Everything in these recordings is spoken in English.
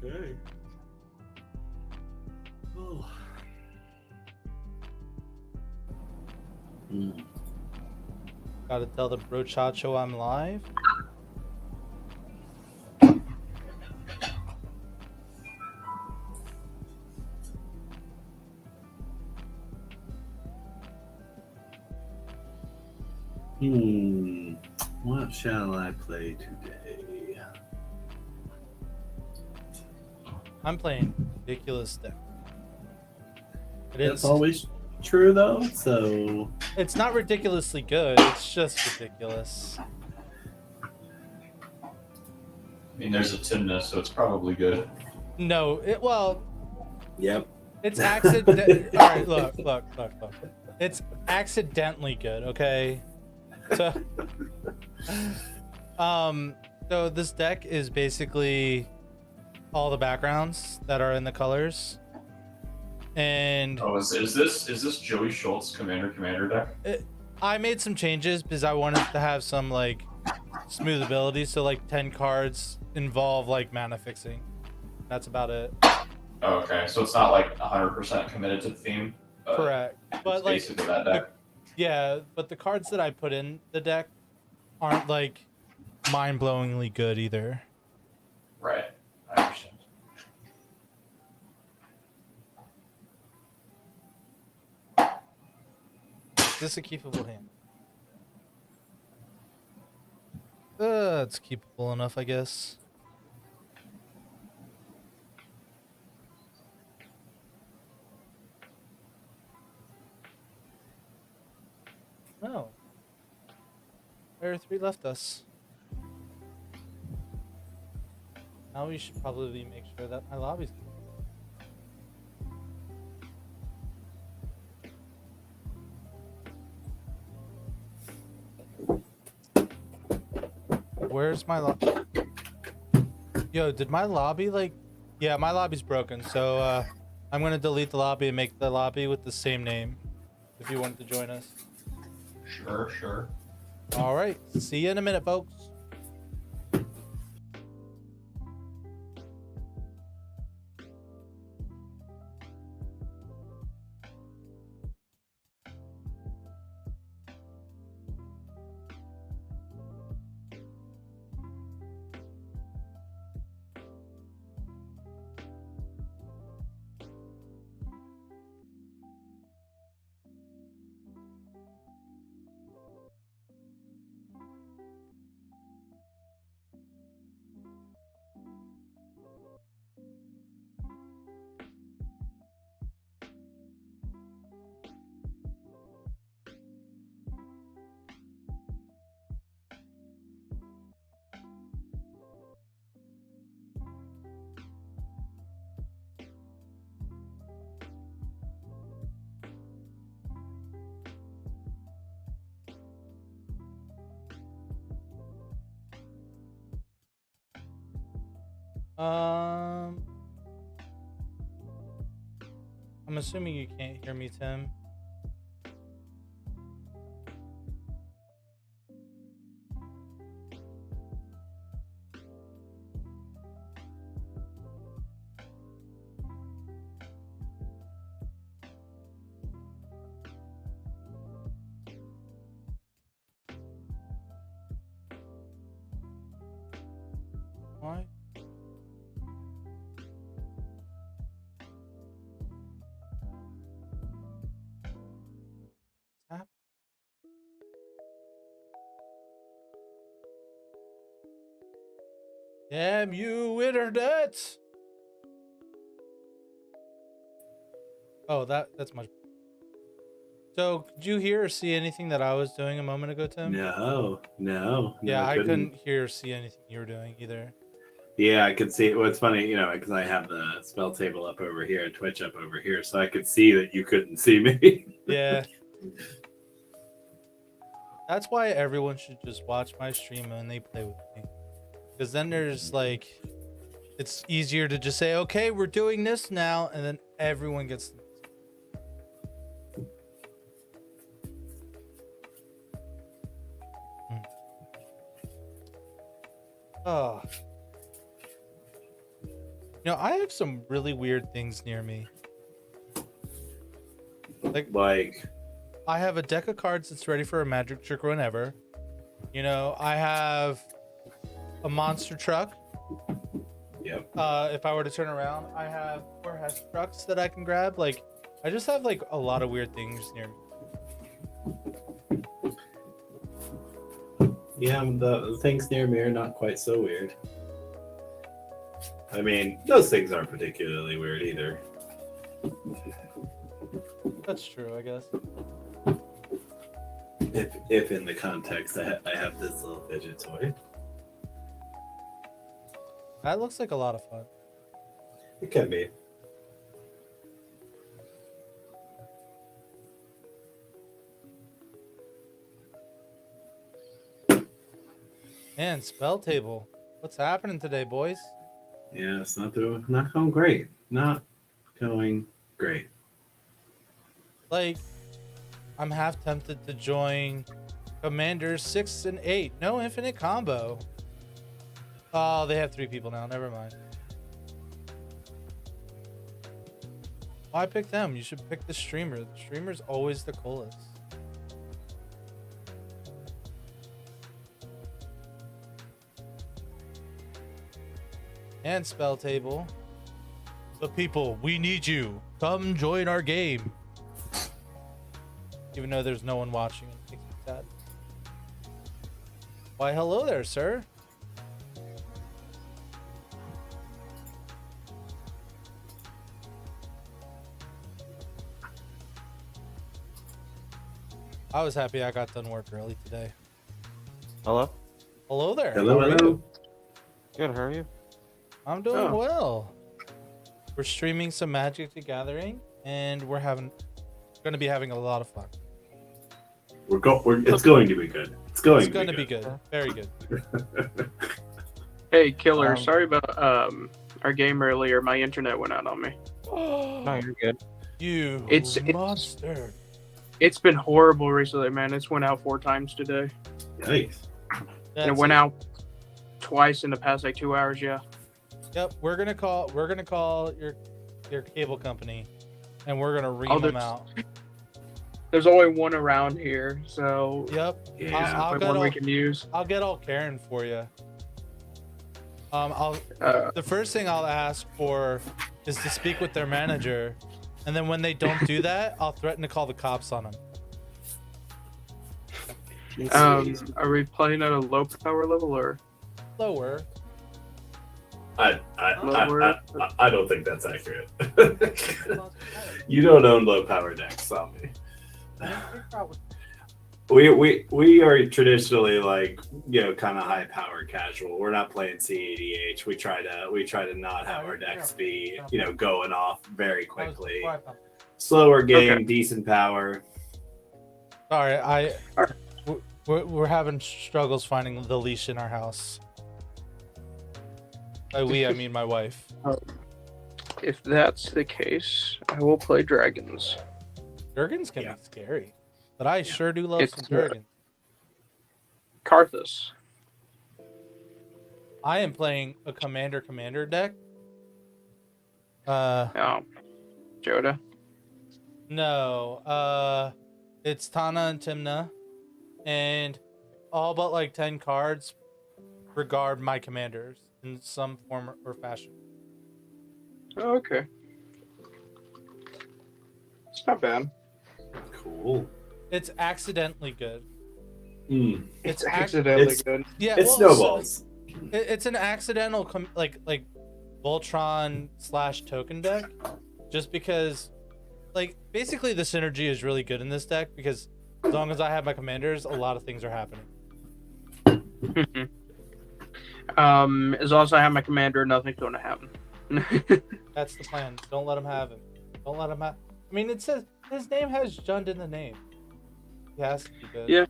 Okay. Oh. Mm. Gotta tell the brochacho I'm live. What shall I play today? I'm playing ridiculous deck. That's always true, though. So It's not ridiculously good. It's just ridiculous. I mean, there's a Timna, so it's probably good. No, well, yep. it's accident. All right, look. It's accidentally good. Okay, so, so this deck is basically all the backgrounds that are in the colors, and Oh, is this Joey Schultz Commander deck? I made some changes because I wanted to have some like smooth ability. So like 10 cards involve like mana fixing. That's about it. Oh, okay, so it's not like 100% committed to the theme. Correct, but it's like basically that deck. yeah, but the cards that I put in the deck aren't like mind-blowingly good either. Right, I understand. Is this a keepable hand? It's keepable enough, I guess. No. There are 3 left us. Now we should probably make sure that my lobby's Where's my lobby? Yo, did my lobby like... Yeah, my lobby's broken, so I'm gonna delete the lobby and make the lobby with the same name if you wanted to join us. Sure. All right, see you in a minute, folks. I'm assuming you can't hear me, Tim. Why? What's happening? Damn you, internet! Oh, that's much. So, could you hear or see anything that I was doing a moment ago, Tim? No. Yeah, I couldn't hear or see anything you were doing either. Yeah, I could see. Well, it's funny, because I have the spell table up over here and Twitch up over here, so I could see that you couldn't see me. Yeah. That's why everyone should just watch my stream when they play with me. Because then there's like, it's easier to just say, okay, we're doing this now, and then everyone gets. Oh. You know, I have some really weird things near me. Like, I have a deck of cards that's ready for a magic trick whenever. You know, I have a monster truck. yep. If I were to turn around, I have warehouse trucks that I can grab. Like, I just have like a lot of weird things near me. Yeah, the things near me are not quite so weird. I mean, those things aren't particularly weird either. That's true, I guess. If in the context I have this little fidget toy. That looks like a lot of fun. It can be. Man, spell table. What's happening today, boys? Yeah, it's not going great. Not going great. Like, I'm half tempted to join Commanders 6 and 8. No infinite combo. Oh, they have 3 people now. Never mind. Why pick them? You should pick the streamer. The streamer's always the coolest. And spell table. The people, we need you. Come join our game. Even though there's no one watching, it makes me sad. Why, hello there, sir. I was happy I got done work early today. Hello? Hello there. Hello, How are hello. you? Good, how are you? I'm doing Oh. well. We're streaming some Magic the Gathering, and we're going to be having a lot of fun. It's going to be good. It's going to be good. Very good. Hey, Killer, Um, sorry about our game earlier. My internet went out on me. No, you're good. You It's- monster. It's been horrible recently, man. It's went out 4 times today. Yikes. And it That's went out twice in the past like 2 hours, yeah. Yep, we're gonna call your cable company, and we're gonna ream them there's- out. There's only one around here, so Yep, Yeah. I'll like get one all, we can use. I'll get all Karen for you. Uh, The first thing I'll ask for is to speak with their manager, and then when they don't do that, I'll threaten to call the cops on them. are we playing at a low power level or? Lower. I don't think that's accurate. You don't own low power decks, on me. We are traditionally like, you know, kind of high power casual. We're not playing CADH. We try to not have our decks be, you know, going off very quickly. Slower game, Okay. decent power. Sorry, we're having struggles finding the leash in our house. By we, I mean my wife. If that's the case, I will play dragons. Jurgens can Yeah. be scary, but I sure do love It's, some Jurgens. Karthus. I am playing a commander deck. Oh, Joda. No, it's Tana and Timna, and all but like 10 cards regard my commanders in some form or fashion. Oh, okay. It's not bad. Cool. It's accidentally good. Mm. It's ac- accidentally it's- good. Yeah, It well, snowballs. It's an accidental like Voltron / token deck, just because like basically the synergy is really good in this deck because as long as I have my commanders, a lot of things are happening. As long as I have my commander, nothing's going to happen. That's the plan. Don't let him have him. Don't let him have. I mean, it says his name has Jund in the name. He has to be good. Yeah.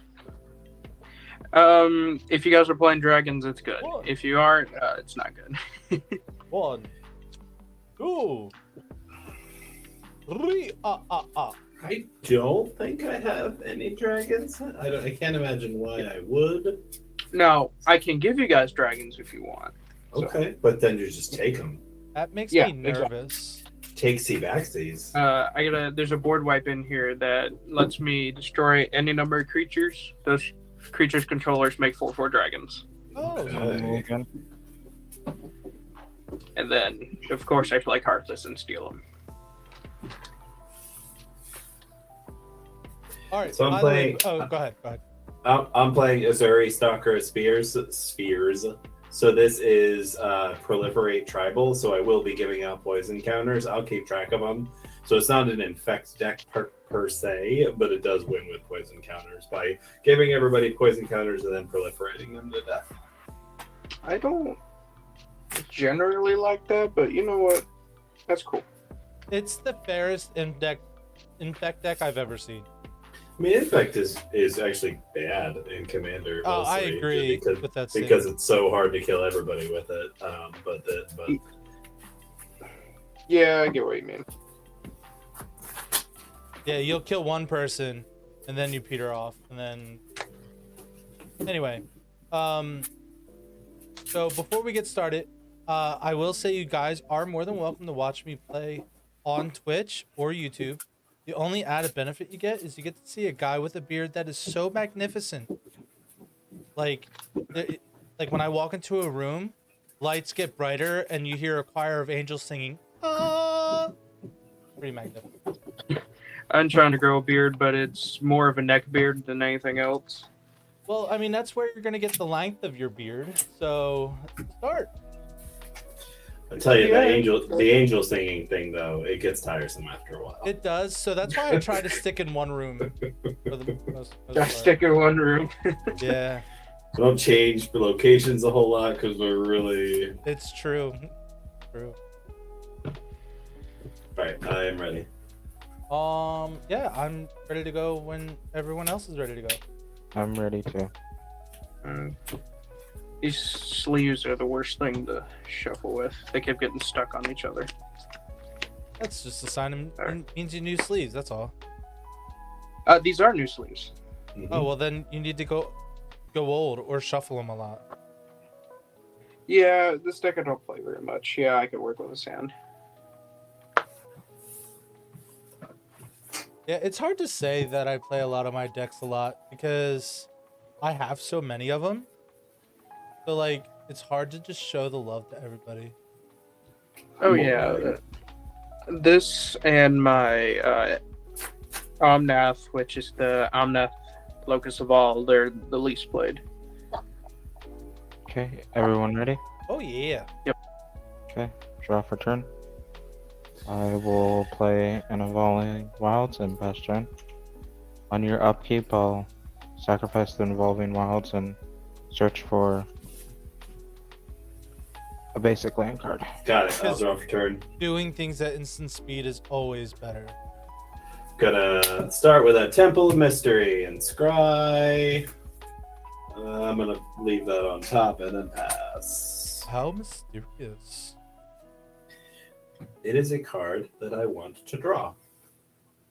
If you guys are playing dragons, it's good. What? If you aren't, it's not good. 1, 2, 3. I don't think I have any dragons. I can't imagine why I would. Now, I can give you guys dragons if you want. So- Okay, but then you just take them. That makes Yeah, me nervous. Takesy backsies. There's a board wipe in here that lets me destroy any number of creatures. Those creatures' controllers make 4/4 dragons. Oh, Okay. Again. And then, of course, I play Heartless and steal them. all right. So I'm by the way- playing- Oh, go ahead. Go ahead. I'm playing Azuri Stalker of Spheres. So this is proliferate tribal. So I will be giving out poison counters. I'll keep track of them. So it's not an infect deck per se, but it does win with poison counters by giving everybody poison counters and then proliferating them to death. I don't generally like that, but you know what? That's cool. It's the fairest infect deck I've ever seen. I mean, infect is actually bad in Commander. Oh, I mostly, agree because, with that because statement. it's so hard to kill everybody with it. But Yeah, I get what you mean. Yeah, you'll kill one person, and then you peter off, and then. Anyway, so before we get started, I will say you guys are more than welcome to watch me play on Twitch or YouTube. The only added benefit you get is you get to see a guy with a beard that is so magnificent. Like when I walk into a room, lights get brighter, and you hear a choir of angels singing. Ah! Pretty magnificent. I'm trying to grow a beard, but it's more of a neck beard than anything else. Well, I mean, that's where you're going to get the length of your beard. So, start. I tell you, Yeah. the angel singing thing though, it gets tiresome after a while. It does. So, that's why I try to stick in one room for the most I part. stick in one room. Yeah, We don't change the locations a whole lot because we're really. it's true. True. Alright, I am ready. Yeah, I'm ready to go when everyone else is ready to go. I'm ready to. These sleeves are the worst thing to shuffle with. They kept getting stuck on each other. That's just a sign of Alright. means you new sleeves. That's all. These are new sleeves. Mhm. Oh well, then you need to go old or shuffle them a lot. Yeah, this deck I don't play very much. Yeah, I could work with a sand. Yeah, it's hard to say that I play a lot of my decks a lot because I have so many of them. So like, it's hard to just show the love to everybody. Oh yeah, this and my Omnath, which is the Omnath Locus of All, they're the least played. Okay, everyone ready? Oh yeah. Okay, draw for turn. I will play an Evolving Wilds and pass turn. On your upkeep, I'll sacrifice the Evolving Wilds and search for a basic land card. Got it. I'll draw for turn. Doing things at instant speed is always better. Gonna start with a Temple of Mystery and Scry. I'm gonna leave that on top and then pass. How mysterious. It is a card that I want to draw.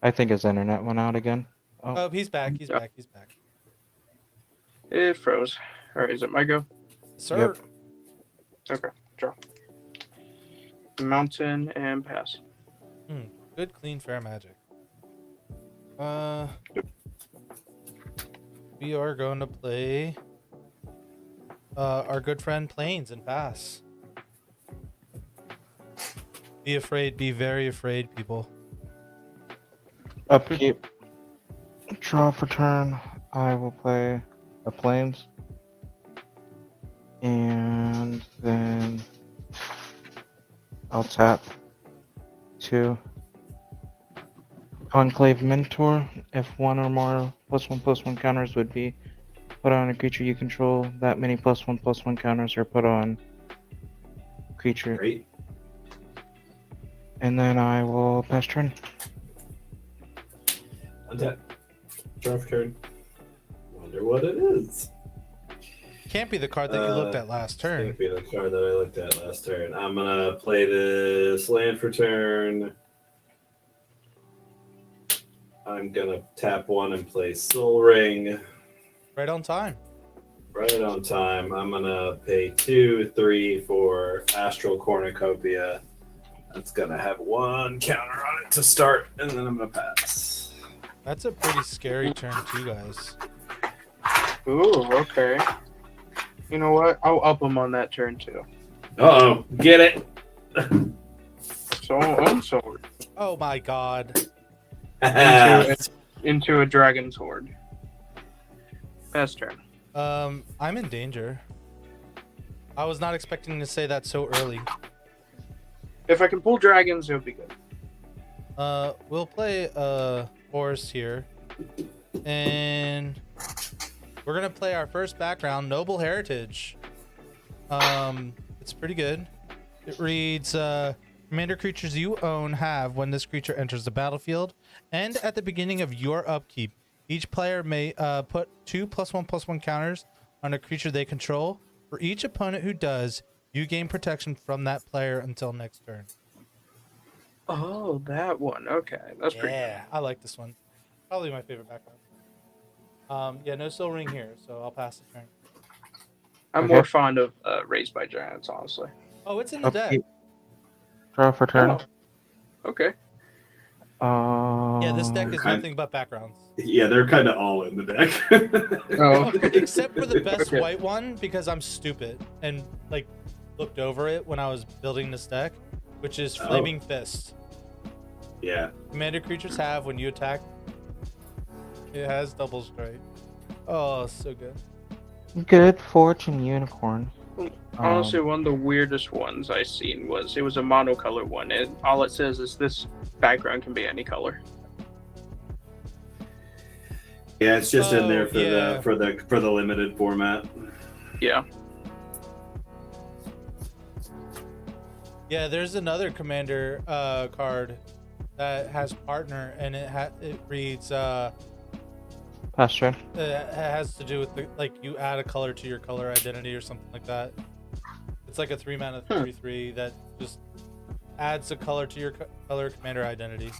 I think his internet went out again. Oh, he's back. He's Yeah. back. He's back. It froze. Alright, is it my go? Sir. Okay, draw. Mountain and pass. Good, clean, fair magic. We are going to play our good friend Plains and pass. Be afraid, be very afraid, people. Upkeep. Draw for turn. I will play a Plains. And then I'll tap 2 Conclave Mentor. If one or more +1/+1 counters would be put on a creature you control, that many +1/+1 counters are put on creature. Great. And then I will pass turn. Untap. Draw for turn. Wonder what it is. Can't be the card that you looked at last turn. Can't be the card that I looked at last turn. I'm gonna play this land for turn. I'm gonna tap 1 and play Soul Ring. Right on time. Right on time. I'm gonna pay 2, 3 for Astral Cornucopia. That's gonna have one counter on it to start, and then I'm gonna pass. That's a pretty scary turn too, guys. Ooh, okay. You know what? I'll up him on that turn too. Uh-oh, get it? So on sword Oh my god. into a dragon's horde. Pass turn. I'm in danger. I was not expecting to say that so early. If I can pull dragons, it'll be good. We'll play horse here. And we're gonna play our first background, Noble Heritage. It's pretty good. It reads, commander creatures you own have, when this creature enters the battlefield, and at the beginning of your upkeep, each player may put 2 +1/+1 counters on a creature they control. For each opponent who does, you gain protection from that player until next turn. Oh, that one. Okay, that's pretty. Yeah, I like this one. Probably my favorite background. Yeah, no Soul Ring here, so I'll pass the turn. I'm more fond of Raised by Giants, honestly. Oh, it's in the deck. Upkeep. Draw for turn. Oh, okay. Yeah, this deck is Okay. nothing but backgrounds. Yeah, they're kind of all in the deck. Oh, Except for the best Okay. white one, because I'm stupid and like looked over it when I was building this deck, which is Oh. Flaming Fist. Yeah. Commander creatures have, when you attack, it has double strike. Oh, so good. Good Fortune Unicorn. honestly, one of the weirdest ones I seen was it was a monocolor one, and all it says is this background can be any color. Yeah, it's just in there Oh, for yeah. the limited format. Yeah. Yeah, there's another commander card that has partner, and it reads Pass turn. it has to do with like you add a color to your color identity or something like that. It's like a 3-mana 3/3 that just adds a color to your color commander identity.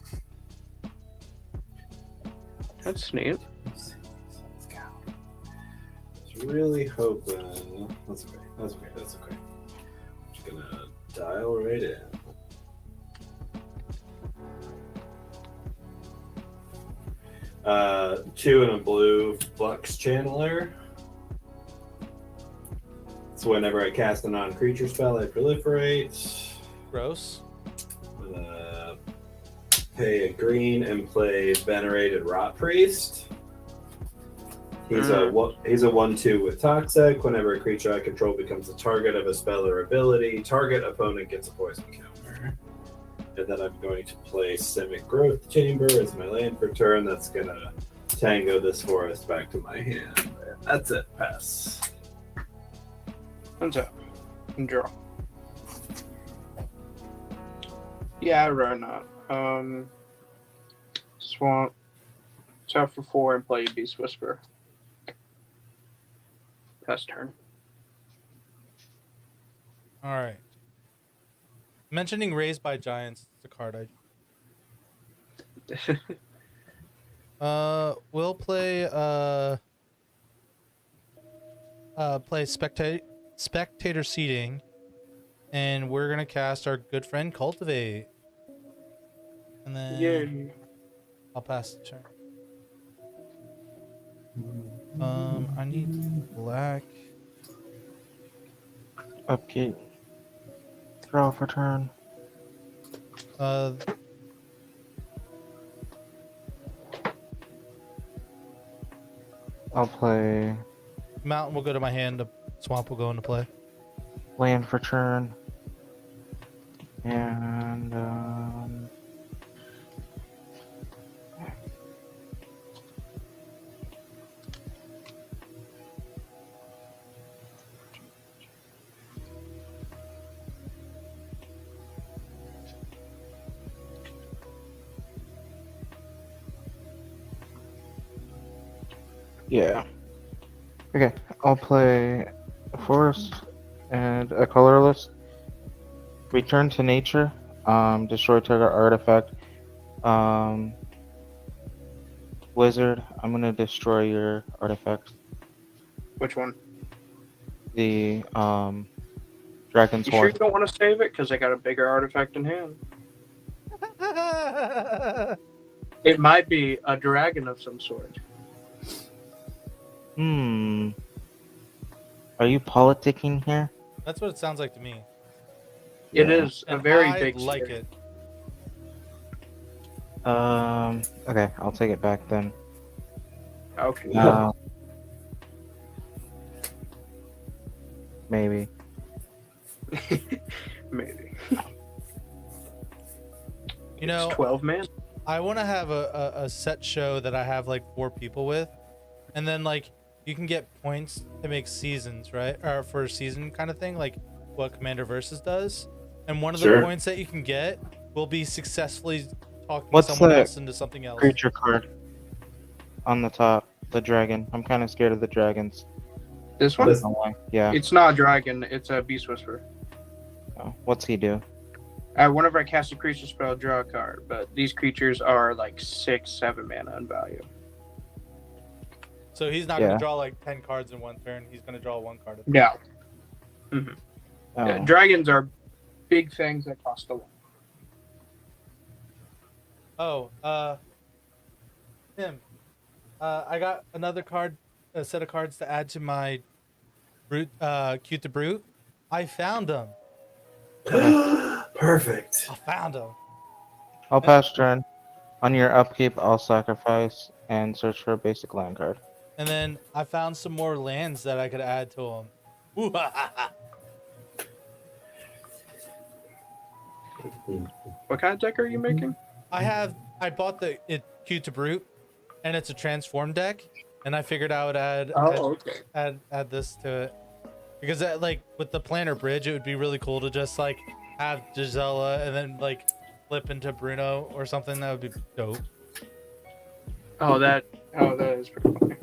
That's neat. Let's go. I was really hoping. That's okay. That's okay. That's okay. I'm just gonna dial right in. Two and a blue flux channeler. So whenever I cast a non-creature spell, I proliferate. Gross. Pay a green and play Venerated Rot Priest. He's a 1/2 with Toxic. Whenever a creature I control becomes the target of a spell or ability, target opponent gets a poison counter. And then I'm going to play Simic Growth Chamber as my land for turn. That's gonna tango this forest back to my hand. That's it. Pass. Thumbs up. And draw. Yeah, I run out. Swamp. Tap for 4 and play Beast Whisper. Pass turn. All right. Mentioning Raised by Giants, it's a card I. We'll play spectator seating, and we're gonna cast our good friend Cultivate, and then Yay. I'll pass the turn. I need black. Upkeep. Draw for turn. I'll play Mountain will go to my hand. The swamp will go into play. land for turn. And yeah. Okay, I'll play a forest and a colorless. Return to nature. Destroy target artifact. Wizard, I'm gonna destroy your artifact. Which one? The Dragon's You sure you Horde. don't want to save it? Because I got a bigger artifact in hand. It might be a dragon of some sort. Hmm. Are you politicking here? That's what it sounds like to me. It Yeah. is a And very I big like stick. it. Okay, I'll take it back then. Okay. Maybe. Maybe. You know, It's 12 man. I want to have a set show that I have like 4 people with, and then like you can get points to make seasons, right? Or for a season kind of thing, like what Commander Versus does. And one of the Sure. points that you can get will be successfully talking What's someone the else into something else. Creature card on the top. The dragon. I'm kind of scared of the dragons. This I one? don't know why. Yeah. It's not a dragon, it's a beast whisperer. Oh, what's he do? Whenever I cast a creature spell, draw a card, but these creatures are like 6-7 mana in value. So he's not Yeah. going to draw like 10 cards in one turn. He's going to draw 1 card. Yeah. Oh. Yeah, dragons are big things that cost a lot. Oh, Tim, I got another card, a set of cards to add to my brute, cute to brute. I found them. Perfect. I found them. I'll pass turn. On your upkeep, I'll sacrifice and search for a basic land card. And then I found some more lands that I could add to them. Ooh, ha, ha, ha. What kind of deck are you making? I bought the cute to brute, and it's a transform deck, and I figured I would Okay. add this to it because like with the planner bridge, it would be really cool to just like have Gisela and then like flip into Bruno or something. That would be dope. Oh, that is pretty funny.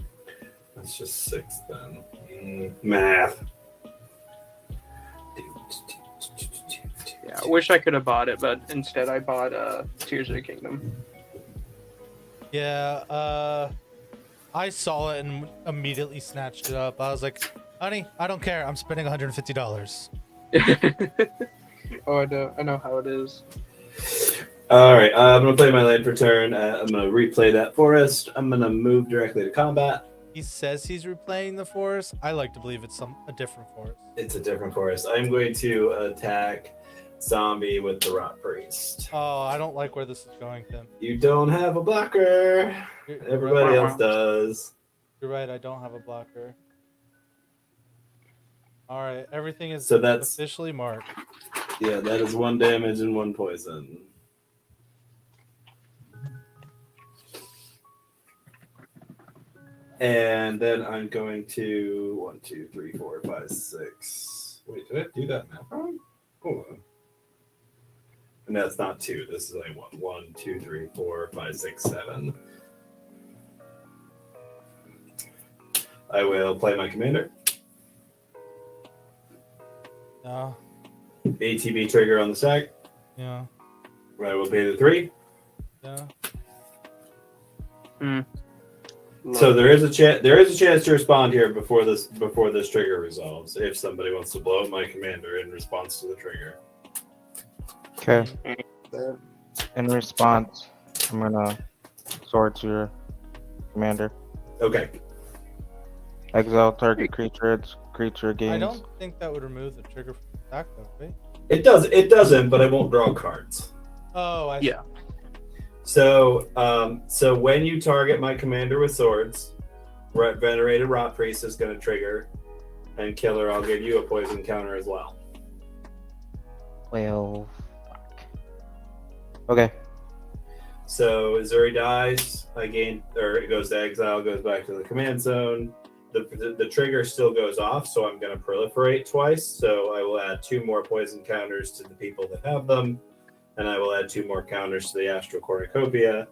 That's just 6 then. Math. Yeah, I wish I could have bought it, but instead I bought Tears of the Kingdom. Yeah, I saw it and immediately snatched it up. I was like, honey, I don't care. I'm spending $150. Oh, I know how it is. All right, I'm gonna play my land for turn. I'm gonna replay that forest. I'm gonna move directly to combat. He says he's replaying the forest. I like to believe it's a different forest. It's a different forest. I'm going to attack zombie with the rot priest. Oh, I don't like where this is going, Tim. You don't have a blocker. Everybody else does. You're right. I don't have a blocker. All right, everything is So that's- officially marked. Yeah, that is 1 damage and 1 poison. And then I'm going to 1, 2, 3, 4, 5, 6. Wait, did I do that math wrong? Hold on. And that's not 2. This is only 1. 1, 2, 3, 4, 5, 6, 7. I will play my commander. Yeah, ATB trigger on the stack. yeah, I will pay the 3. yeah. So there is a chance to respond here before this trigger resolves if somebody wants to blow up my commander in response to the trigger. Okay. In response, I'm gonna sword to your commander. Okay. Exile target creature. Its creature gains. I don't think that would remove the trigger from the attack, though, right? It doesn't, but I won't draw cards. Oh, I Yeah. So when you target my commander with swords, Venerated Rot Priest is going to trigger, and Killer, I'll give you a poison counter as well. Well, fuck. Okay. So Zuri dies. It goes to exile, goes back to the command zone. The trigger still goes off, so I'm going to proliferate twice. So I will add 2 more poison counters to the people that have them, and I will add 2 more counters to the Astral Cornucopia.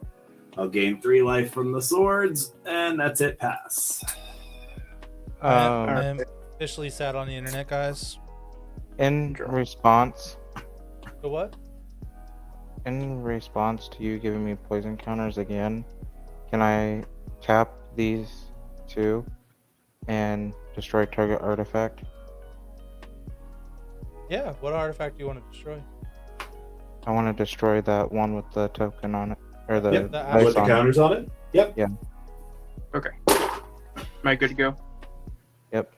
I'll gain 3 life from the swords, and that's it. Pass. am officially sat on the internet, guys. In response, So what? in response to you giving me poison counters again, can I tap these 2 and destroy target artifact? Yeah. What artifact do you want to destroy? I want to destroy that one with the token on it, or the Yep. The dice With the on it. counters on it. Yep. Okay. Am I good to go? Yep.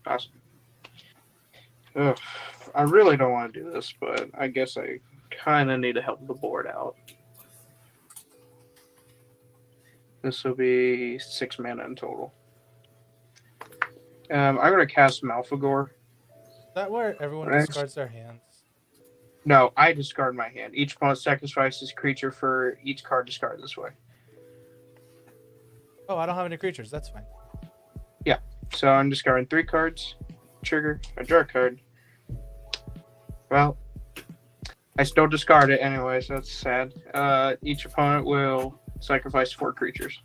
Awesome. Ugh, I really don't want to do this, but I guess I kind of need to help the board out. This will be 6 mana in total. I'm going to cast Malfagor. Is that where everyone Next. discards their hands? No, I discard my hand. Each opponent sacrifices creature for each card discarded this way. Oh, I don't have any creatures. That's fine. So I'm discarding 3 cards. Trigger, I draw a card. Well, I still discard it anyway, so that's sad. Each opponent will sacrifice 4 creatures.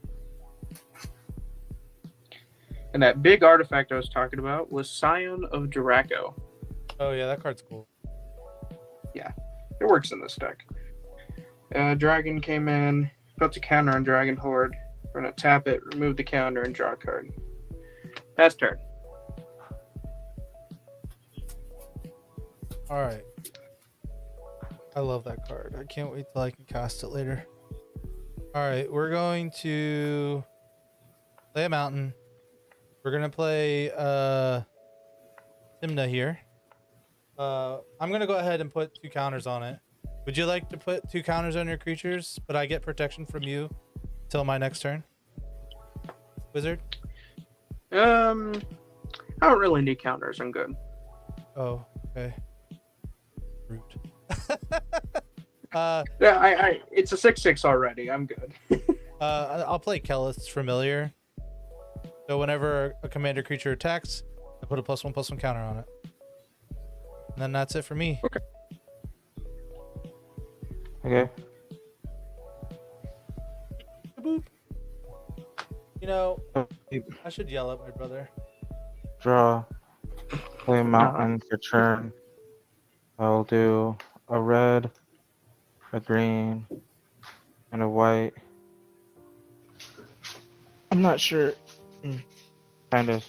And that big artifact I was talking about was Scion of Draco. Oh yeah, that card's cool. It works in this deck. Dragon came in, put the counter on Dragon Horde. We're going to tap it, remove the counter, and draw a card. Pass turn. All right. I love that card. I can't wait till I can cast it later. All right, we're going to play a mountain. We're gonna play Timna here. I'm gonna go ahead and put 2 counters on it. Would you like to put 2 counters on your creatures, but I get protection from you till my next turn? Wizard? I don't really need counters. I'm good. Oh, okay. Root. Yeah, it's a 6/6 already. I'm good. I'll play Kelith's Familiar. So whenever a commander creature attacks, I put a +1/+1 counter on it. And then that's it for me. Okay. Boop. You know, I should yell at my brother. Draw. Play mountain for turn. I'll do a red, a green, and a white. I'm not sure kind of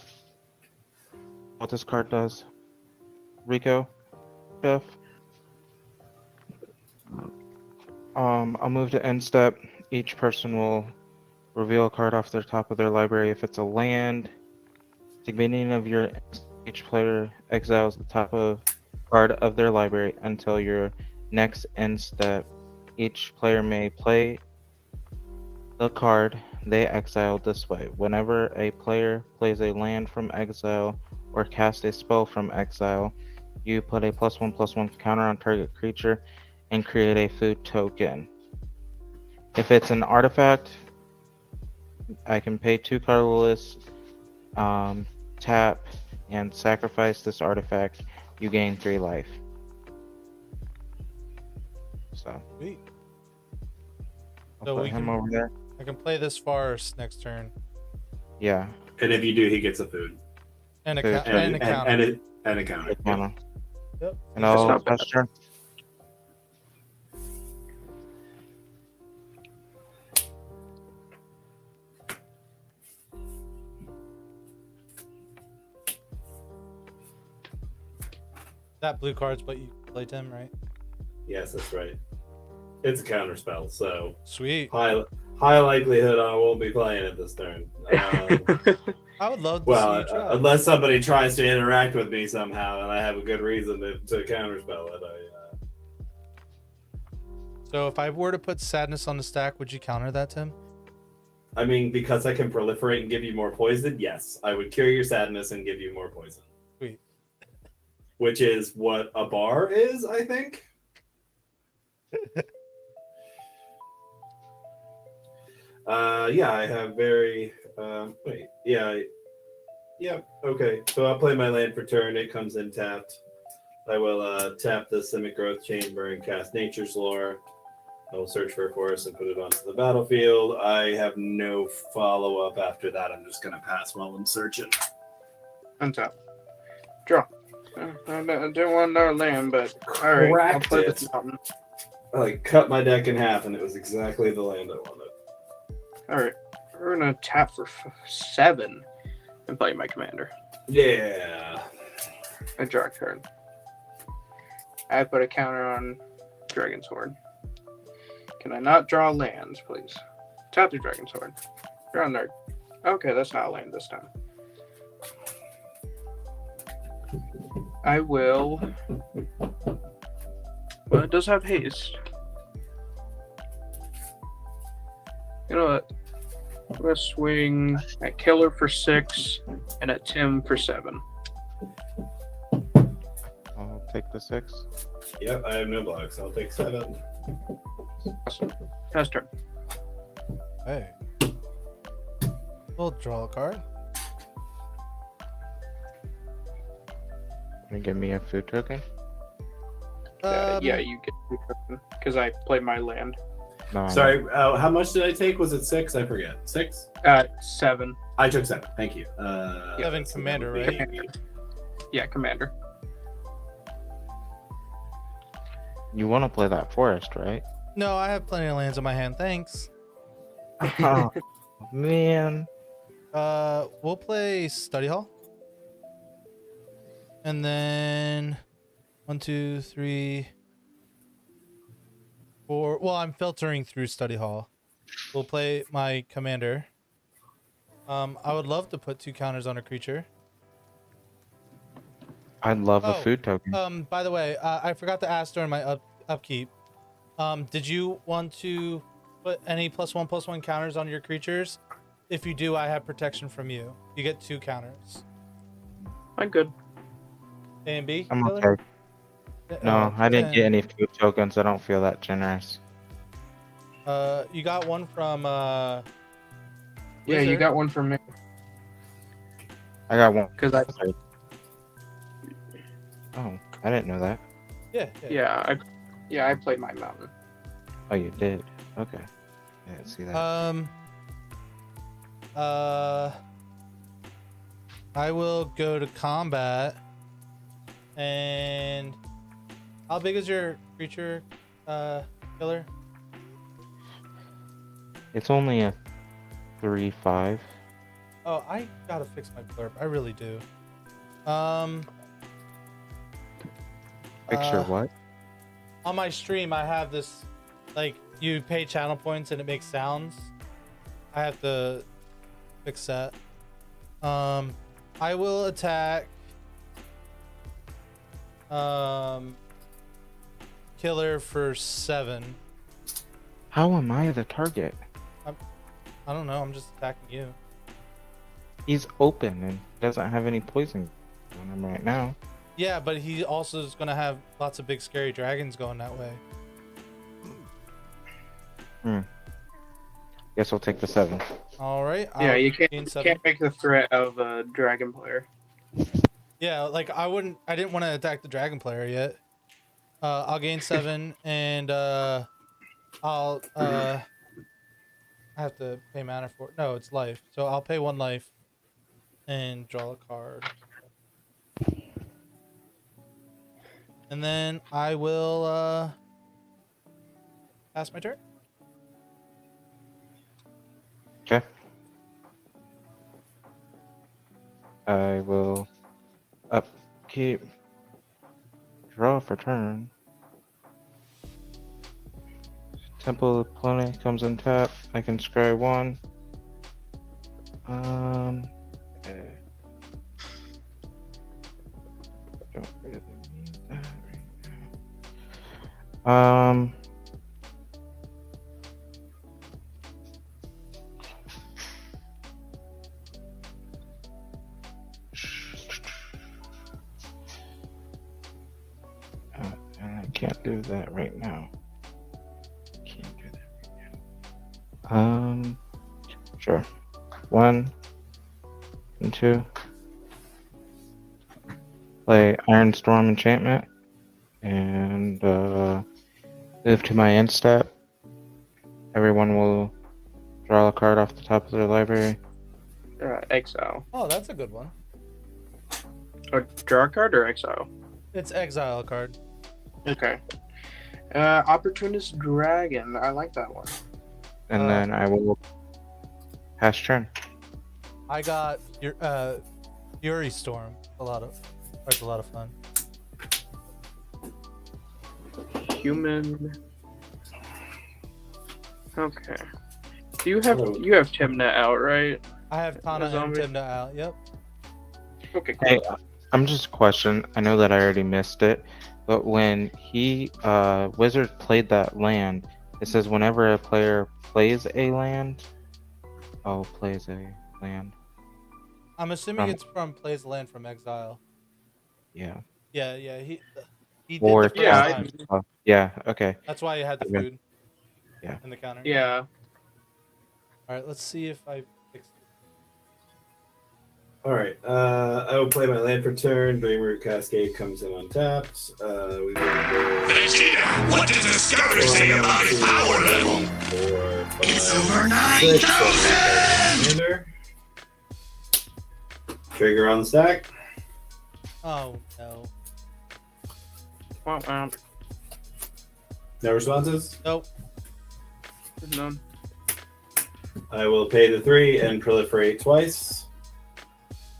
what this card does. Rico, Jeff. I'll move to end step. Each person will reveal a card off the top of their library. If it's a land, at the beginning of your each player exiles the top of card of their library until your next end step. Each player may play the card they exiled this way. Whenever a player plays a land from exile or casts a spell from exile, you put a +1/+1 counter on target creature and create a food token. If it's an artifact, I can pay 2 colorless, tap, and sacrifice this artifact. You gain 3 life. So, Sweet. I'll So put we him can- over there. I can play this farce next turn. Yeah. And if you do, he gets a food And a, Food. and a counter. and a counter. Take mana. Yep. And That's I'll not bad. pass turn. That blue card's what you played him, right? Yes, that's right. It's a counter spell, so Sweet. high likelihood I won't be playing it this turn. I would love to Well, see you try. unless somebody tries to interact with me somehow, and I have a good reason to counterspell it. So if I were to put sadness on the stack, would you counter that, Tim? I mean, because I can proliferate and give you more poison, yes, I would cure your sadness and give you more poison. Sweet. Which is what a bar is, I think. Yeah, I have very. Wait, yeah. Okay, so I'll play my land for turn. It comes in tapped. I will tap the Simic Growth Chamber and cast Nature's Lore. I will search for a forest and put it onto the battlefield. I have no follow-up after that. I'm just going to pass while I'm searching. Untap. Draw. I didn't want another land, but alright. I'll Cracked play it. this mountain. I cut my deck in half, and it was exactly the land I wanted. Alright. We're gonna tap for 7 and play my commander. Yeah. I draw a card. I put a counter on Dragon's Horde. Can I not draw lands, please? Tap the Dragon's Horde. Draw nerd. Okay, that's not a land this time. I will. Well, it does have haste. You know what? I'm gonna swing at Killer for 6 and at Tim for 7. I'll take the 6. Yep, I have no blocks. I'll take 7. Awesome. Pass turn. Hey. We'll draw a card. Can you give me a food token? Yeah, you get because I played my land. No. Sorry, how much did I take? Was it 6? I forget. 6? 7. I took 7. Thank you. 7 so commander, that would right? be- Yeah, commander. You want to play that forest, right? No, I have plenty of lands in my hand. Thanks. Oh, man. We'll play Study Hall. And then 1, 2, 3, 4. Well, I'm filtering through Study Hall. We'll play my commander. I would love to put 2 counters on a creature. I'd love a Oh, food token. By the way, I forgot to ask during my upkeep. Did you want to put any +1/+1 counters on your creatures? If you do, I have protection from you. You get 2 counters. I'm good. A and B. I'm Taylor? okay. No, I didn't get any food tokens. I don't feel that generous. You got one from Yeah, you Wizard. got one from me. I got one. Because I Oh, I didn't know that. yeah, I played my mountain. Oh, you did. Okay. I didn't see that. I will go to combat. And how big is your creature, killer? It's only a 3/5. Oh, I gotta fix my blurb. I really do. Picture what? On my stream, I have this, like, you pay channel points and it makes sounds. I have to fix that. I will attack killer for 7. How am I the target? I don't know, I'm just attacking you. He's open and doesn't have any poison on him right now. Yeah, but he also is gonna have lots of big scary dragons going that way. Guess I'll take the 7. All right. Yeah, I'll you gain can't 7. make the threat of a dragon player. Yeah, like I didn't want to attack the dragon player yet. I'll gain 7 and I'll I have to pay mana for it. No, it's life. So I'll pay 1 life and draw a card. And then I will pass my turn. Okay. I will upkeep, draw for turn. Temple of Plenty comes in tap. I can scry 1. Okay. Don't really need that right now. And I can't do that right now. Can't do that right now. Sure. 1 and 2. Play Iron Storm enchantment and move to my end step. Everyone will draw a card off the top of their library. Exile. Oh, that's a good one. Or draw a card or exile? It's exile card. Okay. Opportunist Dragon. I like that one. And then I will pass turn. I got your Fury Storm. That's a lot of fun. human. Okay. You have Timna out, right? I have Tana and zombie. Timna out. Yep. Okay. Cool. Hey, I'm just questioning. I know that I already missed it, but when Wizard played that land, it says whenever a player plays a land, plays a land. I'm assuming it's from plays land from exile. Yeah. Yeah. He did Or the first Yeah, time. yeah. Okay. That's why you had the Okay. food. Yeah. In the counter. Yeah. All right. Let's see if I fixed it. All right. I will play my land for turn. Dreamroot Cascade comes in untapped. We will go. What does the scouter say about its power level? 4, 5, It's over 9,000. 9,000. Trigger on the stack. Oh no. Wow. No responses. Nope. None. I will pay the 3 and proliferate twice.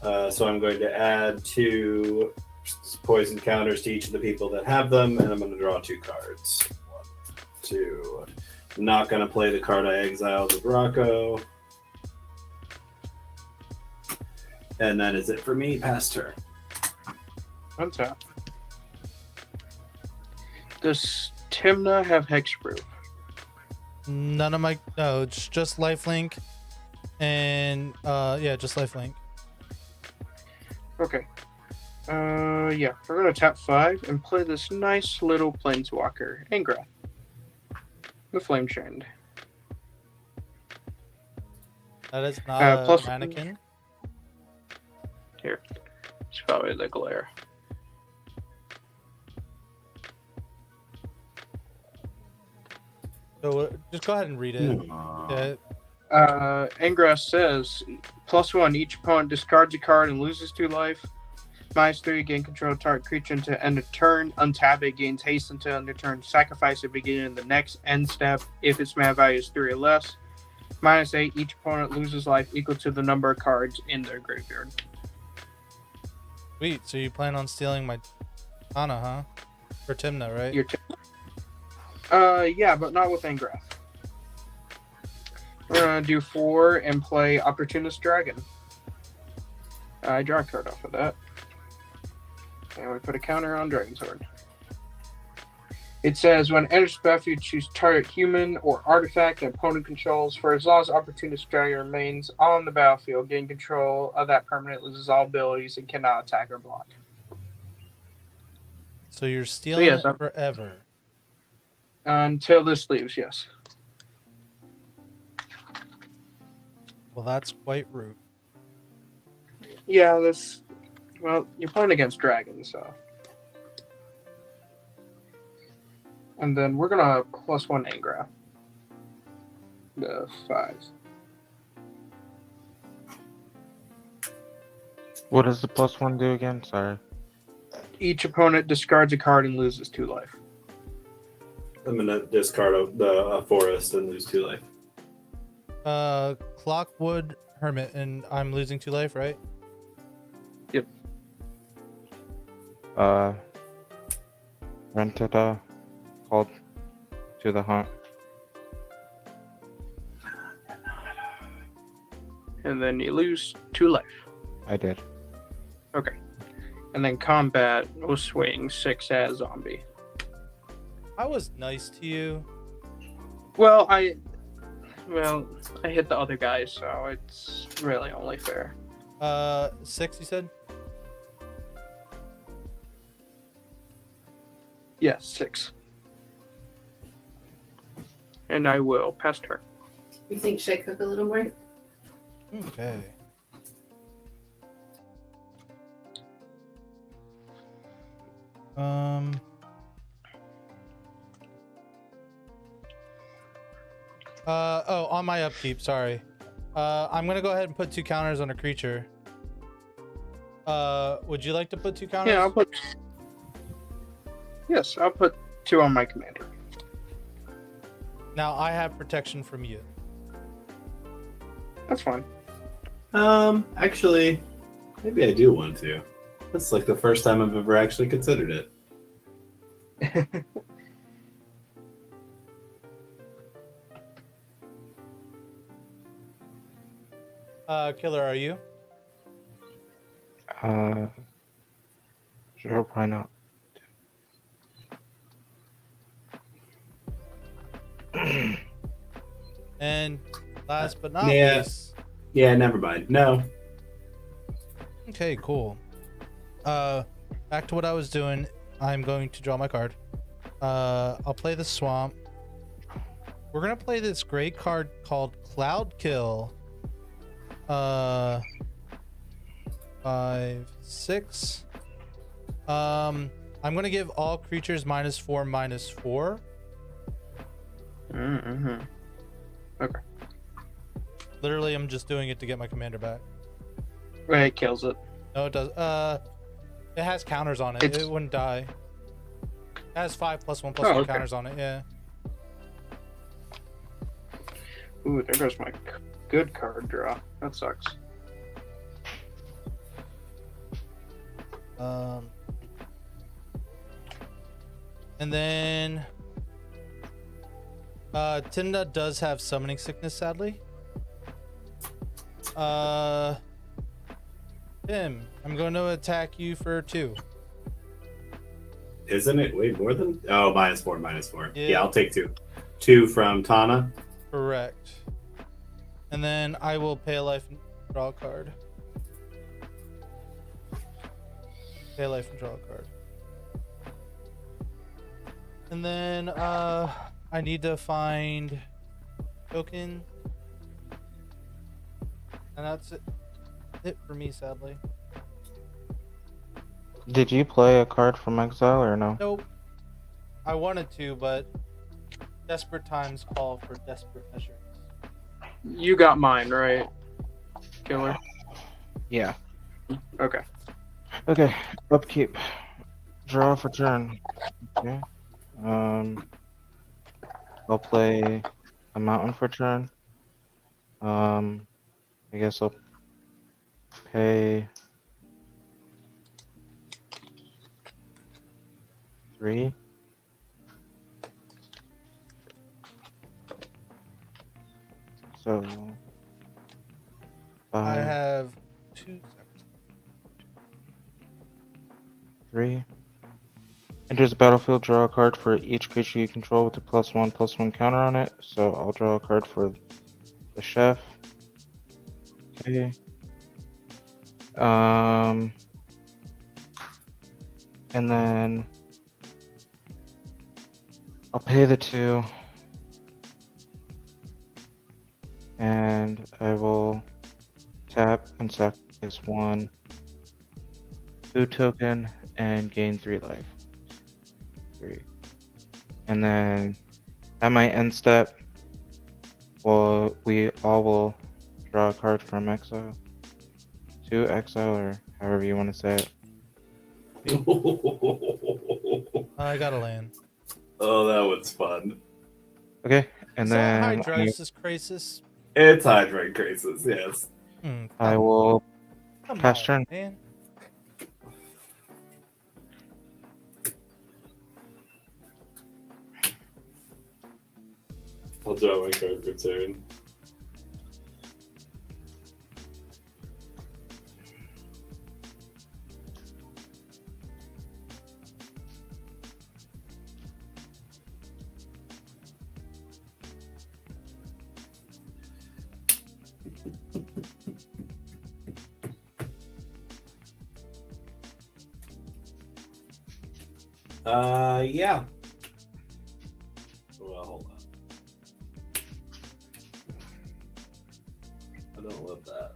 So I'm going to add 2 poison counters to each of the people that have them, and I'm going to draw 2 cards. 1, 2. I'm not going to play the card I exiled with Rocco. And that is it for me. Pass turn. Untap. Does Timna have hexproof? None of my. No, it's just lifelink, and just lifelink. Okay. Yeah, we're gonna tap 5 and play this nice little planeswalker, Ingra. The Flame Chained. That is not a plus- mannequin. Here. It's probably the glare. So just go ahead and read it. Yeah. Ingra says, +1, each opponent discards a card and loses 2 life. -3, gain control of target creature until end of turn. Untap it, gains haste until end of turn. Sacrifice it beginning of the next end step if its mana value is 3 or less. -8, each opponent loses life equal to the number of cards in their graveyard. Sweet. So you plan on stealing my Tana, huh? For Timna, right? Yeah, but not with Engrath. We're gonna do 4 and play Opportunist Dragon. I draw a card off of that. And we put a counter on Dragon Sword. It says, when enters the battlefield, choose target human or artifact that opponent controls. For as long as Opportunist Dragon remains on the battlefield, gain control of that permanent, loses all abilities, and cannot attack or block. So you're stealing yes, it forever. Until this leaves, yes. Well, that's quite rude. Yeah, this. Well, you're playing against dragons, so. And then we're gonna +1 Angra. The 5. What does the +1 do again? Sorry. Each opponent discards a card and loses 2 life. I'm going to discard the forest and lose 2 life. Clockwood Hermit, and I'm losing 2 life, right? Yep. Rented called to the hunt. And then you lose 2 life. I did. Okay. And then combat will swing 6 as zombie. I was nice to you. Well, I hit the other guys, so it's really only fair. 6, you said? Yes, 6. And I will pass turn. You think should I cook a little more? Okay. On my upkeep, sorry. I'm gonna go ahead and put 2 counters on a creature. Would you like to put 2 counters? Yeah, I'll put 2 on my commander. Now I have protection from you. That's fine. Actually, maybe I do want to. That's like the first time I've ever actually considered it. Killer, are you? Sure, why not? And last but not Yeah. least. Yeah, never mind. No. Okay, cool. Back to what I was doing. I'm going to draw my card. I'll play the swamp. We're gonna play this great card called Cloud Kill. 5, 6. I'm gonna give all creatures -4/-4. Mm-hmm. Okay. Literally, I'm just doing it to get my commander back. Right, it kills it. No, it does. It has counters on it. It's- It wouldn't die. It has 5+1/+1 Oh, okay. counters on it. Yeah. Ooh, there goes my good card draw. That sucks. And then Tinda does have summoning sickness, sadly. Tim, I'm going to attack you for 2. Isn't it way more than? Oh, -4/-4. Yeah. Yeah, I'll take 2. 2 from Tana. Correct. And then I will pay a life and draw a card. Pay a life and draw a card. And then I need to find token. And that's it for me, sadly. Did you play a card from exile or no? Nope. I wanted to, but desperate times call for desperate measures. You got mine, right? Killer? Yeah. Okay. Okay, upkeep. Draw for turn. Okay. I'll play a mountain for turn. I guess I'll pay 3. So I 5, have 2 seconds. 3. Enters the battlefield, draw a card for each creature you control with a +1/+1 counter on it. So I'll draw a card for the chef. Okay. And then I'll pay the 2. And I will tap and sacrifice 1 food token and gain 3 life. 3. And then at my end step, well, we all will draw a card from exile. To exile, or however you want to say it. I got a land. Oh, that was fun. Okay, and Is that then Hydrosis Crisis? It's Hydrate Crisis, yes. I will Come pass on, turn. man. I'll draw my card for turn. Yeah. Well, hold on. I don't love that.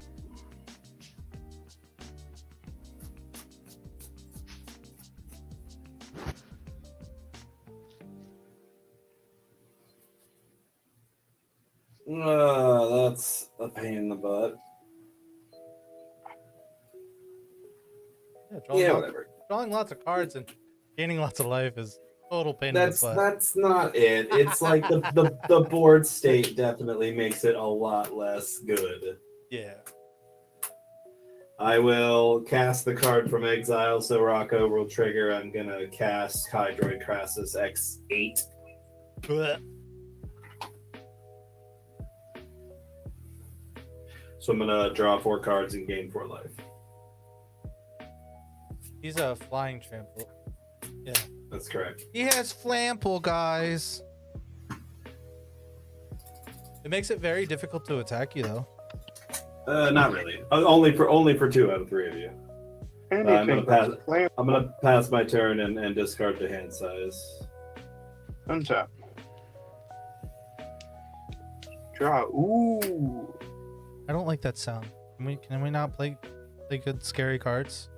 That's a pain in the butt. Yeah, Whatever. drawing lots of cards and gaining lots of life is total pain in the butt. That's not it. It's like the board state definitely makes it a lot less good. Yeah. I will cast the card from exile, so Rocco will trigger. I'm gonna cast Hydroid Crassus X8. Blech. So I'm gonna draw 4 cards and gain 4 life. He's a flying trample. Yeah. That's correct. He has flample, guys. It makes it very difficult to attack you, though. Not really. Only for 2 out of 3 of you. Anything but flame. I'm gonna pass my turn and discard the hand size. Untap. Draw. Ooh. I don't like that sound. Can we not play good scary cards,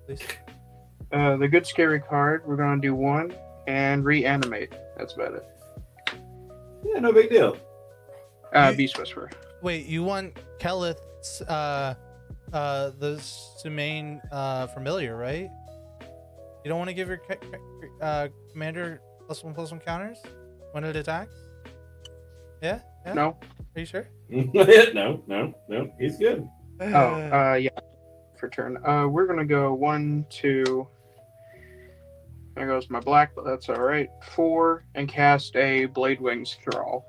please? The good scary card. We're gonna do 1 and reanimate. That's about it. Yeah, no big deal. Beast Whisperer. Wait, you want Keleth's the Sumain familiar, right? You don't want to give your commander +1/+1 counters when it attacks? Yeah? No. Are you sure? No. He's good. Yeah. For turn. We're gonna go 1, 2. There goes my black, but that's all right. 4 and cast a Blade Wings Thrall.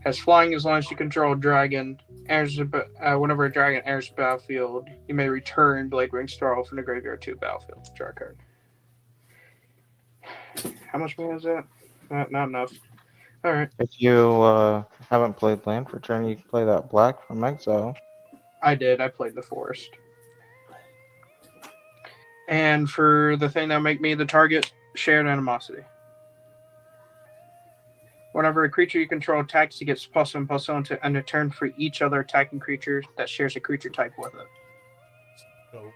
Has flying as long as you control a dragon. Whenever a dragon enters the battlefield, you may return Blade Wings Thrall from the graveyard to the battlefield. Draw a card. How much mana is that? Not enough. All right. If you haven't played land for turn, you can play that black from exile. I did. I played the forest. And for the thing that make me the target, shared animosity. Whenever a creature you control attacks, he gets +1/+1 to end a turn for each other attacking creature that shares a creature type with it. Dope.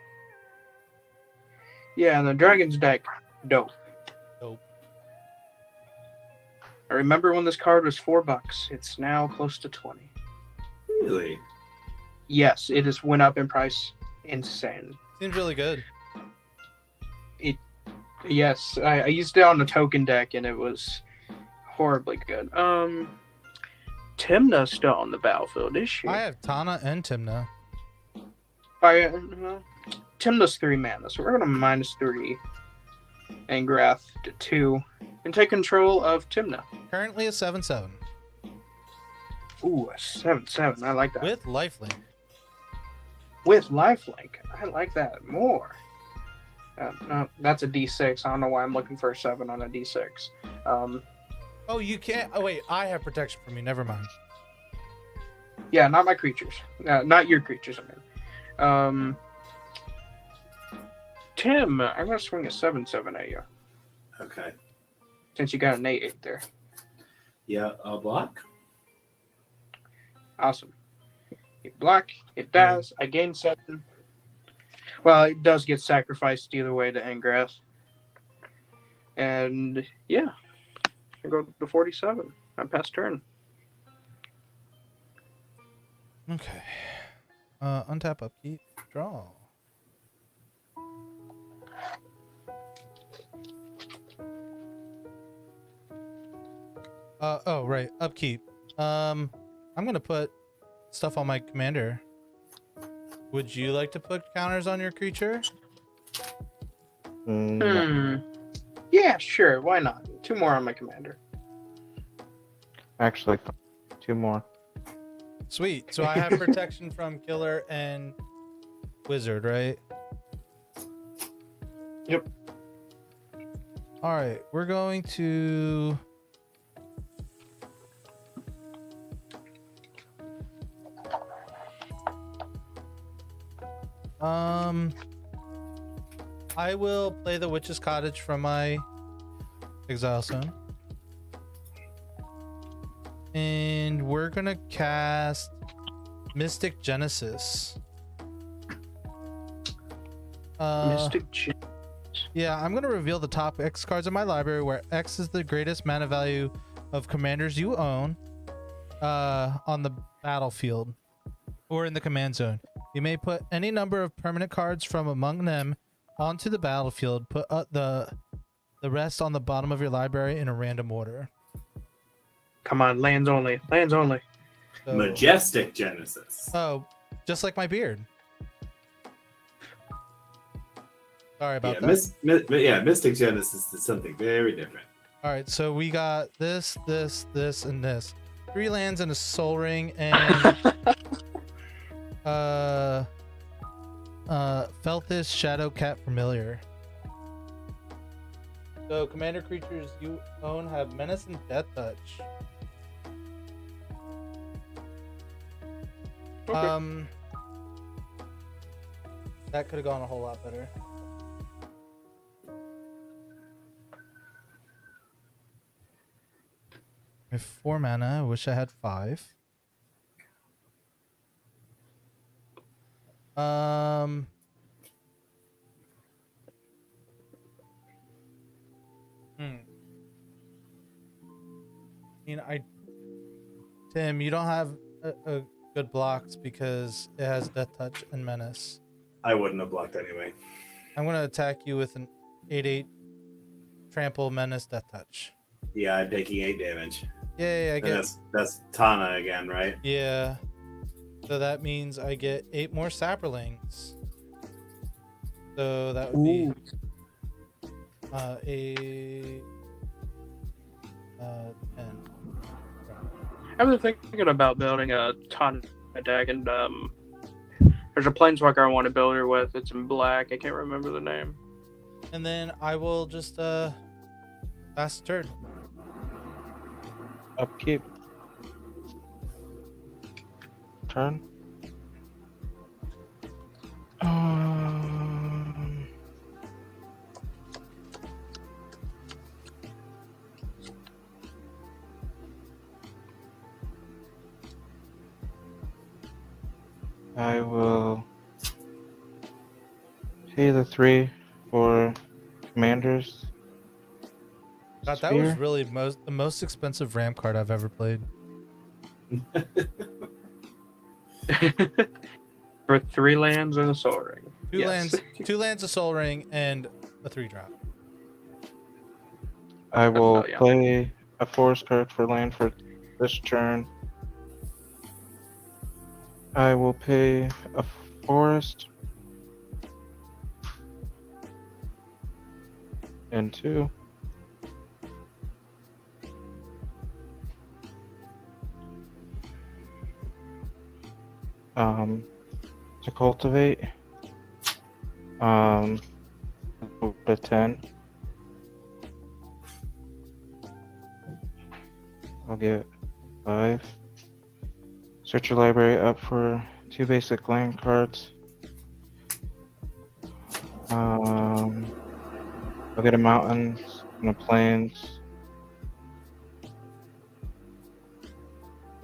Yeah, and the Dragon's deck, dope. I remember when this card was $4. It's now close to 20. Really? Yes, it has went up in price. Insane. Seems really good. Yes, I used it on the token deck and it was horribly good. Timna's still on the battlefield, is she? I have Tana and Timna. Timna's 3 mana, so we're gonna -3 and Grath to 2 and take control of Timna. Currently a 7/7 Ooh, a 7/7. I like that. with lifelink. With lifelink, I like that more. No, that's a D6. I don't know why I'm looking for a 7 on a D6. Oh, you can't. Oh wait, I have protection from you. Never mind. Yeah, not my creatures. Not your creatures, I mean. Tim, I'm going to swing a 7/7 at you. Okay. Since you got an 8/8 there. Yeah, a block. Awesome. You block, it dies, I gain 7. Well, it does get sacrificed either way to Engrath. And, yeah. I go to 47. I pass turn. Okay. Untap, upkeep, draw. Oh right, upkeep. I'm gonna put stuff on my commander. Would you like to put counters on your creature? No. Yeah, sure. Why not? 2 more on my commander. Actually, 2 more. Sweet. So I have protection from killer and wizard, right? Yep. All right, we're going to. I will play the Witch's Cottage from my exile zone. And we're gonna cast Mystic Genesis. Mystic Genesis. Yeah, I'm gonna reveal the top X cards in my library, where X is the greatest mana value of commanders you own on the battlefield or in the command zone. You may put any number of permanent cards from among them onto the battlefield. Put the rest on the bottom of your library in a random order. Come on, lands only. Lands only. So, Majestic Genesis. oh, just like my beard. Sorry about that. Mystic Genesis is something very different. All right, so we got this, and this. 3 lands and a soul ring, and Felthis Shadow Cat Familiar. So commander creatures you own have Menace and Death Touch. Okay. That could have gone a whole lot better. I have 4 mana. I wish I had 5. Tim, you don't have a good blocks because it has Death Touch and Menace. I wouldn't have blocked anyway. I'm gonna attack you with an 8/8 Trample Menace Death Touch. Yeah, I'm taking 8 damage. Yeah, I And get. that's Tana again, right? Yeah. So that means I get 8 more Saprolings. So that would be a 10. I've been thinking about building a ton of deck, and there's a planeswalker I want to build her with. It's in black. I can't remember the name. And then I will just pass turn. Upkeep. Turn. I will pay the 3 for commanders. God, that was Sphere. really the most expensive ramp card I've ever played. For 3 lands and a Soul Ring. 2 Yes. lands, 2 lands, a Soul Ring, and a 3-drop. I will yeah. play a forest card for land for this turn. I will pay a forest and 2. To cultivate. To 10. I'll get 5. Search your library up for 2 basic land cards. I'll get a mountains and a plains.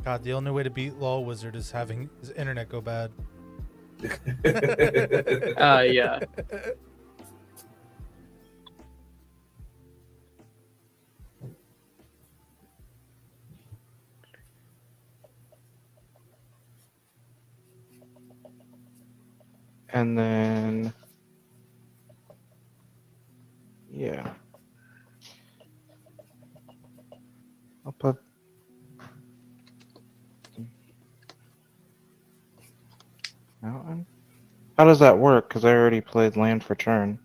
God, the only way to beat Law Wizard is having his internet go bad. Yeah. And then, yeah. I'll put mountain. How does that work? Because I already played land for turn.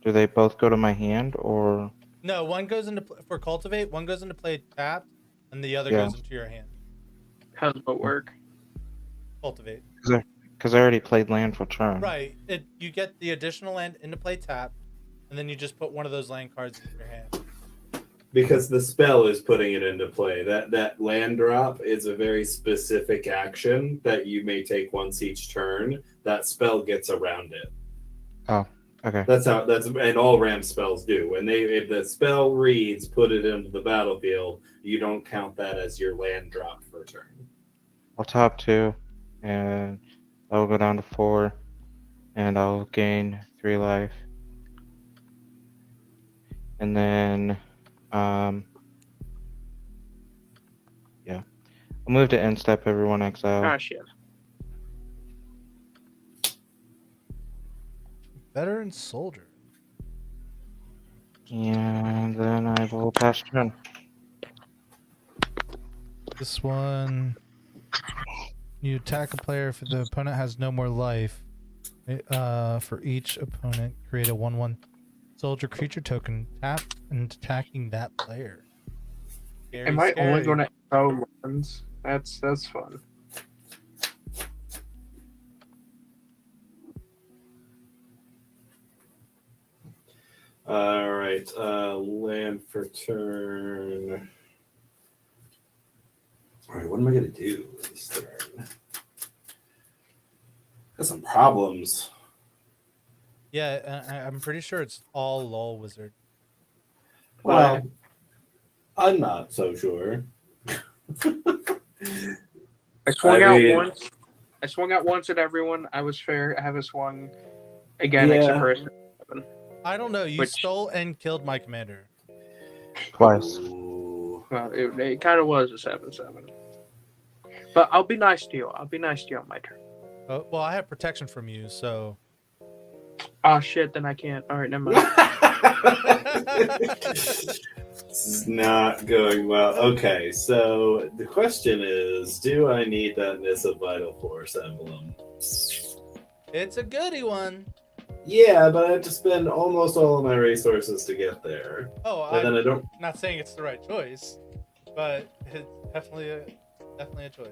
Do they both go to my hand, or? No, one goes into for cultivate, one goes into play tapped, and the other Yeah. goes into your hand. How does it work? Cultivate. Because I already played land for turn. Right. You get the additional land into play tapped, and then you just put one of those land cards in your hand. Because the spell is putting it into play. That land drop is a very specific action that you may take once each turn. That spell gets around it. Oh, okay. And all ramp spells do. When if the spell reads put it into the battlefield, you don't count that as your land drop for a turn. I'll top 2, and I'll go down to 4, and I'll gain 3 life. And then, yeah. I'll move to end step everyone exile. Ah, shit. Veteran soldier. And then I will pass turn. This one, you attack a player if the opponent has no more life. For each opponent, create a 1/1 soldier creature token, tap and attacking that player. Scary, Am I only scary. going to throw lands? That's fun. All right. Land for turn. All right. What am I gonna do this turn? Got some problems. Yeah, I'm pretty sure it's all LOL wizard. Well, I'm not so sure. I swung I out mean- once. I swung out once at everyone. I was fair. I haven't swung again except for a I don't know. You Which- stole and killed my commander. Twice. Ooh. well, it kind of was a 7/7. But I'll be nice to you. I'll be nice to you on my turn. Well, I have protection from you, so Oh shit, then I can't. All right, never mind. This is not going well. Okay, so the question is, do I need that Nissa Vital Force emblem? it's a goody one. Yeah, but I have to spend almost all of my resources to get there. Oh, And then I'm I don't. not saying it's the right choice, but it's definitely a choice.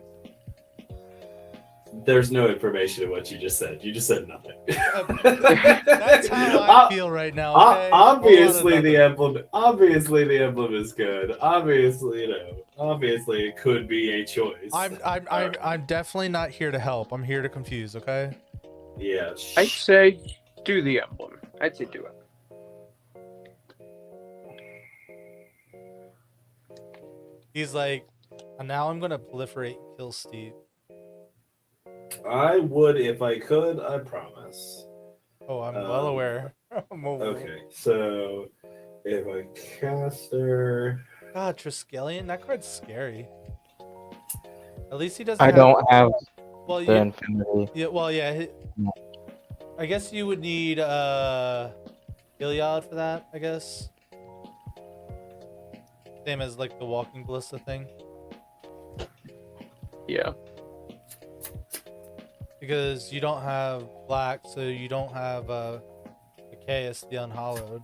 There's no information in what you just said. You just said nothing. That's how I feel right now. Okay? Obviously, the emblem. Obviously, the emblem is good. Obviously, obviously, it could be a choice. I'm definitely not here to help. I'm here to confuse. Okay. Yeah. I'd say do the emblem. I'd say do it. He's like, now I'm gonna proliferate and kill Steve. I would if I could. I promise. Oh, I'm well aware. I'm aware. Okay, so if I cast her, God, Triskelion, that card's scary. At least he doesn't. I don't have Well, the you, infinity. yeah. Well, yeah. I guess you would need Iliad for that. I guess. Same as like the walking ballista thing. Yeah. Because you don't have black, so you don't have the Chaos, the Unhallowed.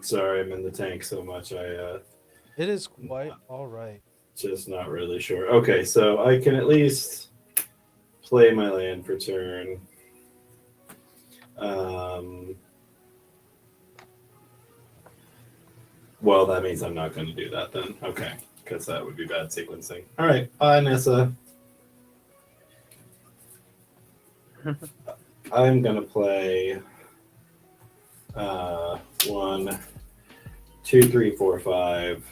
sorry, I'm in the tank so much. It is quite all right. Just not really sure. Okay, so I can at least play my land for turn. Well, that means I'm not going to do that then. Okay, because that would be bad sequencing. All right, bye, Nissa. I'm going to play 1, 2, 3, 4, 5.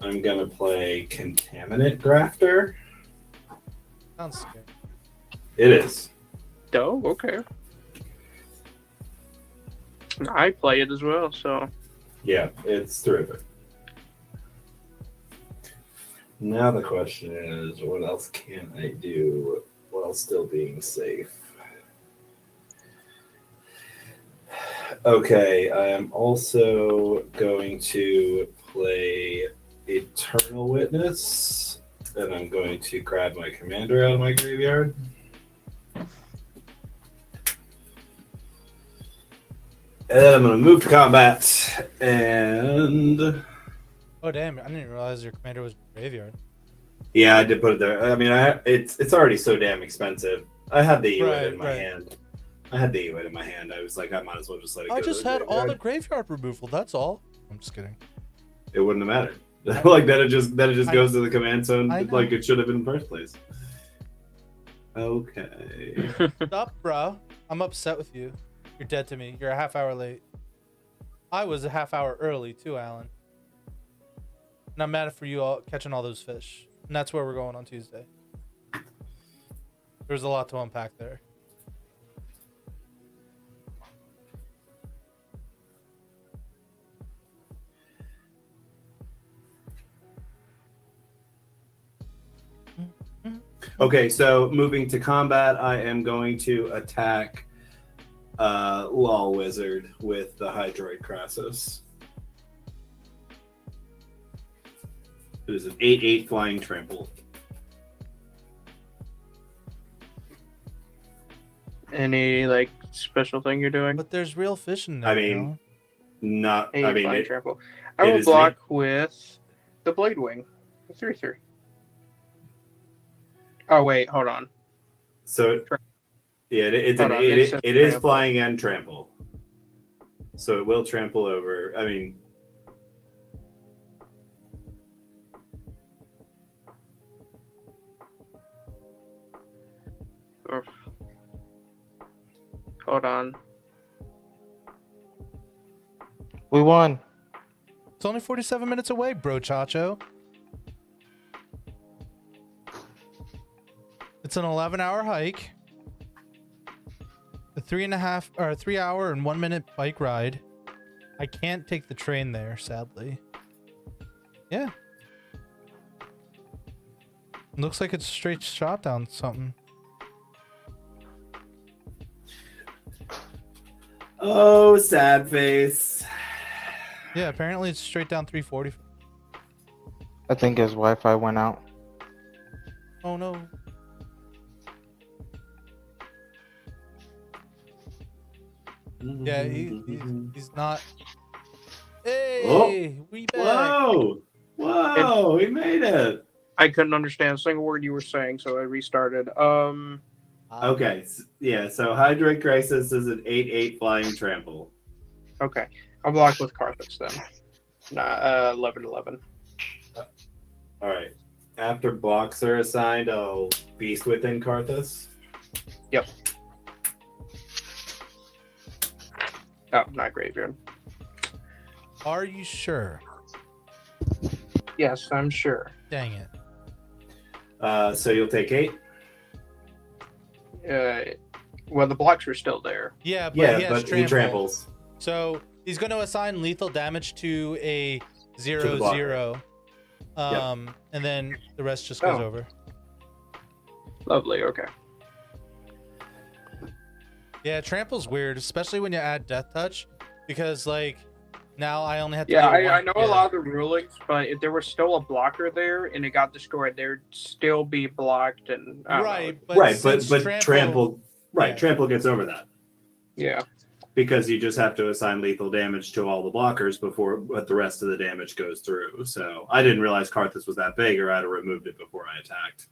I'm going to play Contaminant Grafter. Sounds scary. It is. Oh, okay. I play it as well, so Yeah, it's terrific. Now the question is, what else can I do while still being safe? Okay, I am also going to play Eternal Witness, and I'm going to grab my commander out of my graveyard. And then I'm going to move to combat, and Oh damn! I didn't realize your commander was graveyard. yeah, I did put it there. I mean, it's already so damn expensive. I had the EUID Right, in my right. hand. I had the EUID in my hand. I was like, I might as well just let it go. I to just the had all the graveyard. graveyard removal. That's all. I'm just kidding. It wouldn't have mattered. Like that, it just I- goes to the command zone I know. like it should have been in the first place. Okay. Stop, bro. I'm upset with you. You're dead to me. You're a half hour late. I was a half hour early too, Alan. And I'm mad for you all catching all those fish. And that's where we're going on Tuesday. There's a lot to unpack there. Okay, so moving to combat, I am going to attack Law Wizard with the Hydroid Crassus. It is an 8/8 flying trample. any like special thing you're doing? But there's real fish in there. I mean, you know? Not. Hey, I mean, fine, it, trample. I it will is block with the Blade Wing. 3/3. Oh wait, hold on. So, yeah, Hold on, it says it is trample. flying and trample. So it will trample over. I mean, Hold on. We won. It's only 47 minutes away, bro, Chacho. It's an 11-hour hike. A 3 hour and 1 minute bike ride. I can't take the train there, sadly. Yeah. Looks like it's a straight shot down something. oh, sad face. Yeah, apparently it's straight down 340. I think his Wi-Fi went out. Oh no. Yeah, he's not. Hey, we back. Whoa! Whoa! We made it. I couldn't understand a single word you were saying, so I restarted. Okay, yeah. So Hydrate Crisis is an 8/8 flying trample. Okay. I'll block with Carthage then. Nah, 11/11. All right. After blocks are assigned, I'll Beast Within Karthus. Yep. Oh, not Graveyard. Are you sure? Yes, I'm sure. Dang it. So you'll take 8. Well, the blocks were still there. Yeah, but Yeah, he has but he trample. tramples. So he's going to assign lethal damage to a the 0/0. blocker. And then the rest just goes Oh. over. Lovely. Okay. Yeah, trample's weird, especially when you add death touch, because like now I only have to. Yeah, get one, I know yeah. a lot of the rulings, but if there was still a blocker there and it got destroyed, there'd still be blocked and I don't know. Right, but Right, but since trample. Right, yeah. trample gets over that Yeah. because you just have to assign lethal damage to all the blockers before but the rest of the damage goes through. So I didn't realize Karthus was that big, or I'd have removed it before I attacked.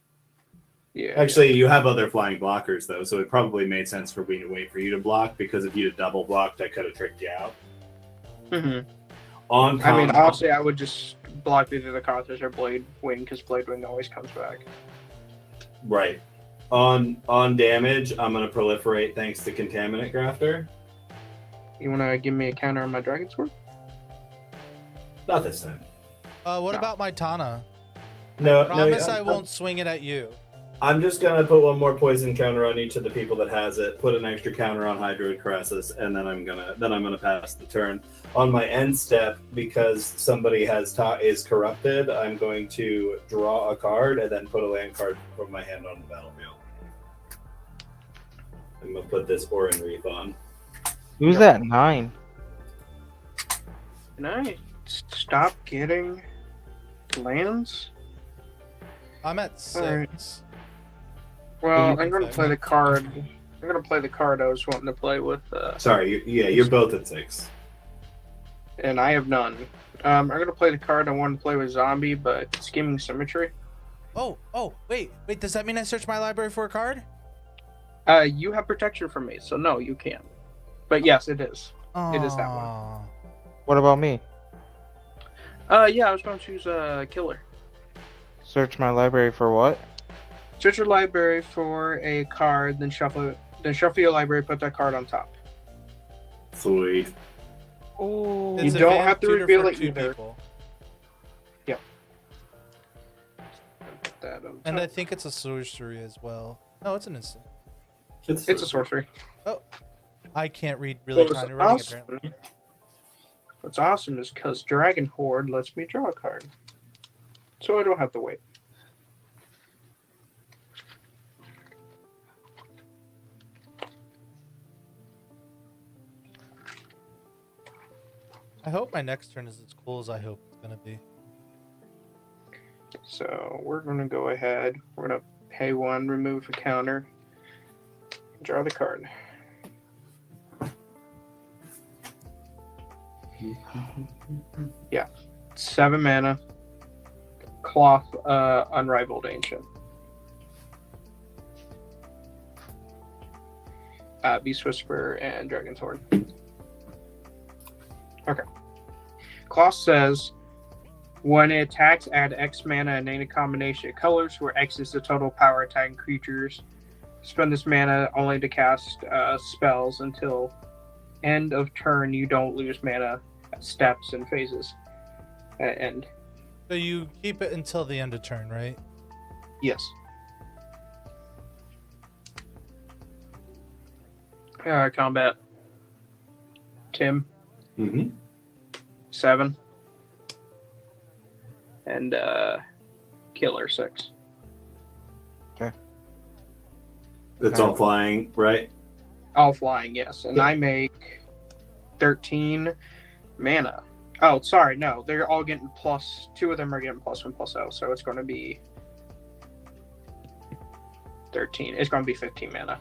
Yeah. Actually, you have other flying blockers though, so it probably made sense for me to wait for you to block, because if you'd have double blocked, I could have tricked you out. Mm-hmm. On I mean, com- honestly, I would just block either the Carthage or Blade Wing because Blade Wing always comes back. right. On damage, I'm gonna proliferate thanks to Contaminant Grafter. You want to give me a counter on my Dragon Sword? Not this time. What No. about my Tana? No, Promise no. I won't swing it at you. I'm just gonna put one more poison counter on each of the people that has it. Put an extra counter on Hydroid Crisis, and then I'm gonna pass the turn. On my end step, because somebody is corrupted, I'm going to draw a card and then put a land card from my hand on the battlefield. I'm gonna put this Orin Wreath on. Who's at 9? Can I stop getting lands? I'm at 6. Alright. Well, you I'm going to can play the card. I'm going to play the card I was wanting to play with, Sorry, you're both at 6. and I have none. I'm going to play the card I wanted to play with Zombie, but Scheming Symmetry. Oh, wait. Does that mean I search my library for a card? You have protection from me, so no, you can't. But yes, it is. It is that one. Aw. What about me? Yeah, I was going to choose Killer. Search my library for what? Search your library for a card, then shuffle your library, put that card on top. Sweet. Oh, It's you don't advanced have to tutor reveal for it 2 either. people. Put that on And top. I think it's a sorcery as well. No, it's an instant. It's a sorcery. I can't read really What's tiny writing awesome, apparently. what's awesome is because Dragon Horde lets me draw a card. So I don't have to wait. I hope my next turn is as cool as I hope it's gonna be. So we're going to go ahead. We're going to pay 1, remove a counter, draw the card. Yeah, 7 mana, Cloth, Unrivaled Ancient. Beast Whisperer, and Dragon's Horde. Okay. Kloss says, when it attacks, add X mana and any combination of colors, where X is the total power attacking creatures. Spend this mana only to cast spells until end of turn. You don't lose mana at steps and phases at end. So you keep it until the end of turn, right? Yes. Combat. Tim. Mm-hmm. 7. And Killer 6. It's all flying, right? All flying, yes. And I make 13 mana. Oh, sorry, no. They're all getting plus. 2 of them are getting +1/+0, so it's going to be 13. It's going to be 15 mana.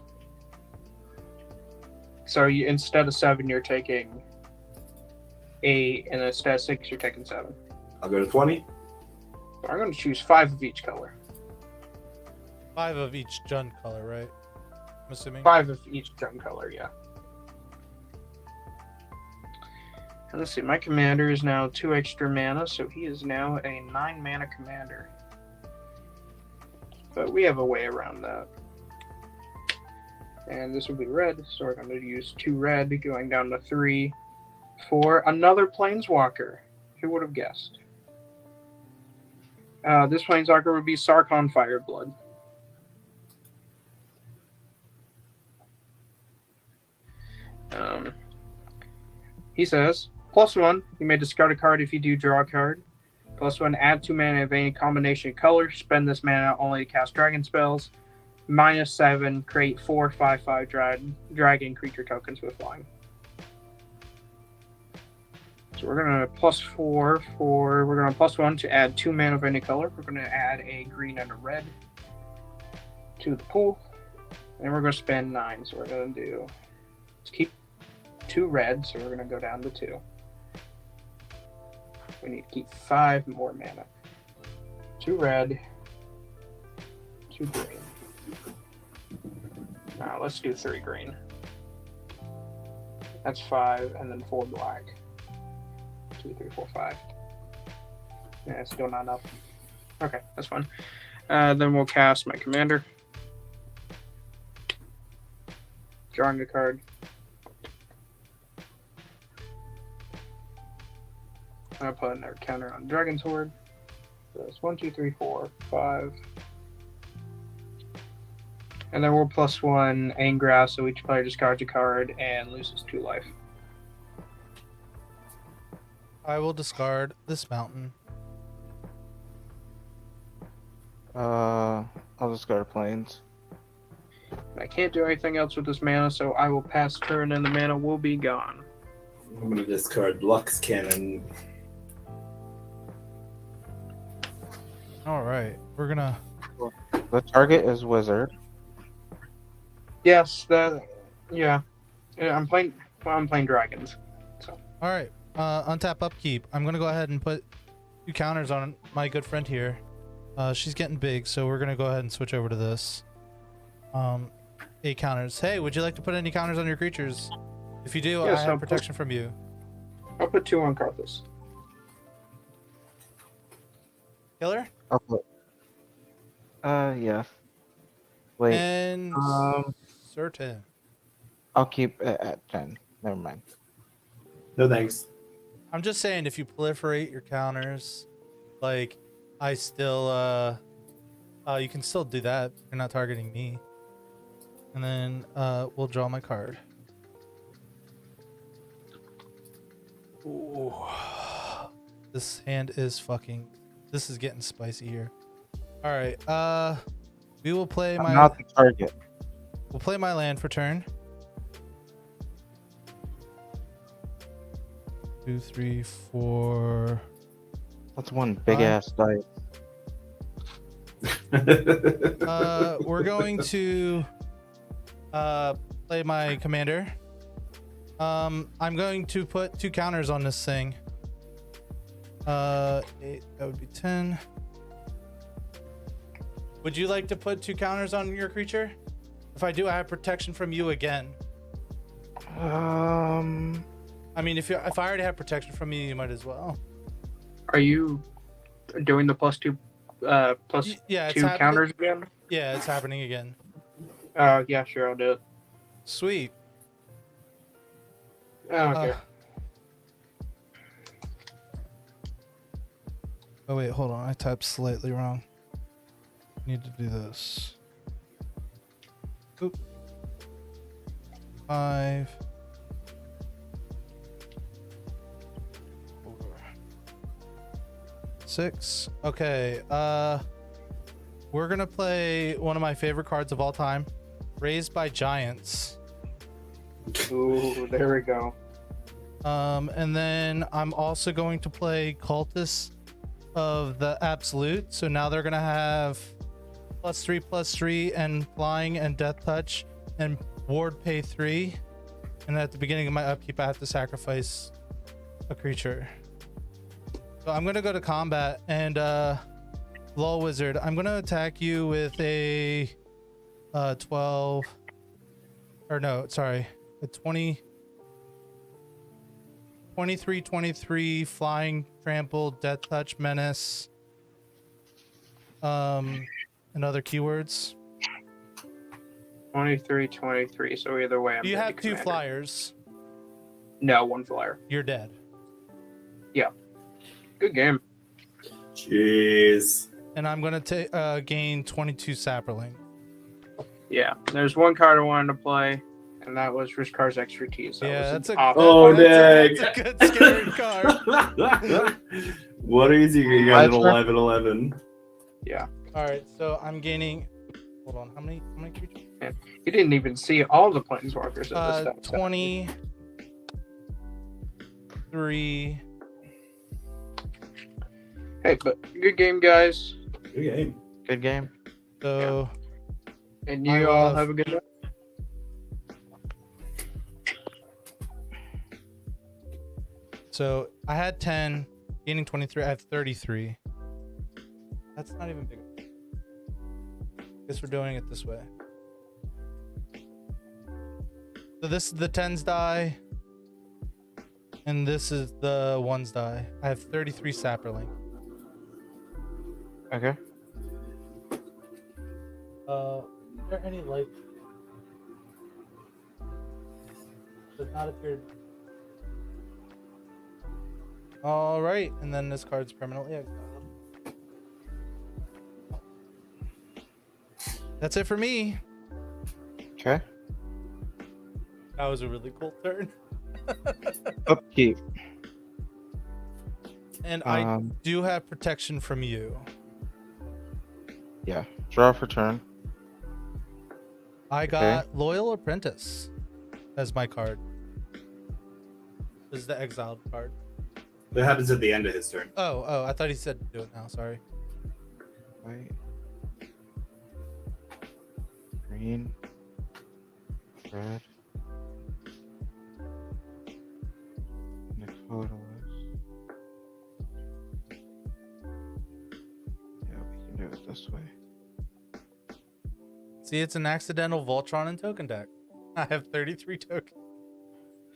So you, instead of 7, you're taking 8, and instead of 6, you're taking 7. I'll go to 20. So I'm going to choose 5 of each color. 5 of each Jund color, right? I'm assuming. 5 of each Jund color, yeah. And let's see, my commander is now 2 extra mana, so he is now a 9 mana commander. But we have a way around that. And this will be red, so we're going to use 2 red, going down to 3 for another Planeswalker. Who would have guessed? This Planeswalker would be Sarkhan Fireblood. He says, +1, you may discard a card if you do draw a card. +1, add 2 mana of any combination of colors. Spend this mana only to cast dragon spells. -7, create 4 5/5 dragon creature tokens with flying. So we're gonna +4 for, we're gonna +1 to add 2 mana of any color. We're gonna add a green and a red to the pool. And we're gonna spend 9. So we're gonna do, let's keep 2 red, so we're gonna go down to 2. We need to keep 5 more mana. 2 red, 2 green. Now let's do 3 green. That's 5, and then 4 black. 2, 3, 4, 5. Yeah, still not enough. Okay, that's fine. Then we'll cast my commander. Drawing a card. I'll put another counter on Dragon's Horde. So that's 1, 2, 3, 4, 5. And then we'll +1 Angrass, so each player discards a card and loses 2 life. I will discard this mountain. I'll discard planes. I can't do anything else with this mana, so I will pass turn and the mana will be gone. I'm going to discard Lux Cannon. All right, we're gonna. The target is wizard. Yes, yeah. I'm playing dragons. So All right, untap upkeep. I'm gonna go ahead and put 2 counters on my good friend here. She's getting big, so we're gonna go ahead and switch over to this. 8 counters. Hey, would you like to put any counters on your creatures? If you do, Yes, I have I'll protection from you. I'll put 2 on Karthus. Killer I'll put. Yeah. Wait. and certain. I'll keep it at 10. Never mind. No thanks. I'm just saying, if you proliferate your counters, like I still, you can still do that. You're not targeting me. And then we'll draw my card. Ooh. This hand is fucking. This is getting spicy here. All right. We will play I'm not the target. We'll play my land for turn. 2, 3, 4. That's one big ass dice. We're going to play my commander. I'm going to put 2 counters on this thing. 8, that would be 10. Would you like to put 2 counters on your creature? If I do, I have protection from you again. I mean, if I already have protection from you, you might as well. Are you doing the plus two Yeah, it's two happening. counters again? Yeah, it's happening again. Yeah, sure, I'll do it. Sweet. I don't care. Oh wait, hold on. I typed slightly wrong. Need to do this. Oop. 5. 4. 6. Okay. We're gonna play one of my favorite cards of all time, Raised by Giants. Ooh, there we go. And then I'm also going to play Cultists of the Absolute. So now they're gonna have +3/+3 and flying and death touch and ward pay 3. And at the beginning of my upkeep, I have to sacrifice a creature. So I'm gonna go to combat and Lol Wizard, I'm gonna attack you with a 12 or no, sorry, a 23 flying trample death touch menace and other keywords. 23. So either way, I'm Do you dead have to 2 commander. flyers? No, 1 flyer. You're dead. Good game. Jeez. And I'm gonna gain 22 sapperling. Yeah, there's one card I wanted to play, and that was Rishkar's Expertise. That Yeah, was that's a awful. Oh, that's dang. a good scary card. What easy you got an My turn. 11/11. All right, so I'm gaining. Hold on, how many creatures? You didn't even see all the planeswalkers in this stuff. 23. Hey, but good game, guys. Good game. Good game. So And I you all love- have a good night. So I had 10, gaining 23. I have 33. That's not even big. Guess we're doing it this way. So this is the 10s die, and this is the 1s die. I have 33 sapperling. Okay. Is there any light? Does not appear. All right, and then this card's permanently exiled. That's it for me. Okay. That was a really cool turn. Upkeep. And I do have protection from you. Yeah. Draw for turn. I got Loyal Apprentice as my card. This is the exiled card. That happens at the end of his turn. Oh, I thought he said do it now. Sorry. White. Green. Red. The color was. Yeah, we can do it this way. See, it's an accidental Voltron and token deck. I have 33 tokens.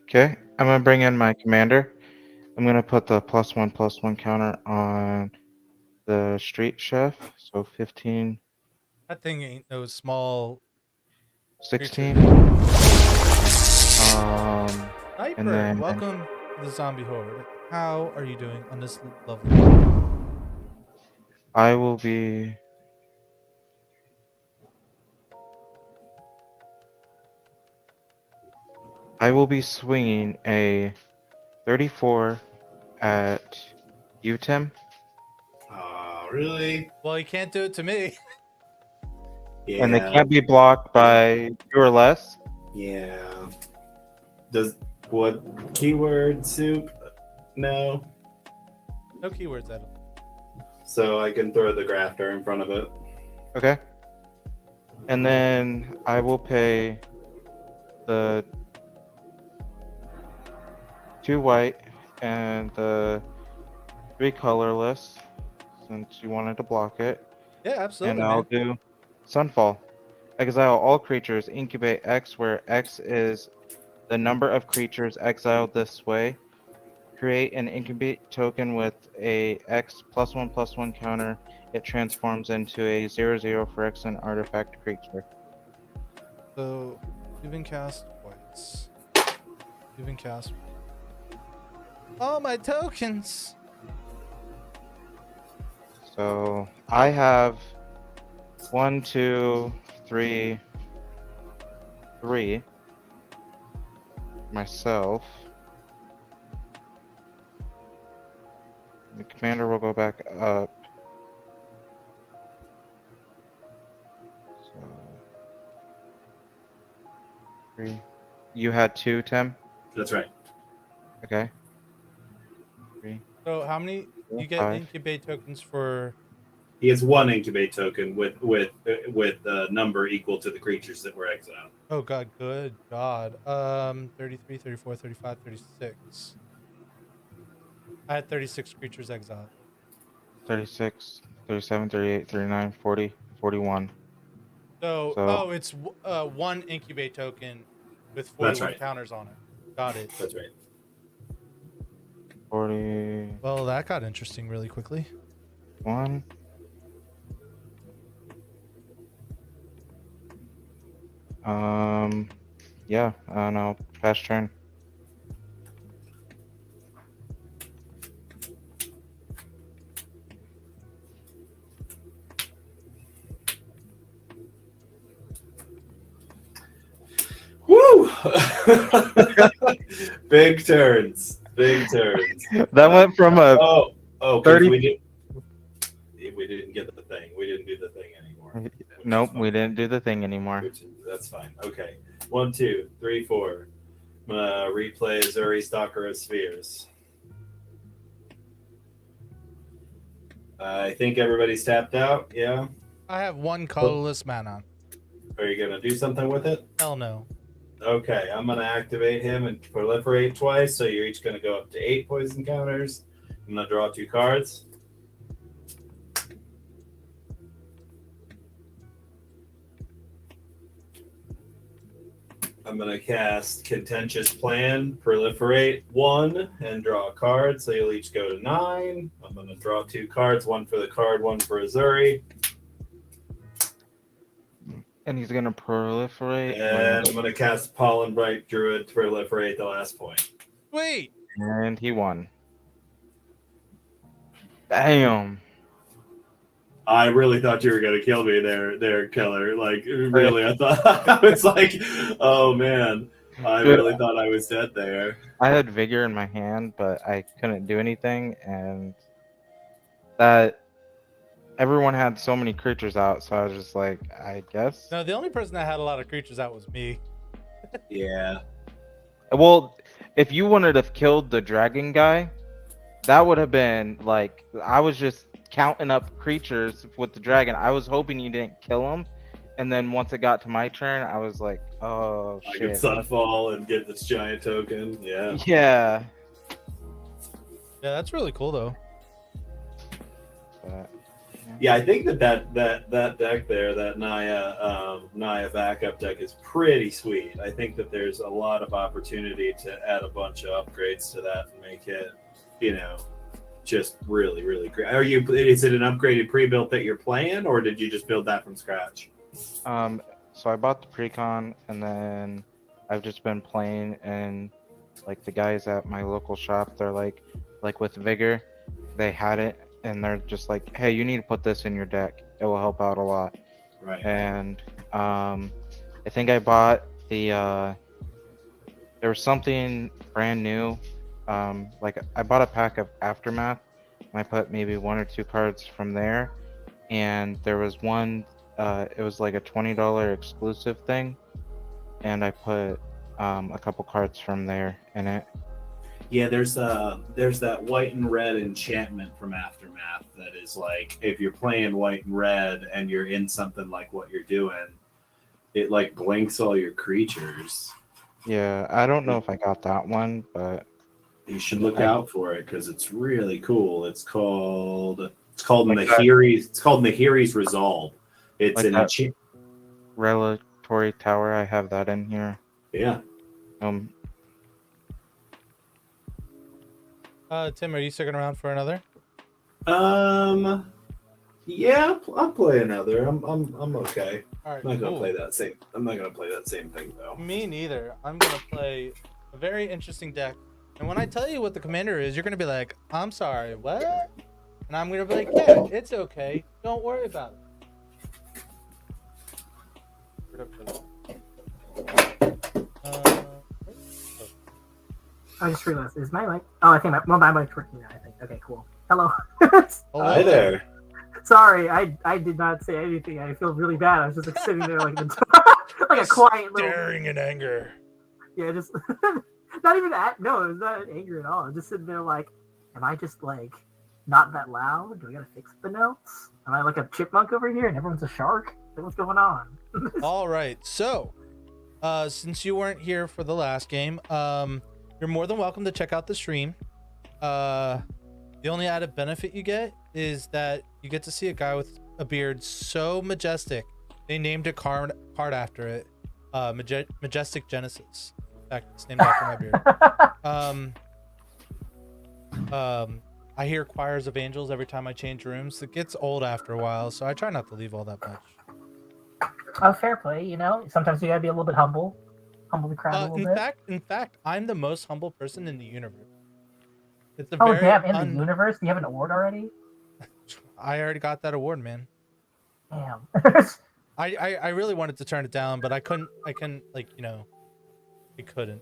Okay, I'm gonna bring in my commander. I'm gonna put the +1/+1 counter on the street chef. So 15, That thing ain't no small 16. Sniper. then- Welcome to the zombie horde. How are you doing on this level? I will be. I will be swinging a 34 at you, Tim. Oh, really? Well, you can't do it to me. Yeah. And they can't be blocked by 2 or less. Yeah. Does what keyword soup? No. No keywords at all. So I can throw the grafter in front of it. Okay. And then I will pay the 2 white and the 3 colorless, since you wanted to block it. Yeah, absolutely. And I'll man. do Sunfall. Exile all creatures, incubate X, where X is the number of creatures exiled this way. Create an incubate token with a X +1/+1 counter. It transforms into a 0/0 for X and artifact creature. So, even cast twice. Even cast. Oh, my tokens! So I have 1, 2, 3, 3 myself. The commander will go back up. So 3. You had 2, Tim? That's right. Okay. 3. So, how many? You get 5. incubate tokens for. He has 1 incubate token with a number equal to the creatures that were exiled. Oh, God, good God. 33, 34, 35, 36. I had 36 creatures exiled. 36, 37, 38, 39, 40, 41. So, So- it's 1 incubate token with That's 41 right. counters on it. Got it. That's right. 41. Well, that got interesting really quickly. Yeah, no, pass turn. Woo! Big turns. Big turns. That went from a Oh, 'cause 30 we didn't get the thing. We didn't do the thing anymore. which is Nope, fine. we didn't do the thing anymore. That's fine. Okay. 1, 2, 3, 4. Replay Zuri Stalker of Spheres. I think everybody's tapped out. Yeah. I have 1 colorless mana. Are you gonna do something with it? Hell no. Okay, I'm gonna activate him and proliferate twice. So you're each gonna go up to 8 poison counters. I'm gonna draw 2 cards. I'm gonna cast Contentious Plan, proliferate 1, and draw a card. So you'll each go to 9. I'm gonna draw 2 cards, 1 for the card, 1 for Azuri. And he's gonna proliferate. And I'm gonna cast Pollen Bright Druid to proliferate the last point. Wait. And he won. Damn. I really thought you were gonna kill me there, Keller. Like, really, I thought I was like, oh man, I really thought I was dead there. I had vigor in my hand, but I couldn't do anything, and that everyone had so many creatures out, so I was just like, I guess. No, the only person that had a lot of creatures out was me. Yeah. Well, if you wanted to have killed the dragon guy, that would have been like, I was just counting up creatures with the dragon. I was hoping you didn't kill him, and then once it got to my turn, I was like, oh I shit. could Sunfall and get this giant token. Yeah. Yeah. Yeah, that's really cool though. But, Yeah, I think that deck there, that Naya backup deck is pretty sweet. I think that there's a lot of opportunity to add a bunch of upgrades to that and make it, just really, really great. Is it an upgraded pre-built that you're playing, or did you just build that from scratch? so I bought the precon, and then I've just been playing, and like the guys at my local shop, they're like with Vigor, they had it, and they're just like, hey, you need to put this in your deck. It will help out a lot. Right. And I think I bought the there was something brand new. Like I bought a pack of Aftermath, and I put maybe 1 or 2 cards from there, and there was one. It was like a $20 exclusive thing, and I put a couple cards from there in it. Yeah, there's that white and red enchantment from Aftermath that is like, if you're playing white and red and you're in something like what you're doing, it like blinks all your creatures. Yeah, I don't know if I got that one, but You should look out for it because it's really cool. It's called Like Nahiri's Resolve. It's Like an that. Relatory Tower, I have that in here. yeah. Tim, are you sticking around for another? Yeah, I'll play another. I'm okay. All right, I'm not gonna cool. play that same. I'm not gonna play that same thing though. Me neither. I'm gonna play a very interesting deck, and when I tell you what the commander is, you're gonna be like, "I'm sorry, what?" And I'm gonna be like, "Yeah, it's okay. Don't worry about it." I just realized, is my mic? Oh, I think my mic's working now, I think. Okay, cool. Hello. Hi there. Sorry, I did not say anything. I feel really bad. I was just like sitting there like like a quiet little. Staring in anger. Yeah, just not even that. No, it was not anger at all. I'm just sitting there like, am I just like not that loud? Do I gotta fix the notes? Am I like a chipmunk over here and everyone's a shark? What's going on? All right, so since you weren't here for the last game, you're more than welcome to check out the stream. The only added benefit you get is that you get to see a guy with a beard so majestic they named a card after it. Majestic Genesis. In fact, it's named after my beard. I hear choirs of angels every time I change rooms. It gets old after a while, so I try not to leave all that much. Oh, fair play. You know, sometimes you gotta be a little bit humble the crowd a little bit. In fact, I'm the most humble person in the universe. It's a Oh, very damn! In the universe, do you have an award already? I already got that award, man. Damn. I really wanted to turn it down, but I couldn't, like, you know, I couldn't.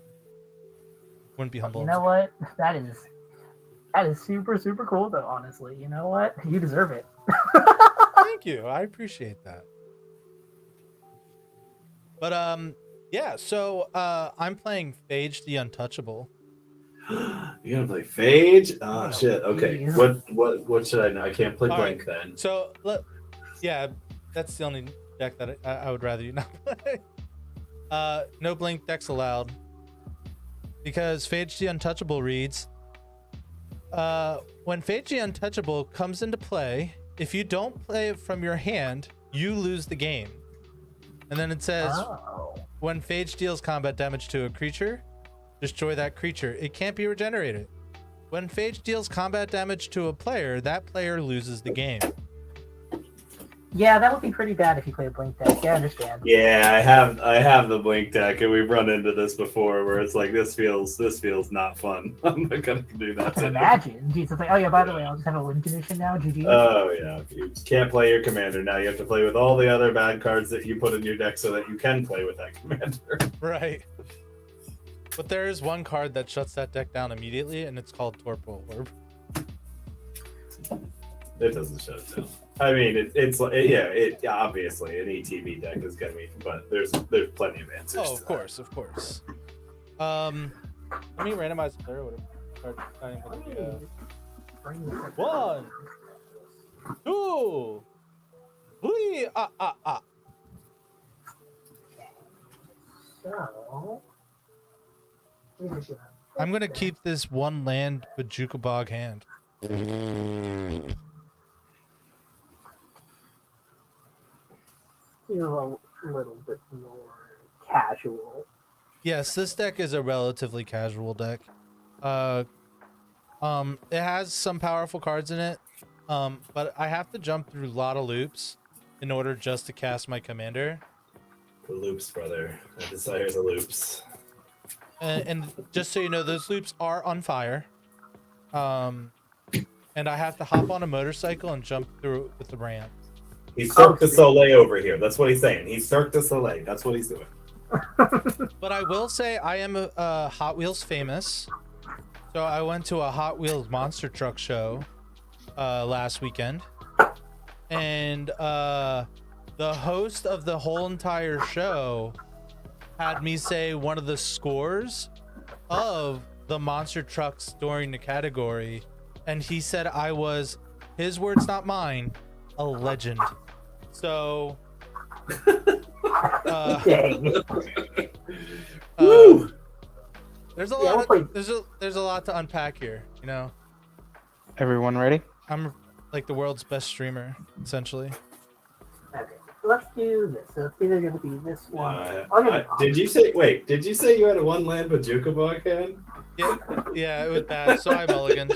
Wouldn't be humble. You know what? That is super, super cool, though, honestly. You know what? You deserve it. Thank you. I appreciate that. But, yeah, so, I'm playing Phage the Untouchable. You gonna play Phage? Oh, shit. Okay. geez. What should I know? I can't play All Blink then. So, yeah, that's the only deck that I would rather you not play. No Blink decks allowed. Because Phage the Untouchable reads, when Phage the Untouchable comes into play, if you don't play it from your hand, you lose the game. And then it says, when Phage deals combat damage to a creature, destroy that creature. It can't be regenerated. When Phage deals combat damage to a player, that player loses the game. Yeah, that would be pretty bad if you play a Blink deck. Yeah, I understand. Yeah, I have the Blink deck, and we've run into this before, where it's like this feels not fun. I'm not gonna do that. I can imagine. Jeez, it's like, oh yeah, by the way, I'll just have a win condition now. GG. Oh yeah, you can't play your commander now. You have to play with all the other bad cards that you put in your deck so that you can play with that commander. Right. But there is one card that shuts that deck down immediately, and it's called Torpor Orb. It doesn't shut it down. I mean, it's obviously an ETB deck is gonna be, but there's plenty of answers. Oh, of course, of course. Let me randomize the player. One, two, three. So, I'm gonna keep this one land Bajuka Bog hand. feel a little bit more casual. Yes, this deck is a relatively casual deck. It has some powerful cards in it, but I have to jump through a lot of loops in order just to cast my commander. The loops, brother. I desire the loops. And just so you know, those loops are on fire. And I have to hop on a motorcycle and jump through it with the ramp. He's Cirque du Soleil over here. That's what he's saying. He's Cirque du Soleil. That's what he's doing. But I will say I am a Hot Wheels famous. So I went to a Hot Wheels monster truck show last weekend. And the host of the whole entire show had me say one of the scores of the monster trucks during the category. And he said I was, his words not mine, a legend. So Woo! There's a lot of, there's a lot to unpack here, you know. Everyone ready? I'm like the world's best streamer, essentially. Okay, let's do this. So it's either going to be this one. Did you say you had a one land Bajuka Bog hand? Yeah, it was bad. So I mulliganed.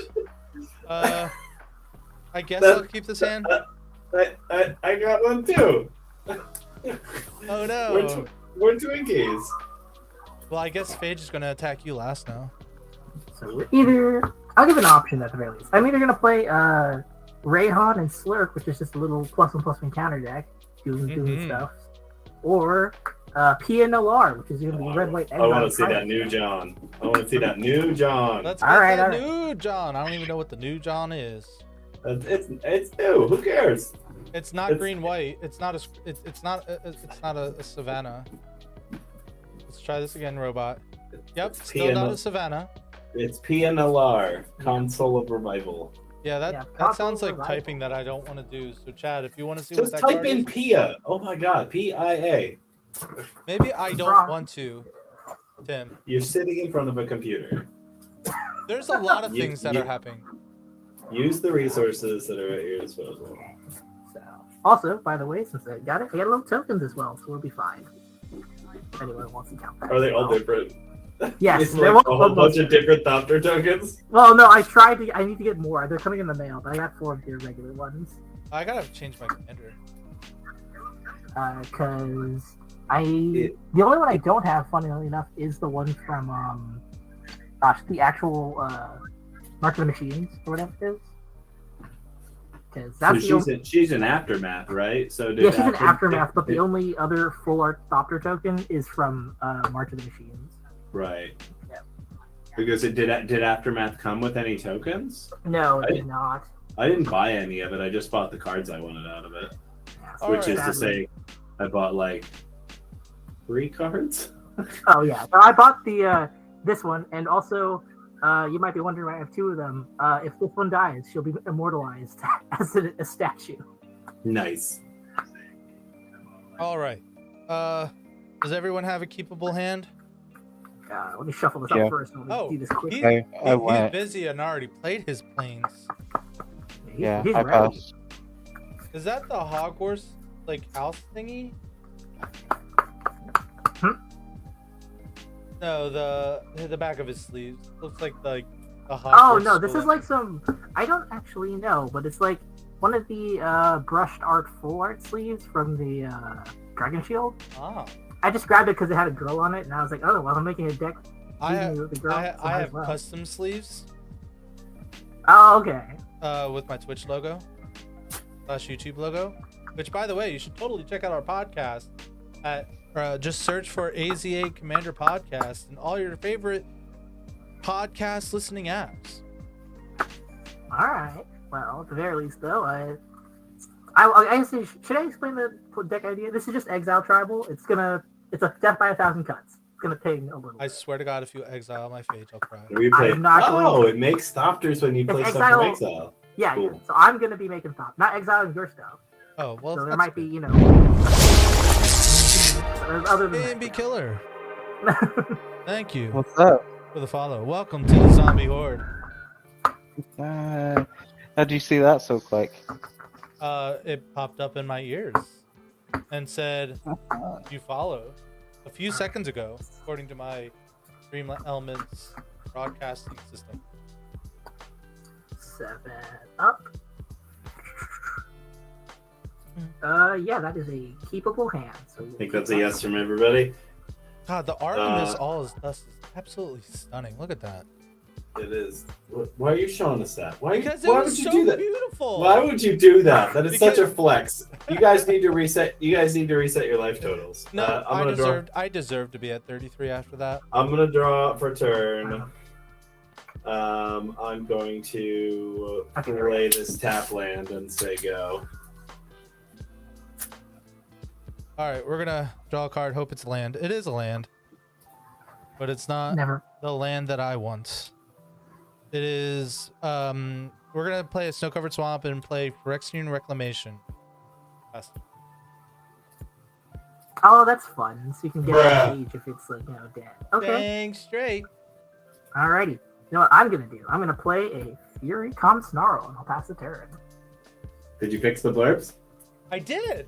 I guess I'll keep this hand. I got one too. Oh no. We're Twinkies. Well, I guess Phage is gonna attack you last now. So we're either I'll give an option at the very least. I'm either gonna play Rayhan and Slurk, which is just a little +1/+1 counter deck, doing stuff, or PNLR, which is gonna be red white. I want to see that new John. Let's get All right, that all right. new John. I don't even know what the new John is. It's new. Who cares? It's not green white. It's not a Savannah. Let's try this again, robot. Yep, still not a Savannah. It's PNLR, Console of Revival. Yeah, that sounds like typing that I don't want to do. So Chad, if you want to see Just what that type card in is, PIA. Oh my God, PIA. maybe I don't want to, Tim. You're sitting in front of a computer. There's a lot of things that are happening. Use the resources that are at your disposal. So, also, by the way, since I got it, I got a little tokens as well, so we'll be fine. If anyone wants to count that. Are they all different? Yes, It's they're like all a whole bunch of different Thopter tokens. Well, no, I need to get more. They're coming in the mail, but I got 4 of their regular ones. I gotta change my commander. Because the only one I don't have, funnily enough, is the one from the actual Mark of the Machines or whatever it is. Because that's So she's an Aftermath, right? So yeah, she's an Aftermath, but the only other full art Thopter token is from March of the Machines. Right. Yeah. Because did Aftermath come with any tokens? No, it did not. I didn't buy any of it. I just bought the cards I wanted out of it. Yeah, All Which right. is to say, I bought like 3 cards. Oh yeah, so I bought the this one, and also you might be wondering why I have 2 of them. If this one dies, she'll be immortalized as a statue. Nice. All right. Does everyone have a keepable hand? Let me shuffle this Yeah. up first. And we'll do this quick. He's went. busy and already played his planes. Yeah, he's I ready. passed. Is that the Hogwarts house thingy? No, the back of his sleeves looks like the Hogwarts. Oh no, this school. is like some. I don't actually know, but it's like one of the brushed art full art sleeves from the Dragon Shield. Ah. I just grabbed it because it had a girl on it, and I was like, oh, well, I'm making a deck. I have, using the girl, I so might as have well. custom sleeves Oh, okay. with my Twitch logo / YouTube logo, which by the way, you should totally check out our podcast at just search for AZA Commander Podcast and all your favorite podcast listening apps. All right. Well, at the very least, though, I guess should I explain the deck idea? This is just Exile Tribal. It's a death by 1,000 cuts. It's gonna ping a little. I swear to God, if you exile my Phage, I'll cry. We play. I'm not going It makes Thopters when you play It's stuff from Exile. Exile. Yeah, Cool. yeah. So I'm gonna be making stuff, not exiling your stuff. Oh well, So there that's might be, good. Other than Baby killer. Thank you What's up? for the follow. Welcome to the Zombie Horde. How'd you see that so quick? It popped up in my ears and said you follow a few seconds ago, according to my Dream Elements broadcasting system. 7 up. Yeah, that is a keepable hand. So I think that's a yes from everybody. God, the art in this all is absolutely stunning. Look at that. It is. Why are you showing us that? Why Because it would was you so do that? beautiful. Why would you do that? That is such a Because- flex. You guys need to reset. You guys need to reset your life totals. No, I'm gonna I deserved to be at 33 after that. I'm gonna draw for turn. I'm going to play this tap land and say go. All right, we're gonna draw a card. Hope it's land. It is a land, but it's not never. the land that I want. It is. We're gonna play a snow-covered swamp and play Phyrexian Reclamation. Oh, that's fun. So you can get Bruh. a page if it's dead. Okay. Dang straight. Alrighty. You know what I'm gonna do? I'm gonna play a Fury Calm Snarl, and I'll pass the turn. Did you fix the blurbs? I did.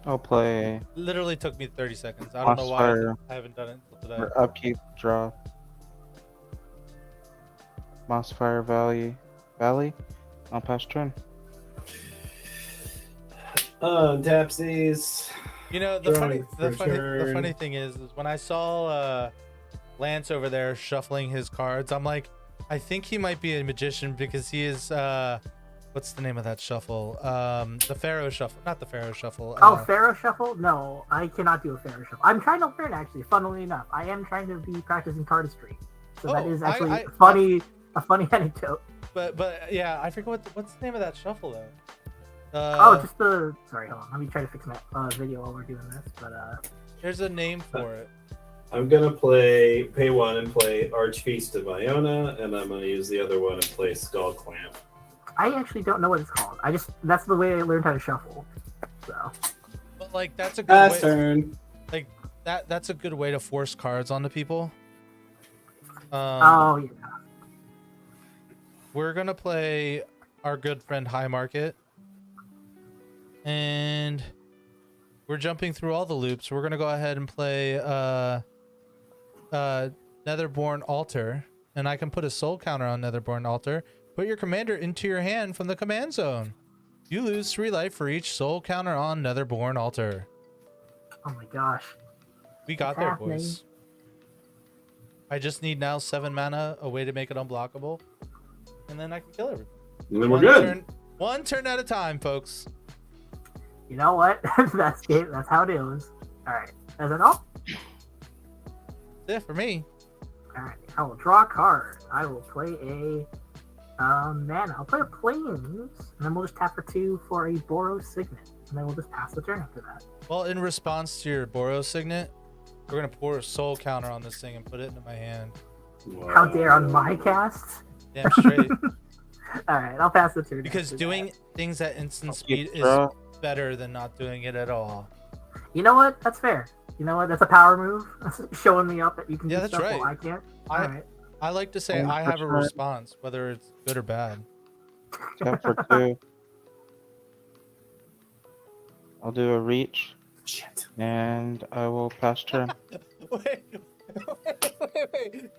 I'll play Literally took me 30 seconds. I don't know why Crossfire I haven't done it until today. for upkeep, draw. Mossfire Valley. I'll pass turn. Taps these. You know, the Drawing funny for turn. thing is when I saw Lance over there shuffling his cards, I'm like, I think he might be a magician because he is what's the name of that shuffle? The Pharaoh shuffle, not the Pharaoh shuffle. Pharaoh shuffle? No, I cannot do a Pharaoh shuffle. I'm trying to learn actually. Funnily enough, I am trying to be practicing cardistry, so that is actually a funny anecdote. But yeah, I forget what's the name of that shuffle though. Sorry, hold on. Let me try to fix my video while we're doing this. But there's a name for it. I'm gonna pay one and play Archfeast of Iona, and I'm gonna use the other one and play Skull Clamp. I actually don't know what it's called. That's the way I learned how to shuffle. So. But like that's a good way. Turn. Like that's a good way to force cards onto people. Oh yeah. We're gonna play our good friend High Market, and we're jumping through all the loops. We're gonna go ahead and play Netherborn Altar, and I can put a soul counter on Netherborn Altar. Put your commander into your hand from the command zone. You lose 3 life for each soul counter on Netherborn Altar. Oh my gosh. We got there, boys. I just need now 7 mana, a way to make it unblockable, and then I can kill everything. And then we're good. One turn at a time, folks. You know what? That's how it is. All right. Is it all? Yeah, for me. All right. I will draw a card. I will play a mana. I'll play a Plains, and then we'll just tap for 2 for a Boros Signet, and then we'll just pass the turn after that. Well, in response to your Boros Signet, we're gonna pour a soul counter on this thing and put it into my hand. Wow. How dare on my cast? Damn straight. All right, I'll pass the turn. Because doing things at instant speed is better than not doing it at all. You know what? That's fair. You know what? That's a power move. Showing me up that you can do that's stuff right. while I can't. All right. I like to say I have a response, whether it's good or bad. Tap for 2. I'll do a reach. Shit. And I will pass turn. wait.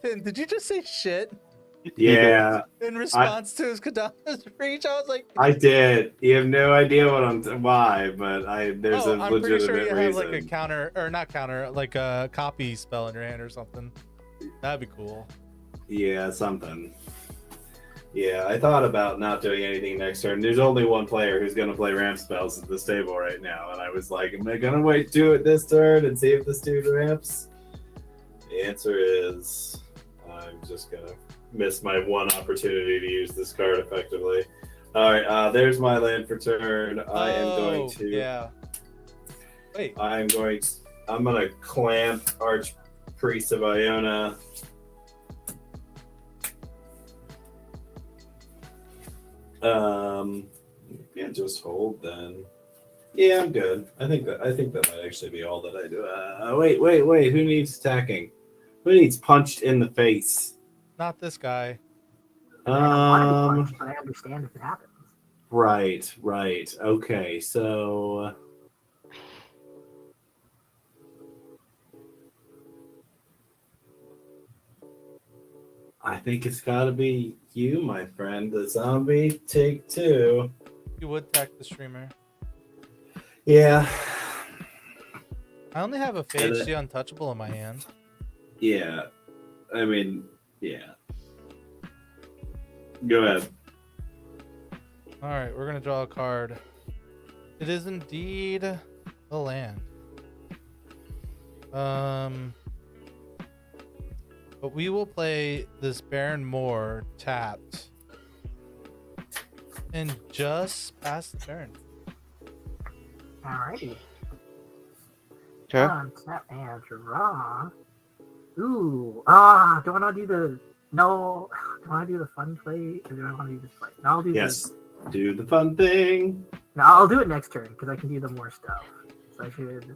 Finn, did you just say shit? Yeah, In response to his Kadama's reach, I was like, I did. You have no idea why, but there's a I'm pretty legitimate sure you reason. have like a counter, or not counter, like a copy spell in your hand or something. That'd be cool. Yeah, something. Yeah, I thought about not doing anything next turn. There's only one player who's going to play ramp spells at this table right now, and I was like, am I going to wait do it this turn and see if this dude ramps? The answer is I'm just going to miss my one opportunity to use this card effectively. All right, there's my land for turn. I am going to... Yeah. Wait. I'm going to clamp Archpriest of Iona. Yeah, just hold then. Yeah, I'm good. I think that might actually be all that I do. Wait. Who needs attacking? Who needs punched in the face? Not this guy. I don't want to be punished, but I understand if it happens. Right. Okay, so I think it's got to be you, my friend. The zombie take 2. You would attack the streamer. Yeah. I only have a Phage the Untouchable in my hand. Yeah. I mean, yeah. Go ahead. All right, we're gonna draw a card. It is indeed a land. But we will play this Baron Moor tapped and just pass the turn. Alrighty. Okay. Tap and draw. Ooh. Do I want to do the no? Do I want to do the fun play, or do I want to do this play? No, I'll do Yes. Do the fun thing. No, I'll do it next turn because I can do the more stuff. So I should,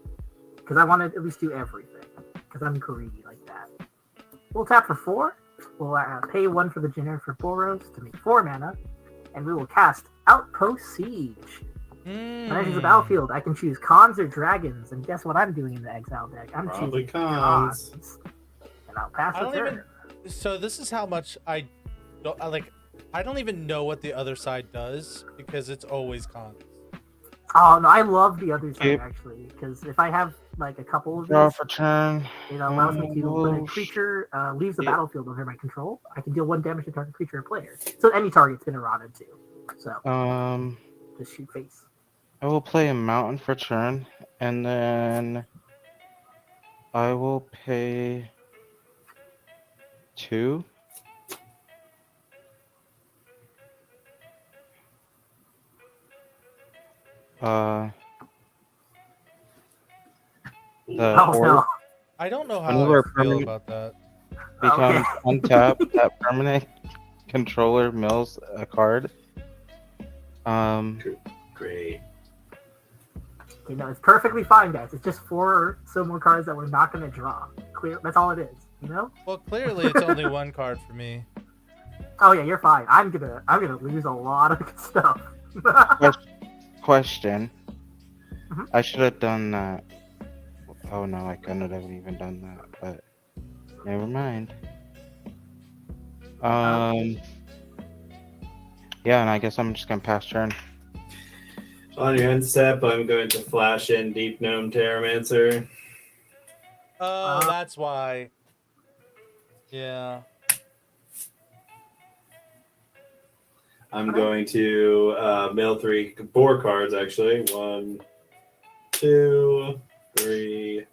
because I want to at least do everything because I'm greedy like that. We'll tap for 4. We'll pay 1 for the generic for Boros to make 4 mana, and we will cast Outpost Siege. When I choose a battlefield, I can choose cons or dragons, and guess what I'm doing in the exile deck? I'm Probably choosing cons. And I'll pass the turn. So this is how much I I don't even know what the other side does because it's always cons. Oh no, I love the other side Yep. actually, because if I have like a couple of Draw these, for turn. it allows me to when a Oh, creature leaves the Yep. battlefield under my control, I can deal 1 damage to target creature or player. So any target's been eroded too. So just shoot face. I will play a mountain for turn, and then I will pay 2. The Oh orb no. I don't know how Whenever I a feel permanent- about that. becomes untapped. That permanent controller mills a card. Great. You know, it's perfectly fine, guys. It's just 4 or so more cards that we're not going to draw. Clear. That's all it is. You know? Well, clearly it's only one card for me. Oh yeah, you're fine. I'm gonna lose a lot of stuff. Question. Mhm. I should have done that. Oh no, I couldn't have even done that. But never mind. Yeah, and I guess I'm just gonna pass turn. On your end step, I'm going to flash in Deep Gnome Terramancer. Oh, that's why. Yeah. I'm going to mill 4 cards actually. 1, 2, 3,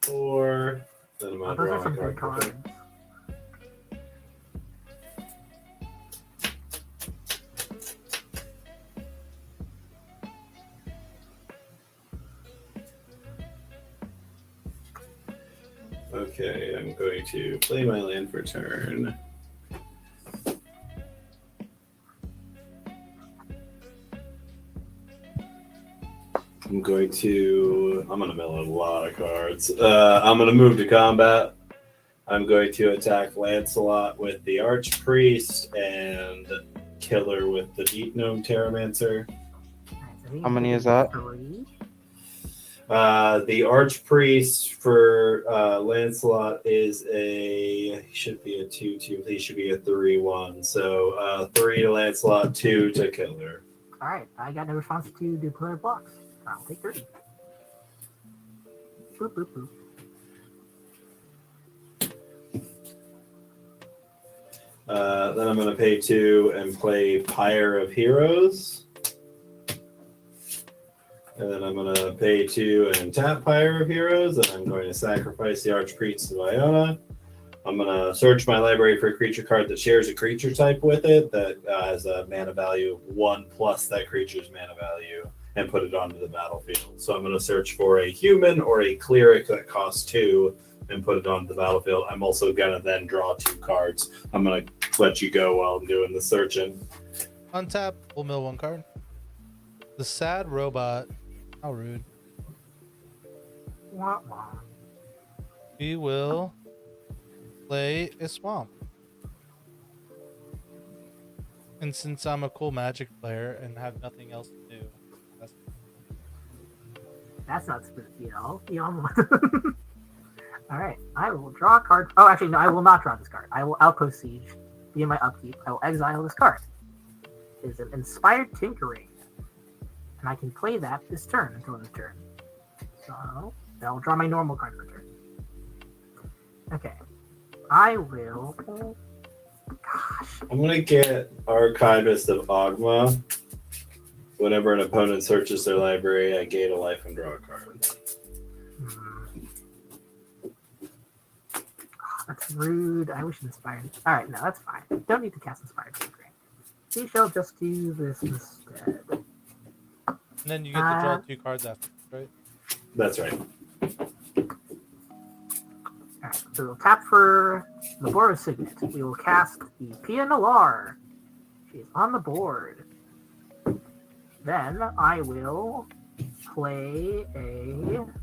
4. Then I'm gonna Those draw are my some card. good cards. Okay, I'm going to play my land for turn. I'm going to mill a lot of cards. I'm going to move to combat. I'm going to attack Lancelot with the Archpriest and Killer with the Deep Gnome Terramancer. How many is that? 3. The Archpriest for Lancelot is he should be a 2/2. He should be a 3/1. So 3 to Lancelot, 2 to Killer. All right, I got no response to duplicate blocks. I'll take 30. Boop boop boop. Then I'm going to pay 2 and play Pyre of Heroes. And then I'm going to pay 2 and tap Pyre of Heroes. And I'm going to sacrifice the Archpriest to Iona. I'm going to search my library for a creature card that shares a creature type with it that has a mana value of 1 plus that creature's mana value and put it onto the battlefield. So I'm going to search for a human or a cleric that costs 2 and put it onto the battlefield. I'm also going to then draw 2 cards. I'm going to let you go while I'm doing the searching. Untap, we'll mill 1 card. The sad robot. How rude. Wah, wah. We will play a swamp. And since I'm a cool Magic player and have nothing else to do, That's not spooky at all. All right, I will draw a card. Oh, actually, no, I will not draw this card. I will Outpost Siege. Be in my upkeep. I will exile this card. It is an Inspired Tinkering. And I can play that this turn until this turn. So, I'll draw my normal card for turn. Okay. I will... Gosh. I'm going to get Archivist of Ogma. Whenever an opponent searches their library, I gain a life and draw a card. That's rude. I wish Inspired... Alright, no, that's fine. Don't need to cast Inspired Tinkering. We shall just do this instead. and then you get to draw 2 cards after, right? That's right. Alright, so we'll tap for the Boros Signet. We will cast the Pia Nalar. She is on the board. Then I will play an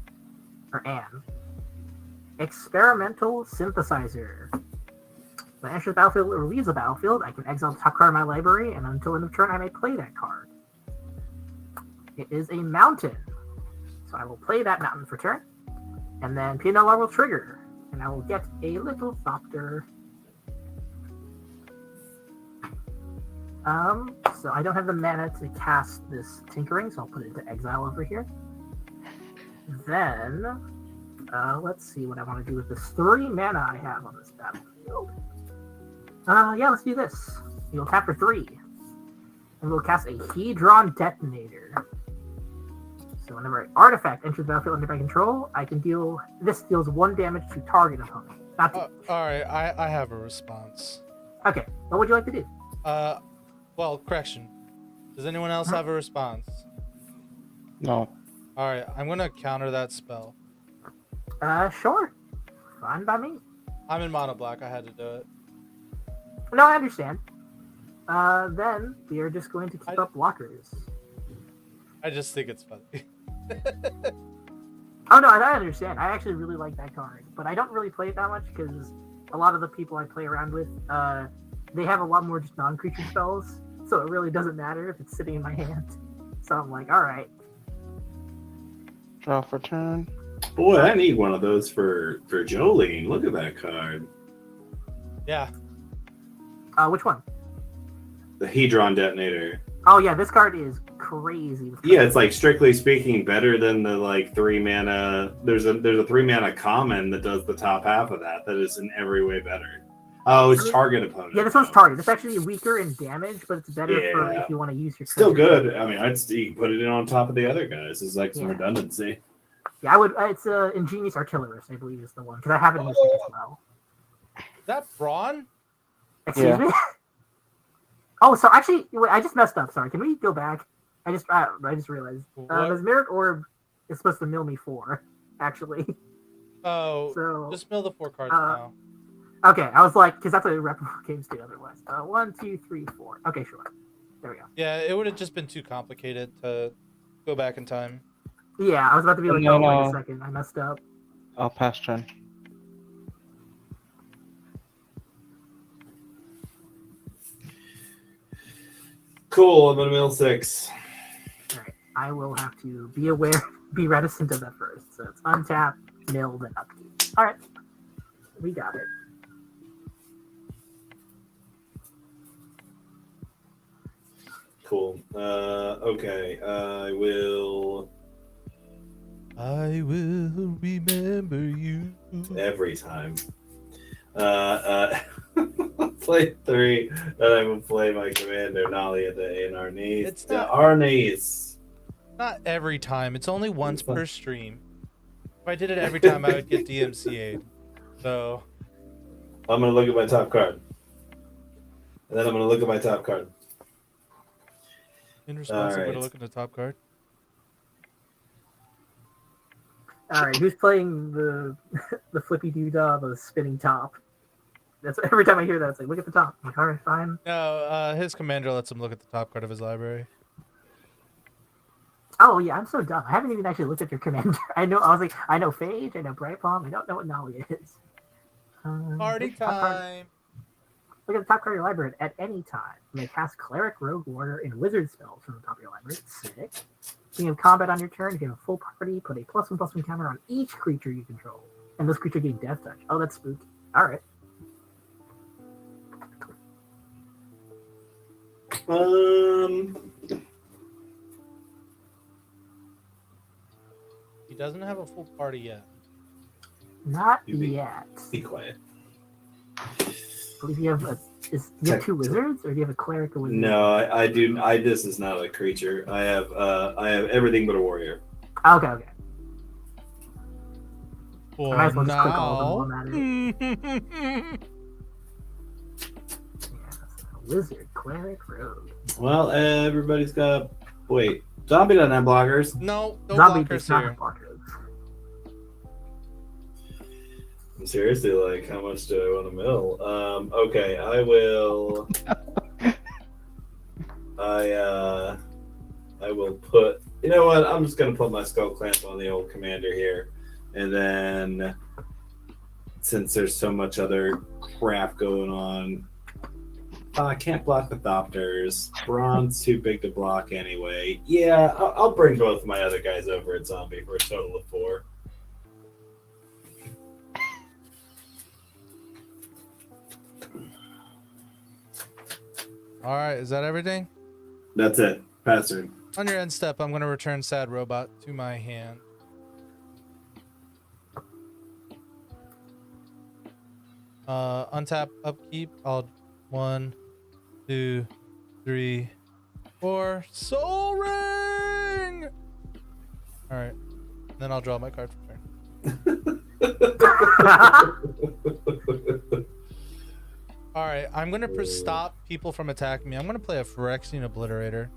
Experimental Synthesizer. When I enter the battlefield or leaves the battlefield, I can exile the top card of my library, and until end of turn, I may play that card. It is a mountain. So I will play that mountain for turn, and then Pia Nalar will trigger. And I will get a little Thopter. So I don't have the mana to cast this Tinkering, so I'll put it into exile over here. Then, let's see what I want to do with this 3 mana I have on this battlefield. Yeah, let's do this. You'll tap for 3. And we'll cast a Hedron Detonator. So whenever an artifact enters the battlefield under my control, I can deal. This deals 1 damage to target opponent. Not to. All right, I have a response. Okay, what would you like to do? Well, correction. Does anyone else have a response? No. All right, I'm gonna counter that spell. Sure. Fine by me. I'm in mono black. I had to do it. No, I understand. Then we are just going to keep up blockers. I just think it's funny. Oh no, I understand. I actually really like that card, but I don't really play it that much because a lot of the people I play around with, they have a lot more just non-creature spells, so it really doesn't matter if it's sitting in my hand. So I'm like, all right. Draw for turn. Boy, I need one of those for Jolene. Look at that card. Yeah. Which one? The Hedron Detonator. Oh yeah, this card is crazy. Yeah, it's like strictly speaking better than the like 3 mana. There's a 3 mana common that does the top half of that. That is in every way better. Oh, it's target opponent. Yeah, this one's target. It's actually weaker in damage, but it's better for Yeah. if you want to use your. Still treasure. good. I mean, you can put it in on top of the other guys. It's like some Yeah. redundancy. Yeah, I would. It's Ingenious Artillerist, I believe, is the one because I have it used it as well. Is that Braun? Excuse me. Oh, so actually, wait, I just messed up. Sorry, can we go back? I just realized What? Mesmeric Orb is supposed to mill me 4, actually. Oh, So just mill the 4 cards now. okay, I was like, because that's what replicable games do otherwise. 1, 2, 3, 4. Okay, sure. There we go. Yeah, it would have just been too complicated to go back in time. Yeah, I was about to be like, No, oh, wait no. a second, I messed up. I'll pass turn. Cool. I'm gonna mill 6. All right, I will have to be reticent of that first. So it's untap, mill, then upkeep. All right, we got it. Cool. Okay. I will remember you. every time. Play 3, and I will play my commander Nalia the Arnis. It's The not- Arnis. Not every time. It's only once per stream. If I did it every time, I would get DMCA'd. So I'm gonna look at my top card, and then I'm gonna look at my top card. irresponsible Alright. to look at the top card. All right, who's playing the the flippy doodah, the spinning top? That's every time I hear that, it's like, look at the top. I'm like, all right, fine. No, his commander lets him look at the top card of his library. Oh yeah, I'm so dumb. I haven't even actually looked at your commander. I was like, I know Phage, I know Bright Palm, I don't know what Nalia is. Party look at the top card- time! Look at the top card of your library at any time. You may cast Cleric, Rogue, Warrior, and Wizard spells from the top of your library. Sick. When you have combat on your turn, if you have a full party, put a +1/+1 counter on each creature you control. And this creature gain Death Touch. Oh, that's spooky. Alright. He doesn't have a full party yet. Not You be- yet. Be quiet. I believe you have do you have 2 wizards, or do you have a cleric or wizard? No, I do. This is not a creature. I have everything but a warrior. Okay. For might as well just click all of them now. while I'm Wizard, cleric, rogue. Well, everybody's got. Wait, zombie doesn't have blockers. No Zombie blockers does not here. have blockers. Seriously, like, how much do I want to mill? Okay, I will. I will put. You know what? I'm just gonna put my skull clamp on the old commander here, and then since there's so much other crap going on, I can't block the Thopters. Braun's too big to block anyway. Yeah, I'll bring both my other guys over at zombie for a total of 4. All right, is that everything? That's it. Pass turn. On your end step, I'm going to return Sad Robot to my hand. Untap, upkeep. I'll 1, 2, 3, 4. Soul Ring! All right. Then I'll draw my card for turn. All right. I'm going to stop people from attacking me. I'm going to play a Phyrexian Obliterator.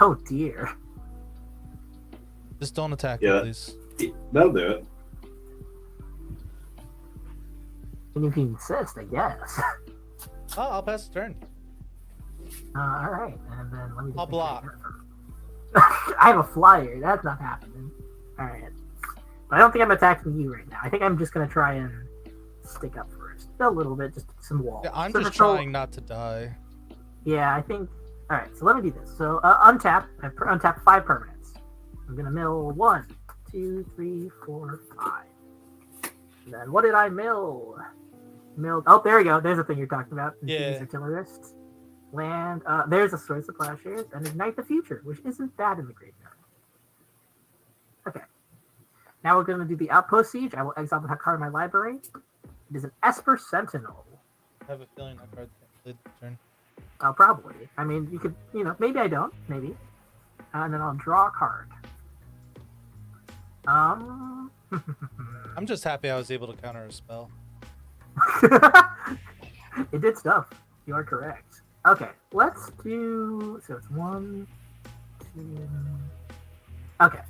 Oh dear. Just don't attack me, Yeah. please. That'll do it. And if you insist, I guess. Oh, I'll pass the turn. All right, and then let me. I'll block. I have a flyer. That's not happening. All right, but I don't think I'm attacking you right now. I think I'm just gonna try and stick up first, a little bit, just some walls. Yeah, I'm So just the troll- trying not to die. Yeah, I think. All right, so let me do this. So untap. I untap 5 permanents. I'm gonna mill 1, 2, 3, 4, 5. And then what did I mill? Milled. Oh, there we go. There's the thing you're talking about. Yeah. Artillerists. Land. There's a Source of Plowshares and Ignite the Future, which isn't bad in the graveyard. Okay. Now we're going to do the Outpost Siege. I will exile the card in my library. It is an Esper Sentinel. I have a feeling that card's going to play the turn. Probably. I mean, you could, maybe I don't. Maybe. And then I'll draw a card. I'm just happy I was able to counter a spell. It did stuff. You are correct. Okay, let's do. So it's 1, 2. Okay,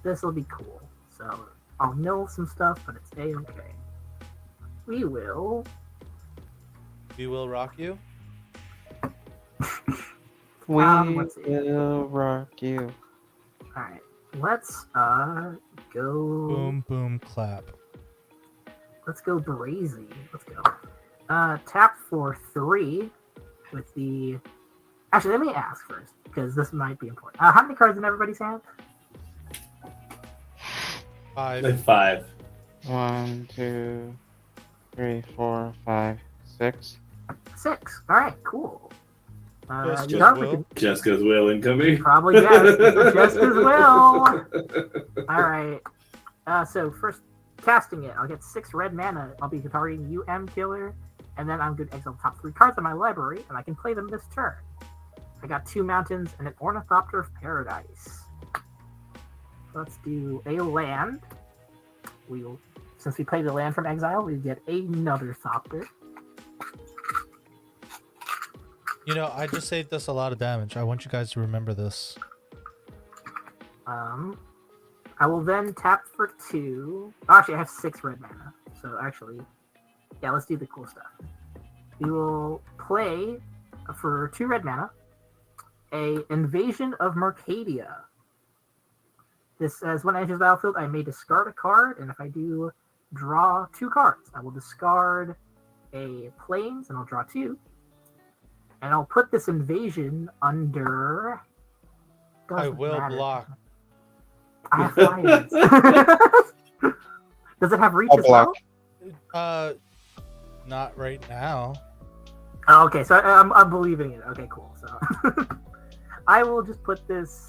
this will be cool. So I'll mill some stuff, but it's a-okay. We will. We will rock you. We let's see. will rock you. All right, let's go. Boom, boom, clap. Let's go brazy. Let's go. Tap for 3 with the. Actually, let me ask first because this might be important. How many cards in everybody's hand? 5. 5. 1, 2, 3, 4, 5, 6. 6. All right, cool. Yes, you just know, we will. could Jessica's will incoming. probably guess. Just as well. All right. So first, casting it, I'll get 6 red mana. I'll be targeting UM killer, and then I'm going to exile the top 3 cards in my library, and I can play them this turn. I got 2 mountains and an Ornithopter of Paradise. Let's do a land. Since we played the land from exile, we get another Thopter. I just saved us a lot of damage. I want you guys to remember this. I will then tap for 2. Actually, I have 6 red mana. So actually, yeah, let's do the cool stuff. We will play for 2 red mana a Invasion of Mercadia. This says when it enters the battlefield, I may discard a card, and if I do, draw 2 cards. I will discard a Plains, and I'll draw 2. And I'll put this invasion under. I will block. I have flyers. Does it have reach I'll as well? block. Not right now. Oh, okay, so I'm believing it. Okay, cool. So I will just put this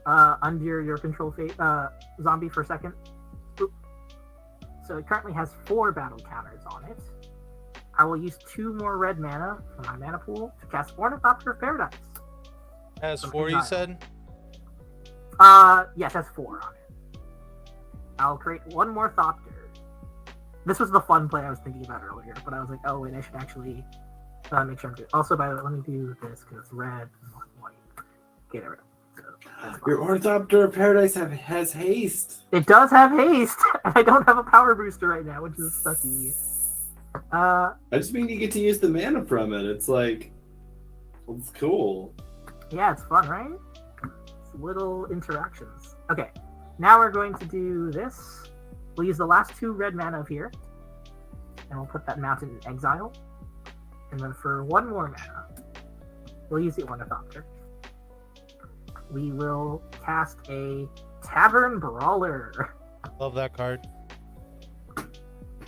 under your control zombie for a second. Oop. So it currently has 4 battle counters on it. I will use 2 more red mana from my mana pool to cast Ornithopter of Paradise. Has From 4, you exile. said? Yes, that's 4 on it. I'll create 1 more Thopter. This was the fun play I was thinking about earlier, but I was like, oh wait, I should actually make sure I'm good. Also, by the way, let me do this because it's red and white. Okay, there we go. So, that's fine. Your Ornithopter of Paradise has haste. It does have haste, and I don't have a power booster right now, which is sucky. I just mean you get to use the mana from it. It's like, it's cool. Yeah, it's fun, right? It's little interactions. Okay, now we're going to do this. We'll use the last 2 red mana of here, and we'll put that mountain in exile. And then for 1 more mana, we'll use the Ornithopter. We will cast a Tavern Brawler. Love that card.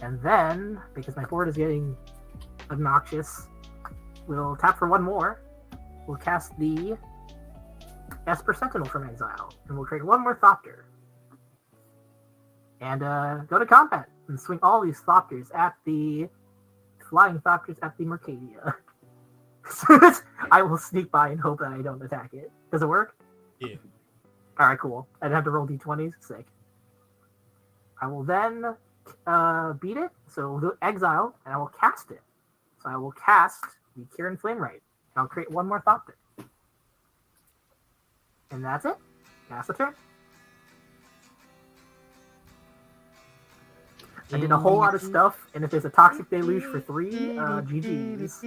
And then, because my board is getting obnoxious, we'll tap for one more. We'll cast the Esper Sentinel from exile, and we'll create one more Thopter. And go to combat and swing all these Thopters at the flying Thopters at the Mercadia. I will sneak by and hope that I don't attack it. Does it work? Yeah. Alright, cool. I didn't have to roll d20s. Sick. I will then beat it. So we'll do exile, and I will cast it. So I will cast the Kieran Flame Right. And I'll create one more Thopter. And that's it. That's the turn. I did a whole lot of stuff, and if there's a Toxic Deluge for 3, GG's.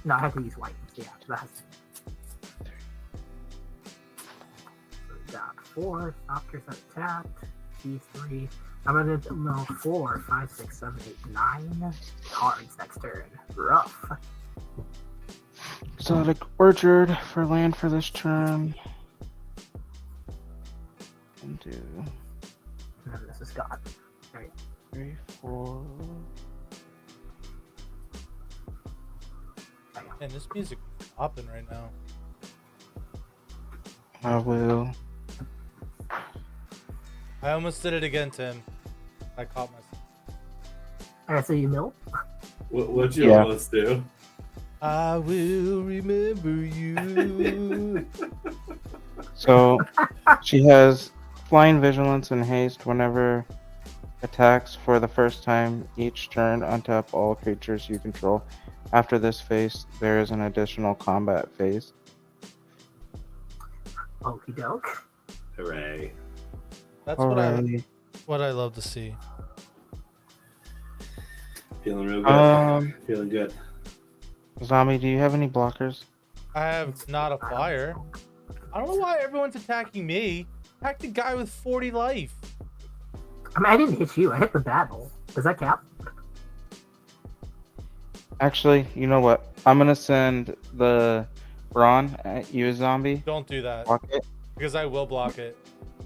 No, I have to use white. Yeah, so that's. So we got 4 Thopters that tapped. These 3. I'm gonna no 4, 5, 6, 7, 8, 9 cards next turn. Rough. Exotic Orchard for land for this turn. And do And then this is gone. 3, 4. And this music is popping right now. I will. I almost did it again, Tim. I caught myself. Alright, so you mill? What'd you Yeah. almost do? I will remember you. So she has Flying Vigilance and Haste whenever attacks for the first time each turn. Untap all creatures you control. After this phase, there is an additional combat phase. Okie doke. Hooray. That's Alrighty. what I love to see. Feeling real good. Feeling good. Zombie, do you have any blockers? I have not a flyer. I don't know why everyone's attacking me. Attack the guy with 40 life. I mean, I didn't hit you. I hit the battle. Does that count? Actually, you know what? I'm gonna send the Brawn at you, Zombie. Don't do that. Block it. Because I will block it.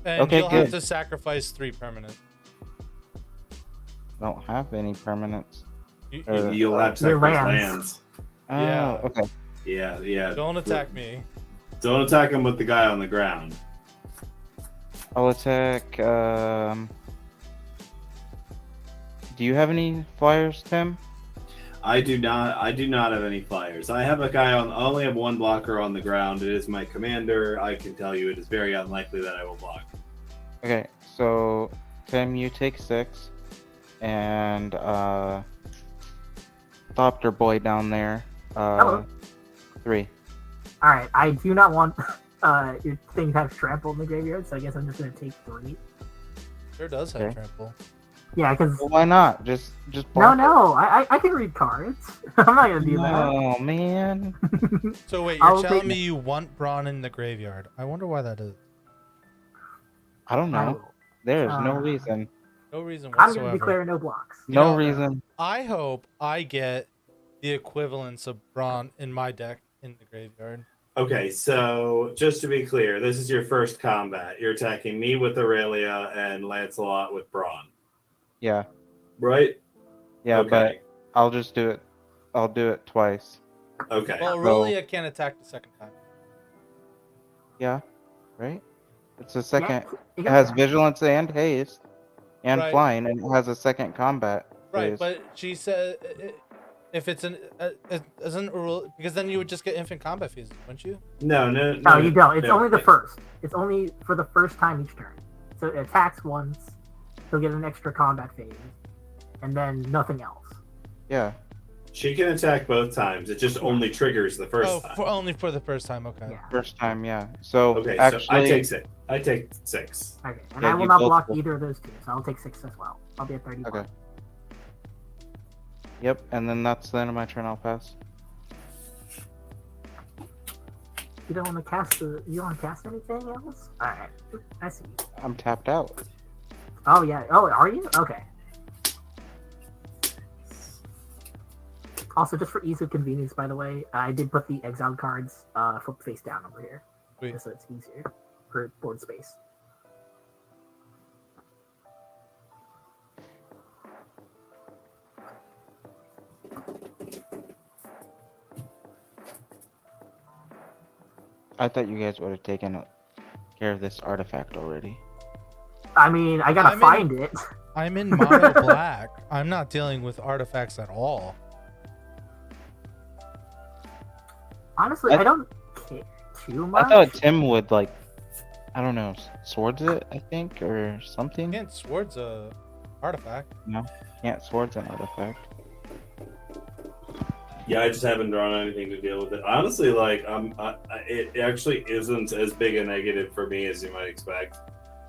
And Okay, you'll have good. to sacrifice 3 permanent. Don't have any permanents. You You'll have to Your sacrifice lands. lands. Oh, Yeah. okay. Yeah. don't attack me. Don't attack him with the guy on the ground. I'll attack. Do you have any flyers, Tim? I do not have any flyers. I have a guy on. I only have one blocker on the ground. It is my commander. I can tell you, it is very unlikely that I will block. Okay, so Tim, you take 6, and Thopter Boy down there, Hello. 3. Alright, I do not want your thing to have trample in the graveyard, so I guess I'm just gonna take 3. Sure does have Okay. trample. Yeah, because Well, why not? Just no, block I can read cards. I'm not gonna it. do that. Oh man. So wait, I'll you're telling take- me you want Brawn in the graveyard. I wonder why that is. I don't know. There's no Uh, reason. No reason I'm whatsoever. gonna declare no blocks. You No know, reason. I hope I get the equivalence of Brawn in my deck in the graveyard. Okay, so just to be clear, this is your first combat. You're attacking me with Aurelia and Lancelot with Brawn, Yeah. right? Yeah, Okay. but I'll just do it. I'll do it twice. Okay. Well, Aurelia can't attack the second time. Yeah. Right? It's a second. Yeah, It has vigilance and haste and Right. flying, and it has a second combat Right, phase. but she said if it's an isn't because then you would just get infant combat phases, wouldn't you? No, No, you don't. It's no. only the first. It's only for the first time each turn. So it attacks once, he'll get an extra combat phase, and then nothing else. Yeah. She can attack both times. It just only triggers the first Oh, time. only for the first time. Okay. Yeah. First time, yeah. So Okay, actually, so I take 6. I take 6. Okay. And Yeah, I will you not both block will. either of those two, so I'll take 6 as well. I'll be at 31. Okay. Yep, and then that's the end of my turn. I'll pass. You don't want to cast you don't want to cast anything else? Alright. I see. I'm tapped out. Oh yeah. Oh, are you? Okay. Also, just for ease of convenience, by the way, I did put the exiled cards flip face down over here, Sweet. just so it's easier for board space. I thought you guys would have taken care of this artifact already. I mean, I gotta I'm in- find it. I'm in mono black. I'm not dealing with artifacts at all. Honestly, I- I don't care too much. I thought Tim would like, I don't know, swords it, I think, or something. Can't swords a artifact. Can't swords an artifact. Yeah, I just haven't drawn anything to deal with it. Honestly, like it actually isn't as big a negative for me as you might expect.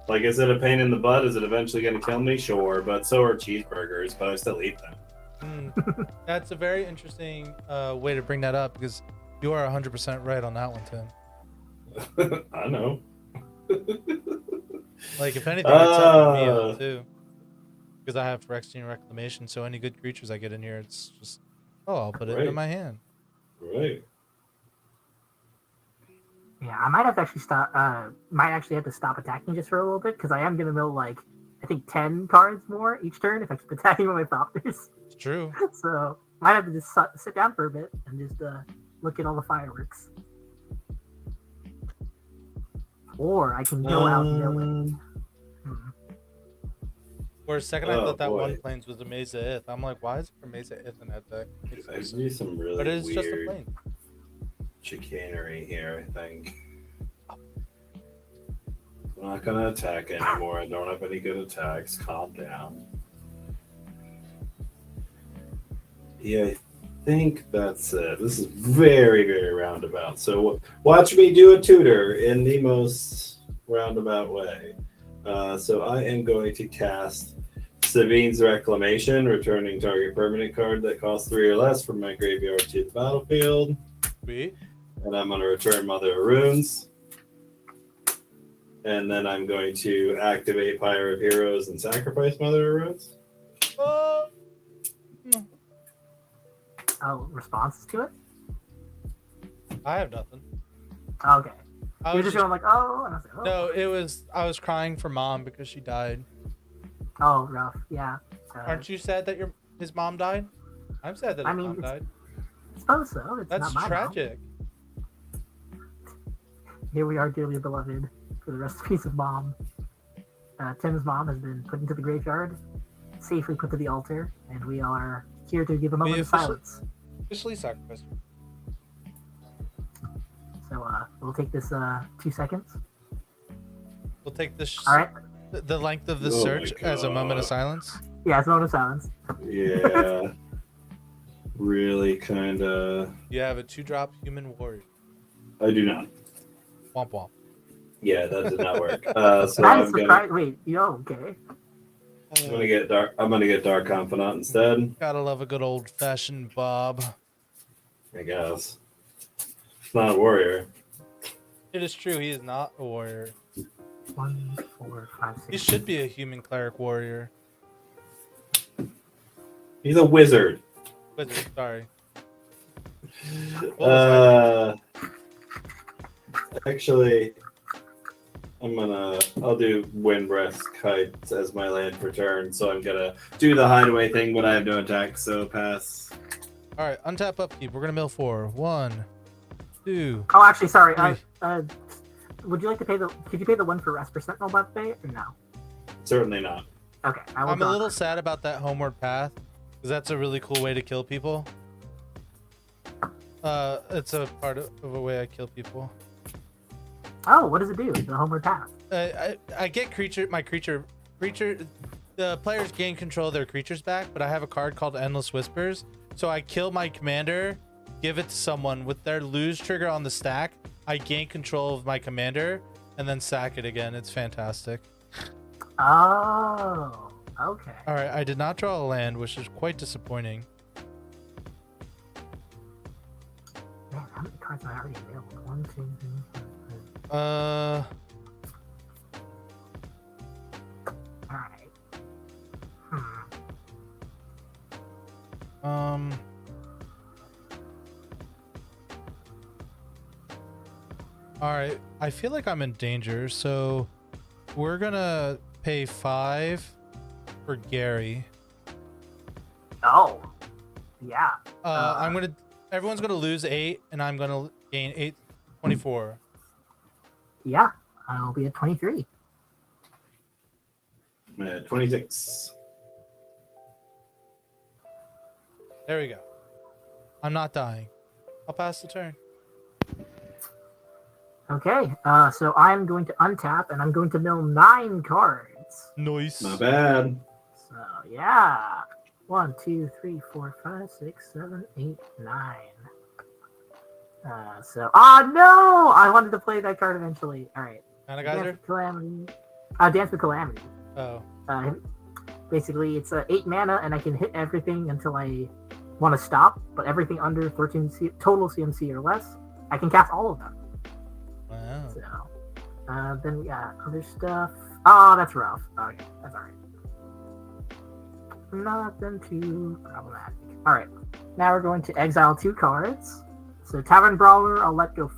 Like, is it a pain in the butt? Is it eventually going to kill me? Sure, but so are cheeseburgers. But I still eat them. That's a very interesting way to bring that up because you are 100% right on that one, Tim. I know. Like, if anything, it's helping me out too. Because I have Phyrexian Reclamation, so any good creatures I get in here, it's just, I'll put it Right. in my hand. Right. Yeah, I might have to actually stop. Might actually have to stop attacking just for a little bit because I am gonna mill like I think 10 cards more each turn if I keep attacking with my Thopters. It's true. So might have to just sit down for a bit and just look at all the fireworks. Or I can go out milling. For a second, I Oh, thought that boy. one plains was a Mesa Ith. I'm like, why is there Mesa Ith in that deck? I see some really But it's just a weird plane. chicanery here, I think. I'm not going to attack anymore. I don't have any good attacks. Calm down. Yeah, I think that's it. This is very, very roundabout. So watch me do a tutor in the most roundabout way. So I am going to cast Savine's Reclamation, returning target permanent card that costs 3 or less from my graveyard to the battlefield. Sweet. And I'm going to return Mother of Runes. And then I'm going to activate Pyre of Heroes and sacrifice Mother of Runes. Oh, Oh, responses to it? I have nothing. Okay. I You're was just just, going like, oh, and I was like, oh. no, I was crying for mom because she died. Oh, rough. Yeah. Aren't you sad that his mom died? I'm sad that his mom it's- died. I suppose so. It's That's not my mom. tragic. Here we are, dearly beloved, for the recipes of mom. Tim's mom has been put into the graveyard, safely put to the altar, and we are here to give a moment of silence. Officially sacrificed. So we'll take this 2 seconds. We'll take this. All right. The length of the Oh my search as a moment of God. silence. Yeah, it's a moment of silence. Yeah. Really kind of. You have a 2-drop human warrior. I do not. Womp womp. Yeah, that did not work. So That is I'm gonna, surprising. Wait, you okay? I'm gonna get dark. I'm gonna get Dark Confidant instead. Gotta love a good old fashioned Bob. I guess. It's not a warrior. It is true, he is not a warrior. 1, 4, 5, 6. He should be a human cleric warrior. He's a wizard. Wizard, sorry. What was Actually, I'll do Windbreath Kites as my land for turn, so I'm gonna do the hideaway thing, but I have no attack, so pass. All right, untap upkeep. We're gonna mill 4. 1, 2. Oh, actually, sorry. Three. Would you like to pay the? Could you pay the 1 for rest per sentinel by pay or no? Certainly not. Okay, I will. I'm a draw little card. sad about that homeward path because that's a really cool way to kill people. It's a part of a way I kill people. Oh, what does it do? The homeward path. I get creature. The players gain control of their creatures back, but I have a card called Endless Whispers. So I kill my commander, give it to someone with their lose trigger on the stack. I gain control of my commander and then sack it again. It's fantastic. Oh, okay. All right, I did not draw a land, which is quite disappointing. Man, how many cards am I already available? 1, 2, 3, 4, 5. All right. All right, I feel like I'm in danger, so we're gonna pay 5 for Gary. Oh, yeah. Everyone's gonna lose 8, and I'm gonna gain 8, 24. yeah, I'll be at 23. I'm at 26. There we go. I'm not dying. I'll pass the turn. Okay, so I'm going to untap and I'm going to mill 9 cards. Nice. Not bad. So yeah, 1, 2, 3, 4, 5, 6, 7, 8, 9. No! I wanted to play that card eventually. All right. Mana Dance Geyser? with Calamity. Dance with Calamity. Oh. Basically, it's 8 mana, and I can hit everything until I want to stop. But everything under 13 total CMC or less, I can cast all of them. Wow. So, then we got other stuff. Oh, that's rough. Okay, that's all right. Nothing too problematic. All right, now we're going to exile 2 cards. So Tavern Brawler, I'll let go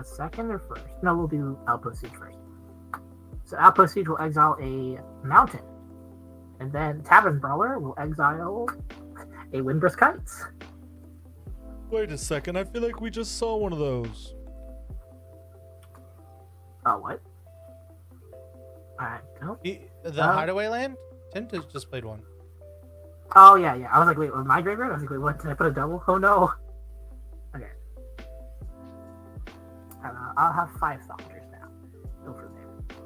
second or first. No, we'll do Outpost Siege first. So Outpost Siege will exile a mountain, and then Tavern Brawler will exile a Windbrisk Kites. Wait a second. I feel like we just saw one of those. Oh, what? Alright, no. The Hideaway Land? Tint has just played one. Oh, yeah. I was like, wait, my graveyard? I was like, wait, what? Did I put a double? Oh, no. Okay. I'll have 5 Stalkers now. Go from there.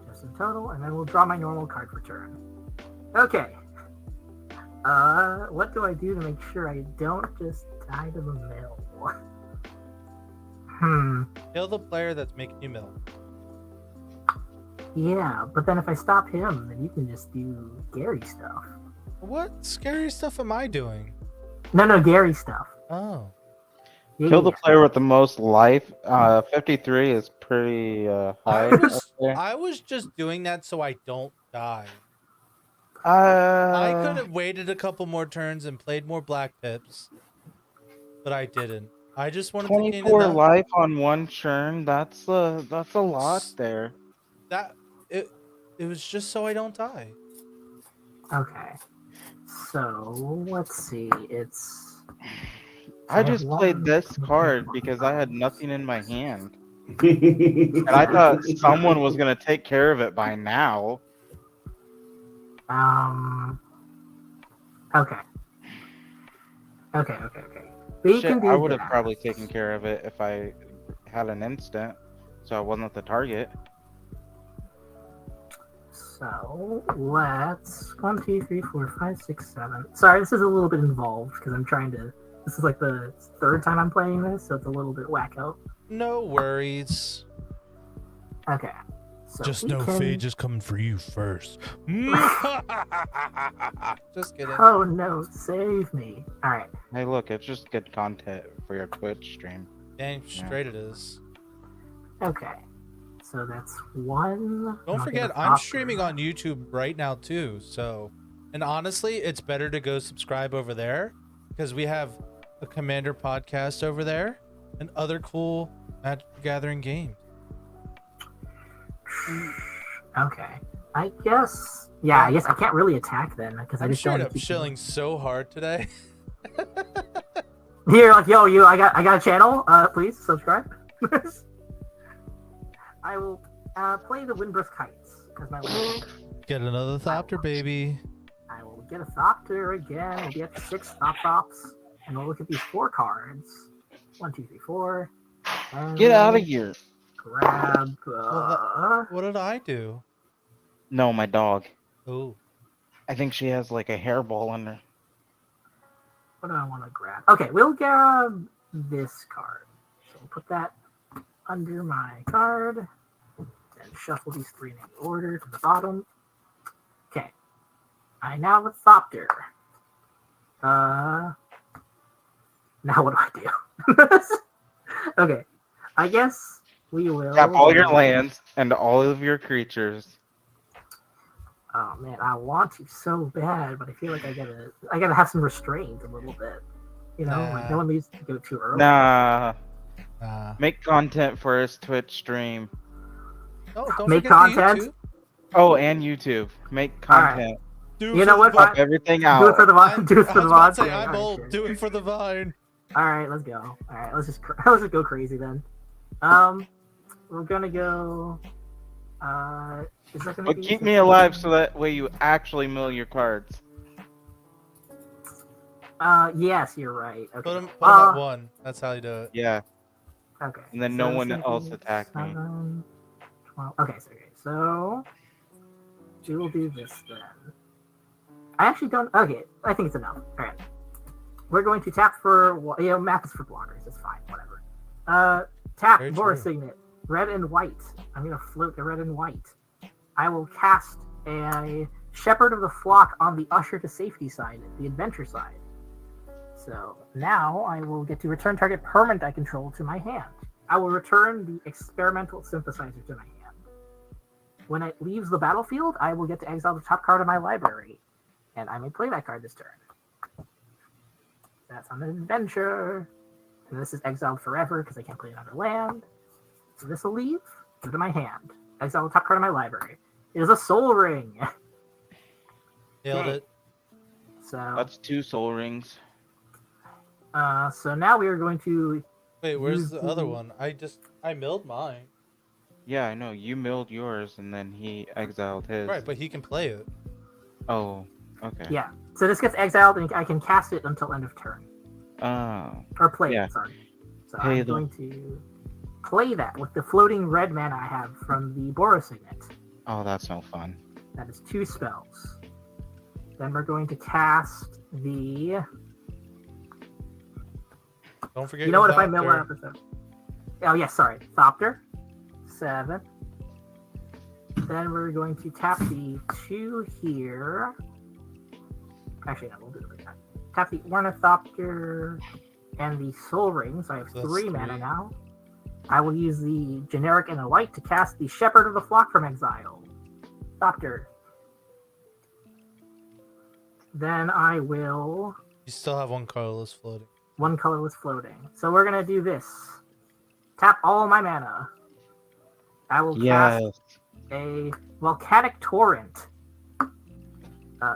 Just in total, and then we'll draw my normal card for turn. Okay. What do I do to make sure I don't just die to the mill? Kill the player that's making you mill. Yeah, but then if I stop him, then you can just do Gary stuff. What scary stuff am I doing? No, Gary stuff. Oh. Yeah, Kill the player with the most life. 53 is pretty high. I was just doing that so I don't die. I I could have waited a couple more turns and played more Black Pips, but I didn't. I just wanted to gain 24 enough. life on one churn. That's a lot there. It was just so I don't die. Okay. So let's see. I just played this card because I had nothing in my hand, and I thought someone was gonna take care of it by now. Okay. But you can do I would have that. probably taken care of it if I had an instant, so I wasn't the target. So let's 1, 2, 3, 4, 5, 6, 7. Sorry, this is a little bit involved because I'm trying to. This is like the 3rd time I'm playing this, so it's a little bit wacko. No worries. Okay. So Just we know can... Phage is coming for you first. Just kidding. Oh no, save me. Alright. Hey, look, it's just good content for your Twitch stream. Dang straight it is. Okay. So that's 1. Don't forget, I'm streaming on YouTube right now too. So, and honestly, it's better to go subscribe over there because we have a Commander podcast over there and other cool Magic the Gathering games. Okay. I guess. Yeah, I guess I can't really attack then because I I'm just straight don't. up chilling so hard today. Here, like, yo, I got a channel. Please subscribe. I will play the Windbrisk Kites because my Get another Thopter, baby. I will get a Thopter again. We'll be up to 6 Thops, and we'll look at these 4 cards. 1, 2, 3, 4. Get out of here! Grab. What did I do? No, my dog. Oh. I think she has like a hairball in her. What do I want to grab? Okay, we'll grab this card. So we'll put that under my card. And shuffle these 3 in order to the bottom. Okay. I now have a Thopter. Now what do I do? Okay. I guess we will... Tap all your lands and all of your creatures. Oh man, I want to so bad, but I feel like I gotta have some restraint a little bit. You know, like no one needs to go too early. Nah. Make content for his Twitch stream. Oh, don't Make forget content. YouTube. Oh, and YouTube. Make content. Do You it know for what? the Pop vine. everything Do it out. for the VOD. Do it for the I was VOD. about to say, I'm bold. Do it for the vine. All right, let's go. All right, let's just go crazy then. we're gonna go. Is that gonna But be? keep me alive so that way you actually mill your cards. Yes, you're right. Okay. Put him at 1. That's how you do it. Yeah, Okay. and then so no it's one gonna else be attack me. 7, 12. Okay, so we'll do this then. I actually don't. Okay, I think it's enough. All right. We're going to tap for map is for blockers. It's fine. Whatever. Tap Very Boris true. Signet. Red and white. I'm gonna float a red and white. I will cast a Shepherd of the Flock on the Usher to Safety side, the Adventure side. So now I will get to return target permanent I control to my hand. I will return the Experimental Synthesizer to my hand. When it leaves the battlefield, I will get to exile the top card of my library, and I may play that card this turn. That's on an adventure, and this is exiled forever because I can't play another land. So this will leave, go to my hand, exile the top card of my library. It is a Soul Ring. Nailed Okay. it. So That's 2 soul rings. so now we are going to Wait, where's use the other one? I milled mine. Yeah, I know. You milled yours and then he exiled his. Right, but he can play it. Oh, okay. Yeah. So this gets exiled, and I can cast it until end of turn. Oh, Or play Yeah. it, sorry. So Hey, I'm going to play that with the floating red mana I have from the Boros Signet. oh, that's no fun. That is 2 spells. Then we're going to cast the... Don't forget You know your what, if I mill doctor. out for 7. Oh, yes, sorry. Thopter. 7. Then we're going to tap the 2 here. Actually, no, we'll do it every time. Tap the Ornithopter and the Soul Ring, so I have That's 3 mana 3. now. I will use the generic and the white to cast the Shepherd of the Flock from exile. Thopter. Then I will... You still have 1 colorless floating. 1 colorless floating. So we're going to do this. Tap all my mana. I will cast Yes. a Volcanic Torrent.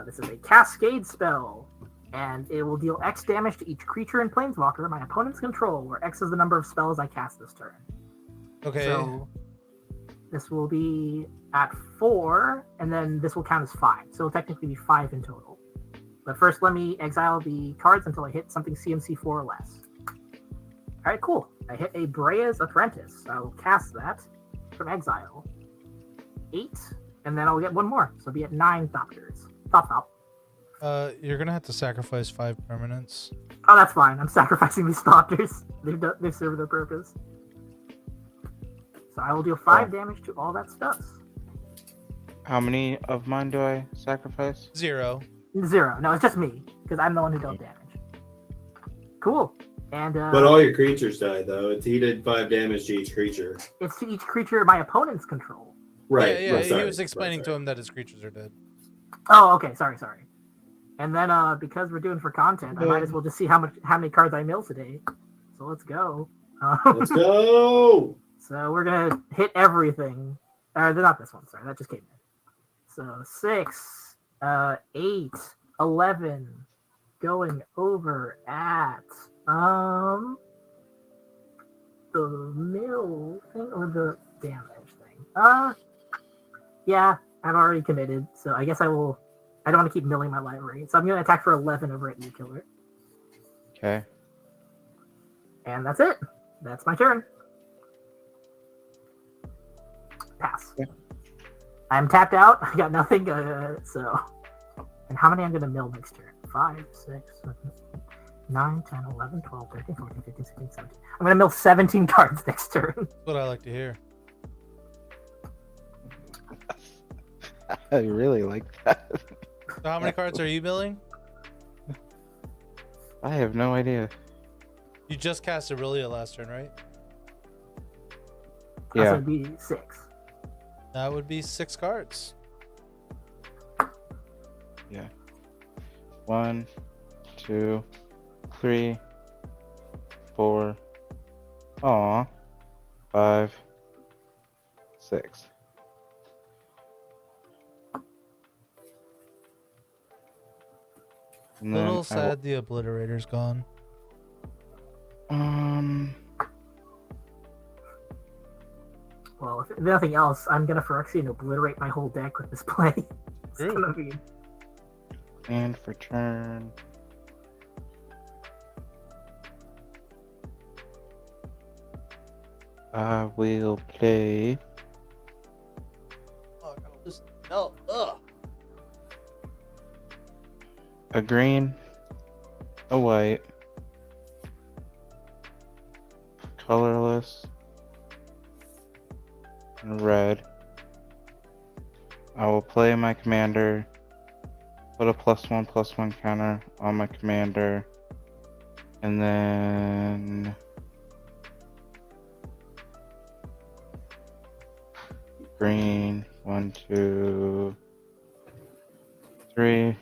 This is a Cascade spell, and it will deal X damage to each creature and planeswalker my opponent's control, where X is the number of spells I cast this turn. Okay. So this will be at 4, and then this will count as 5. So it'll technically be 5 in total. But first, let me exile the cards until I hit something CMC 4 or less. All right, cool. I hit a Brea's Apprentice. I will cast that from exile. 8, and then I'll get 1 more. So I'll be at 9 Thopters. Thop. You're gonna have to sacrifice 5 permanents. Oh, that's fine. I'm sacrificing these Thopters. They've served their purpose. So I will deal 5 damage to all that stuff. How many of mine do I sacrifice? 0. 0. No, it's just me, because I'm the one who dealt damage. Cool. And But all your creatures died, though. He did 5 damage to each creature. it's to each creature my opponent's control. Right. Yeah, right, sorry, he was explaining right, to him that his creatures are dead. Oh, okay. Sorry. And then because we're doing for content, I might as well just see how many cards I mill today. So let's go. Let's go! So we're gonna hit everything. They're not this one. Sorry, that just came in. So 6, 8, 11, going over at the mill thing or the damage thing. Yeah, I've already committed, so I guess I will. I don't want to keep milling my library, so I'm gonna attack for 11 over at you, killer, Okay. and that's it. That's my turn. Pass. Okay. I'm tapped out. I got nothing. So, and how many I'm gonna mill next turn? 5, 6, 7, 9, 10, 11, 12, 13, 14, 15, 16, 17. I'm gonna mill 17 cards next turn. That's what I like to hear. I really like that. So how many cards are you milling? I have no idea. You just cast Aurelia last turn, right? So Yeah. it'd be 6. That would be 6 cards. Yeah. 1, 2, 3, 4. Aw. 5, 6. And then Little sad the Obliterator's gone. Well, if nothing else, I'm gonna Phyrexian obliterate my whole deck with this play. It's True. gonna be. And for turn. I will play Oh, I gotta listen. No. Ugh. a green, a white, colorless, and a red. I will play my commander, put a +1/+1 counter on my commander, and then green, 1, 2, 3.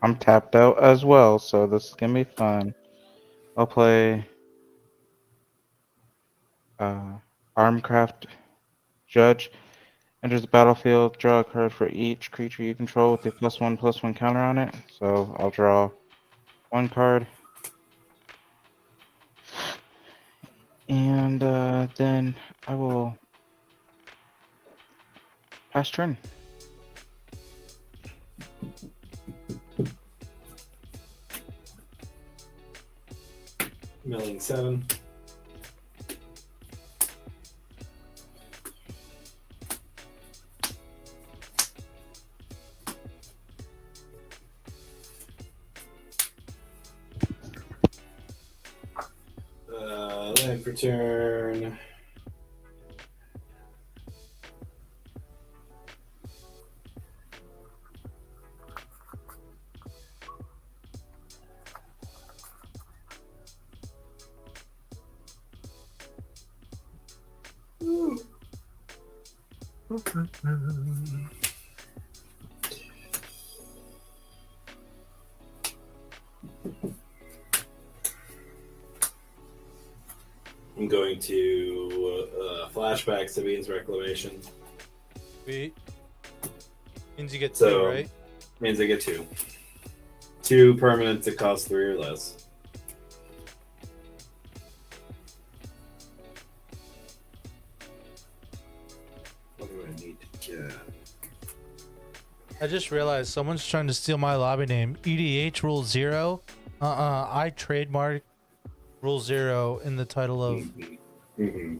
I'm tapped out as well, so this is gonna be fun. I'll play Armcraft Judge. Enters the battlefield, draw a card for each creature you control with a +1/+1 counter on it. So I'll draw 1 card. And then I will pass turn. Milling 7. Land for turn. I'm going to flashback Sabine's Reclamation. Sweet. Means you get 2, So, right? Means I get 2. 2 permanents that cost 3 or less. What do I need to get? I just realized someone's trying to steal my lobby name. EDH Rule 0. I trademarked Rule 0 in the title of You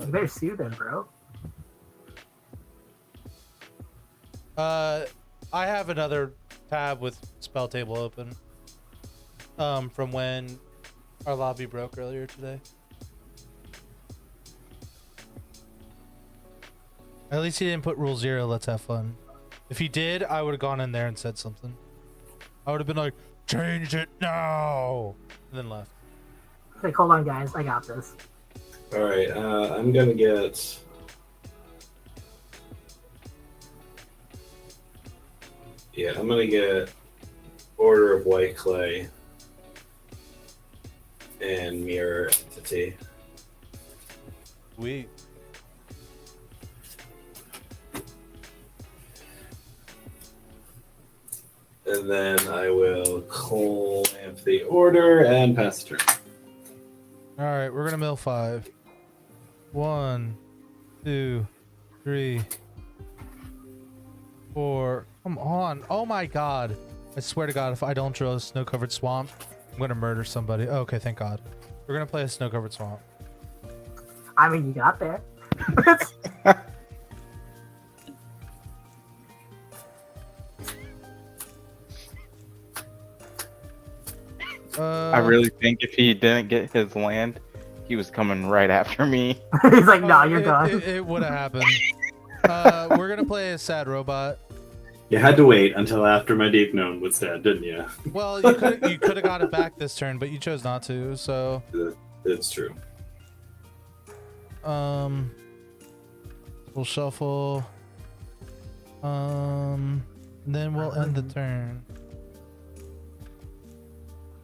better sue them, bro. I have another tab with spell table open from when our lobby broke earlier today. At least he didn't put Rule 0, let's have fun. If he did, I would have gone in there and said something. I would have been like, change it now, and then left. Like, hold on, guys. I got this. All right, I'm gonna get. Yeah, I'm gonna get Order of White Clay and Mirror Entity. Sweet. And then I will clamp the order and pass the turn. All right, we're gonna mill 5. 1, 2, 3, 4. Come on! Oh my God! I swear to God, if I don't draw a snow-covered swamp, I'm gonna murder somebody. Oh, okay, thank God. We're gonna play a snow-covered swamp. I mean, you got there. I really think if he didn't get his land, he was coming right after me. He's like, nah, you're done. It would have happened. We're gonna play a sad robot. You had to wait until after my Deep Gnome was dead, didn't you? Well, you could have got it back this turn, but you chose not to. So It's true. we'll shuffle. Then we'll end the turn.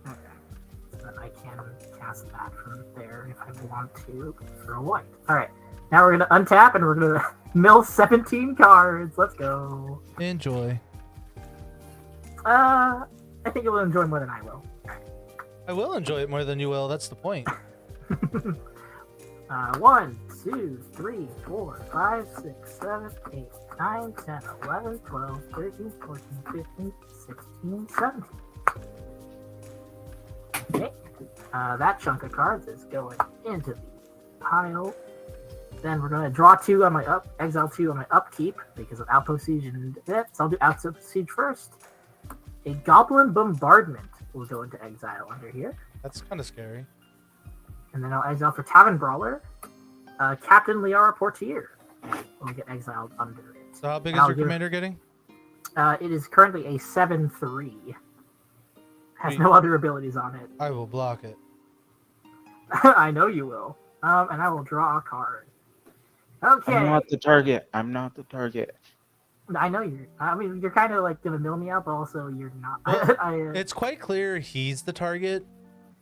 Okay. So I can cast that from there if I want to for a white. Alright. Now we're gonna untap and we're gonna mill 17 cards. Let's go. Enjoy. I think you'll enjoy more than I will. I will enjoy it more than you will. That's the point. 1, 2, 3, 4, 5, 6, 7, 8, 9, 10, 11, 12, 13, 14, 15, 16, 17. Okay. That chunk of cards is going into the pile. Then we're going to draw 2 on my exile 2 on my upkeep because of Outpost Siege and that. So I'll do Outpost Siege first. A Goblin Bombardment will go into exile under here. That's kind of scary. And then I'll exile for Tavern Brawler. Captain Liara Portier will get exiled under it. So how big And is I'll your give- commander getting? It is currently a 7/3. Has Wait. no other abilities on it. I will block it. I know you will. And I will draw a card. Okay. I'm not the target. I'm not the target. I know you're. I mean, you're kind of like gonna mill me out, but also you're not. Well, I, It's quite clear he's the target.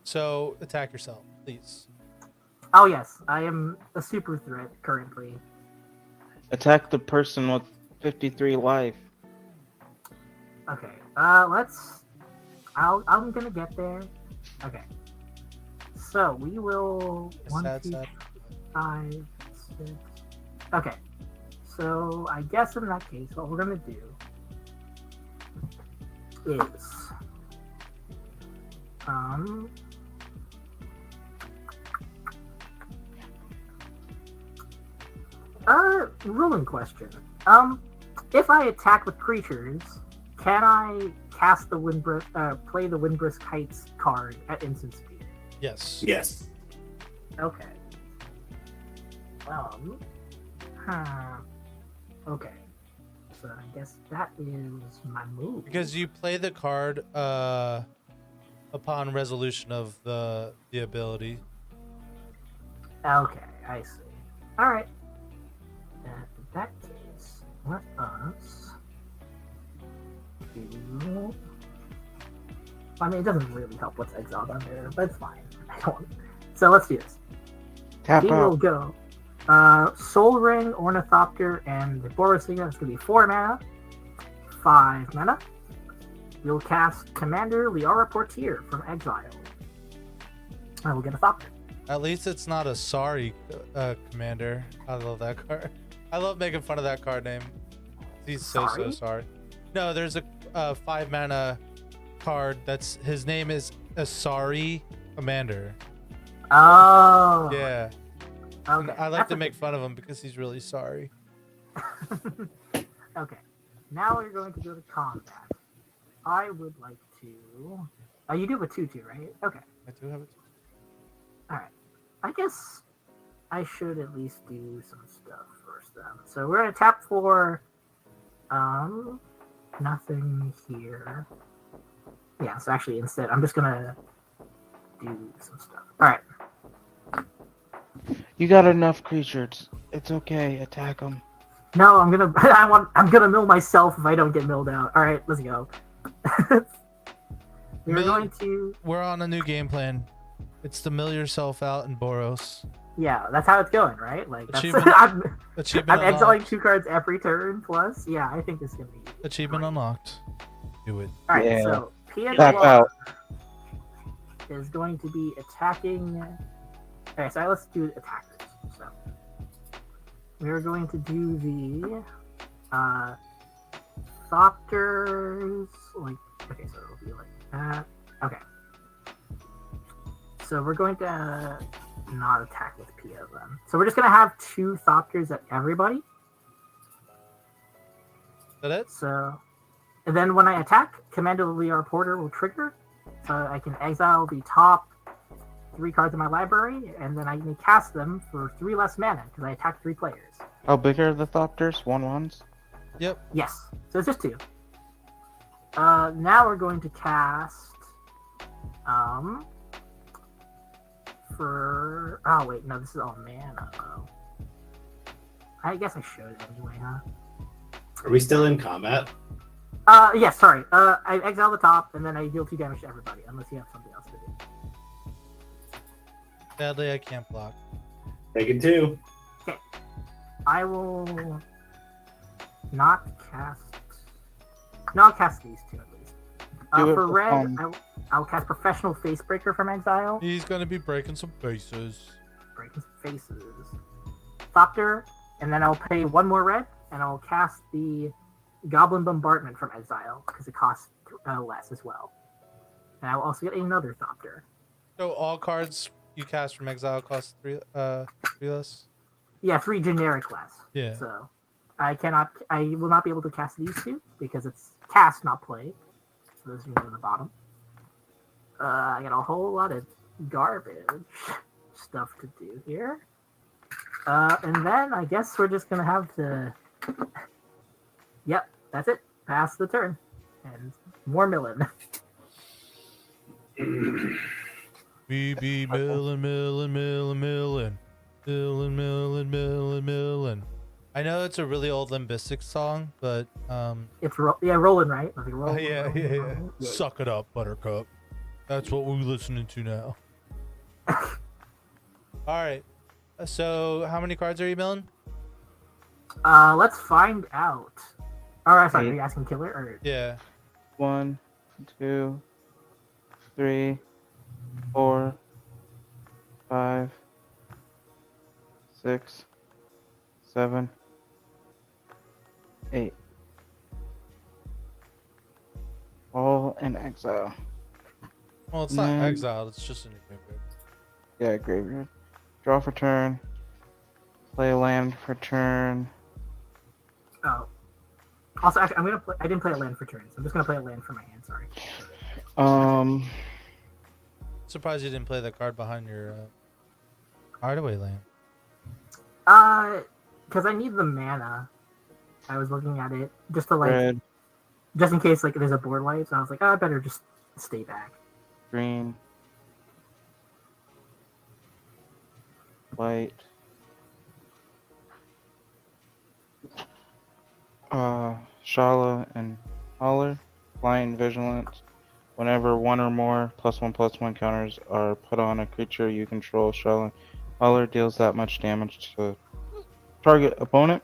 So attack yourself, please. oh yes, I am a super threat currently. Attack the person with 53 life. Okay. Let's. I'm gonna get there. Okay. So we will. One, Sad, two, sad. 5, 6. Okay. So I guess in that case, what we're gonna do is ruling question. If I attack with creatures, can I cast the play the Windbrisk Heights card at instant speed? Yes. Yes. Okay. Okay. So I guess that is my move. Because you play the card upon resolution of the ability. Okay, I see. All right. In that case, let us do. I mean, it doesn't really help what's exiled under, but it's fine. I don't. So let's do this. Tap We will out. go. Soul Ring, Ornithopter, and the Borosiga. It's going to be 4 mana. 5 mana. We'll cast Commander Liara Portier from exile. I will get a Thopter. At least it's not a sorry commander. I love that card. I love making fun of that card name. He's so Sorry? sorry. No, there's a 5 mana card that's his name is Asari Commander. Oh. Yeah. Okay. I like that's to a make fun of him because he's really sorry. Okay. Now we're going to go to combat. I would like to. Oh, you do have a 2/2, right? Okay. I do have it. Alright. I guess I should at least do some stuff first then. So we're gonna tap for nothing here. Yeah, so actually instead I'm just gonna do some stuff. Alright. You got enough creatures. It's okay. Attack them. No, I'm gonna I'm gonna mill myself if I don't get milled out. Alright, let's go. We're Mill- going to We're on a new game plan. It's to mill yourself out in Boros. yeah, that's how it's going, right? Like that's, Achievement- I'm Achievement exiling unlocked. 2 cards every turn plus. Yeah, I think this is gonna be Achievement unlocked. Do it. alright, Yeah. so Pia Tap out. is going to be attacking. Okay, so let's do attackers. So we're going to do the Thopters. Like, okay, so it'll be like that. Okay. So we're going to not attack with Pia then. So we're just gonna have 2 Thopters at everybody. Is that it? So, and then when I attack, Commander Liara Porter will trigger. So I can exile the top 3 cards in my library, and then I can cast them for 3 less mana because I attack 3 players. How big are the Thopters? 1/1s? Yep. Yes, so it's just 2. Now we're going to cast for wait, no, this is all mana though. I guess I should anyway, huh? Are we still in combat? Yeah, sorry. I exile the top, and then I deal 2 damage to everybody, unless you have something else to do. Sadly, I can't block. Taking 2. I will not cast. No, I'll cast these 2 at least. Do it For for red, fun. I'll cast Professional Facebreaker from exile. He's gonna be breaking some faces. Breaking some faces. Thopter, and then I'll pay 1 more red, and I'll cast the Goblin Bombardment from exile because it costs less as well. And I will also get another Thopter. So all cards you cast from exile cost 3 less. Yeah, 3 generic less. Yeah. So I will not be able to cast these 2 because it's cast, not play. So those are near the bottom. I got a whole lot of garbage stuff to do here. And then I guess we're just gonna have to. Yep, that's it. Pass the turn, and more milling. We be millin'. I know it's a really old Limp Bizkit song, but It's rolling right. Like, rolling, yeah. rolling. Suck it up, Buttercup. That's what we're listening to now. All right. So how many cards are you milling? Let's find out. All right, sorry, are you asking killer or? Yeah. 1, 2, 3, 4, 5, 6, 7, 8. All in exile. Well, it's not Mm. exiled. It's just in your graveyard. Yeah, graveyard. Draw for turn. Play a land for turn. Oh. Also, actually, I'm gonna play. I didn't play a land for turns. I'm just gonna play a land for my hand. Sorry. Surprised you didn't play the card behind your Hideaway land. Because I need the mana. I was looking at it just to like, Red, just in case like there's a board wipe. So I was like, oh, I better just stay back. green, white. Shala and Holler, flying vigilant. Whenever 1 or more +1/+1 counters are put on a creature you control, Shala and Holler deals that much damage to target opponent.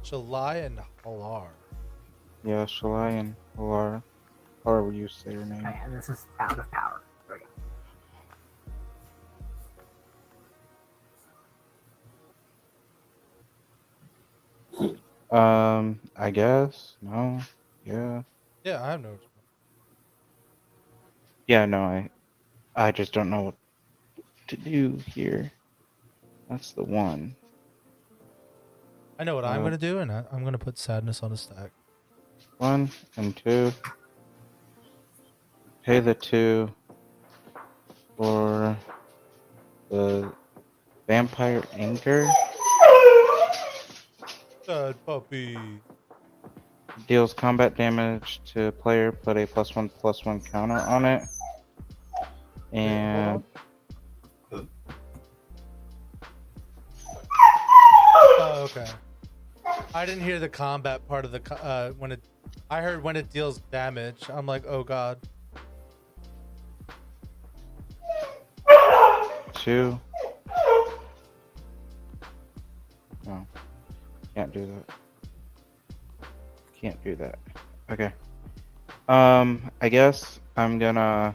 Shalai and Halar. Yeah, Shalai and Holler. However you say your name. And this is out of power. There we go. I guess. No. Yeah. Yeah, I have no. Yeah, no, I just don't know what to do here. That's the one. I know what I'm gonna do, and I'm gonna put Sadness on a stack. 1 and 2. Pay the 2 for the Vampire Anchor. Sad puppy. Deals combat damage to player, put a +1/+1 counter on it. And Oh, okay. I didn't hear the combat part of the when it. I heard when it deals damage. I'm like, oh god. 2. No. Can't do that. Can't do that. Okay. I guess I'm gonna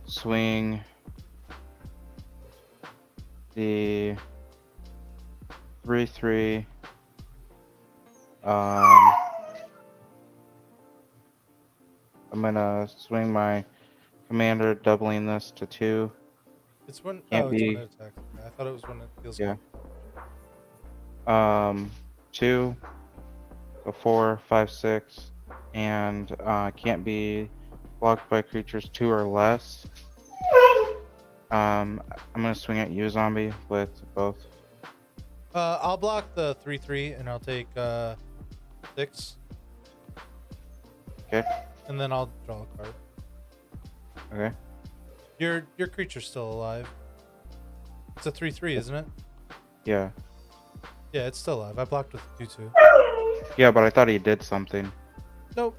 swing the 3/3. I'm gonna swing my commander, doubling this to 2. It's when. Can't Oh, it's be. when it attacks. I thought it was when it deals. Yeah. 2, a 4, 5, 6, and can't be blocked by creatures 2 or less. I'm gonna swing at you, zombie, with both. I'll block the 3/3, and I'll take 6. Okay. And then I'll draw a card. Okay. Your creature's still alive. It's a 3/3, isn't it? Yeah. Yeah, it's still alive. I blocked with 2/2. Yeah, but I thought he did something. Nope.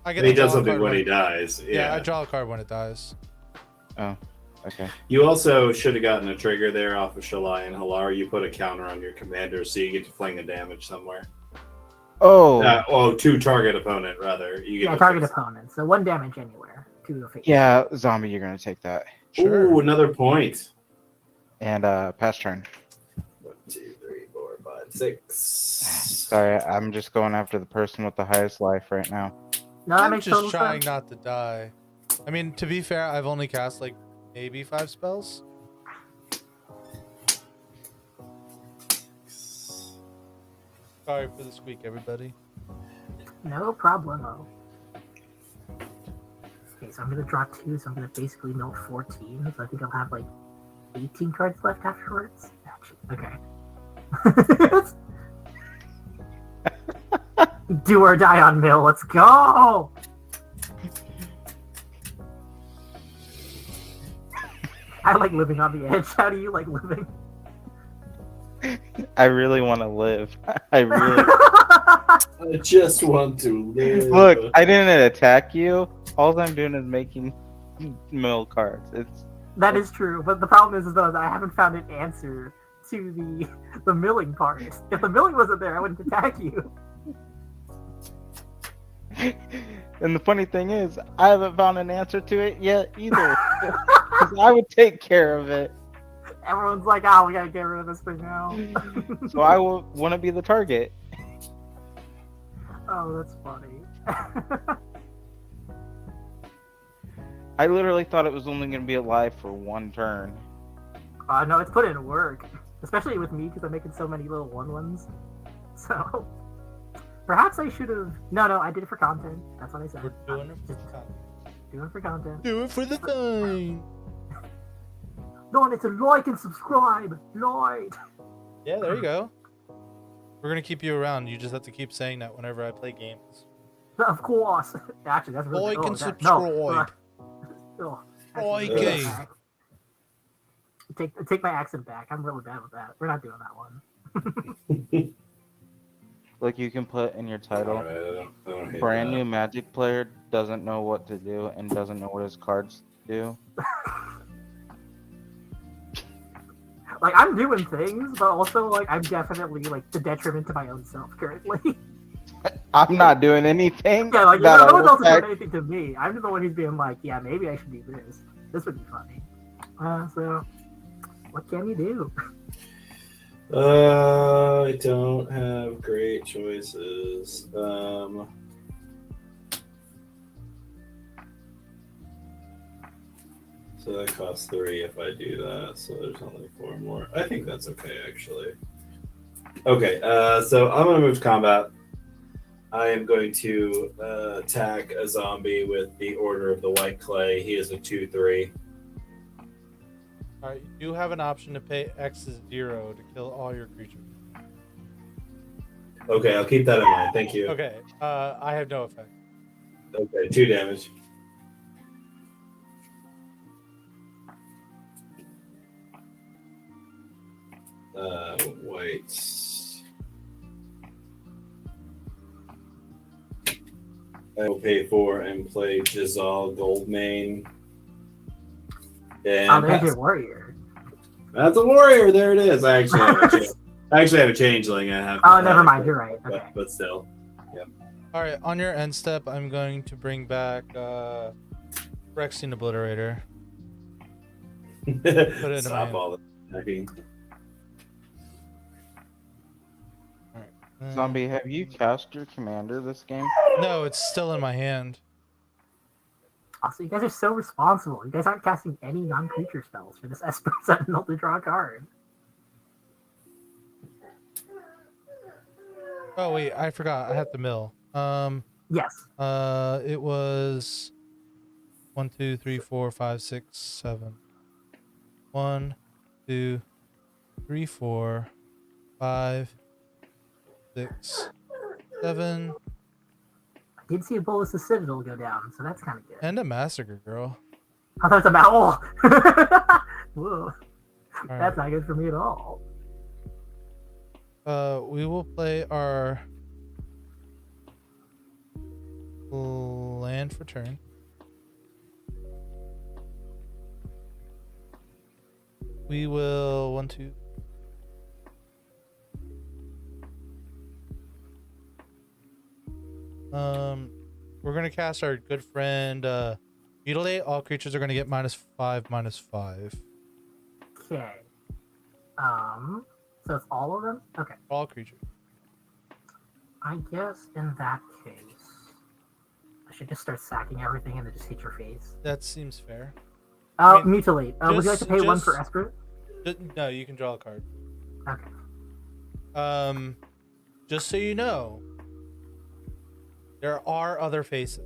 I get And he to draw does a something card when he dies. Yeah, I draw a card when it dies. Oh. Okay. You also should have gotten a trigger there off of Shalai and Halar. You put a counter on your commander, so you get to fling a damage somewhere. Oh, to target opponent rather. You get Yeah, to target fix- opponent. So 1 damage anywhere. 2 to face. yeah, zombie, you're gonna take that. Sure. Ooh, another point. And pass turn. 1, 2, 3, 4, 5, 6. Sorry, I'm just going after the person with the highest life right now. No, that I'm makes just total trying sense. not to die. I mean, to be fair, I've only cast like maybe 5 spells. Sorry for the squeak, everybody. No problemo. Okay, so I'm gonna draw 2, so I'm gonna basically mill 14. So I think I'll have like 18 cards left afterwards. Actually, okay. Do or die on mill. Let's go. I like living on the edge. How do you like living? I really want to live. I really I just want to live. look. I didn't attack you. All I'm doing is making mill cards. It's That is true, but the problem is though that I haven't found an answer to the milling part. If the milling wasn't there, I wouldn't attack you. and the funny thing is, I haven't found an answer to it yet either. 'Cause I would take care of it. Everyone's like, "Oh, we gotta get rid of this thing now." So I will want to be the target. Oh, that's funny. I literally thought it was only going to be alive for 1 turn. No, it's put in work, especially with me because I'm making so many little 1/1s. So perhaps I should have. No, I did it for content. That's what I said. We're doing it for Just content. doing it for content. Do it for the thing. No, it's a like and subscribe, Lloyd. Yeah, there you go. We're gonna keep you around. You just have to keep saying that whenever I play games. Of course. Actually, that's really Like and that- subscribe. No. Like Actually, it. take my accent back. I'm really bad with that. We're not doing that one. Like you can put in your title. Alright, I don't hate Brand that. new Magic player doesn't know what to do and doesn't know what his cards do. Like I'm doing things, but also like I'm definitely like the detriment to my own self currently. I'm not doing anything. Yeah, like that'll no one's also doing affect- anything to me. I'm the one who's being like, yeah, maybe I should do this. This would be funny. So what can you do? I don't have great choices. So that costs 3 if I do that. So there's only 4 more. I think that's okay, actually. Okay, so I'm going to move to combat. I am going to attack a zombie with the Order of the White Clay. He is a 2/3. Alright, you do have an option to pay X is 0 to kill all your creatures. Okay, I'll keep that in mind. Thank you. Okay, I have no effect. Okay, 2 damage. White. I will pay 4 and play Giselle Goldmane. And Oh, there's your warrior. that's a warrior. There it is. I actually have a changeling. I have. Oh, never mind. You're right. Okay. But still. Alright, on your end step, I'm going to bring back Rexine Obliterator. it in Stop my- all the attacking. Zombie, have you cast your commander this game? No, it's still in my hand. Also, you guys are so responsible. You guys aren't casting any non-creature spells for this Esper Sentinel to draw a card. Oh wait, I forgot. I have to mill. Yes. It was 1, 2, 3, 4, 5, 6, 7. 1, 2, 3, 4, 5, 6, 7, I did see a bolus of Citadel go down, so that's kind of good. and a massacre, girl. I thought it was a owl. Whoa. All That's right. not good for me at all. We will play our land for turn. We will 1, 2. We're gonna cast our good friend Mutilate. All creatures are gonna get -5/-5. Okay. So it's all of them? Okay. All creatures. I guess in that case, I should just start sacking everything and then just hit your face. That seems fair. Oh, I mean, mutilate. Would you like to pay one for just- Esper? No, you can draw a card. Okay. Just so you know, there are other faces.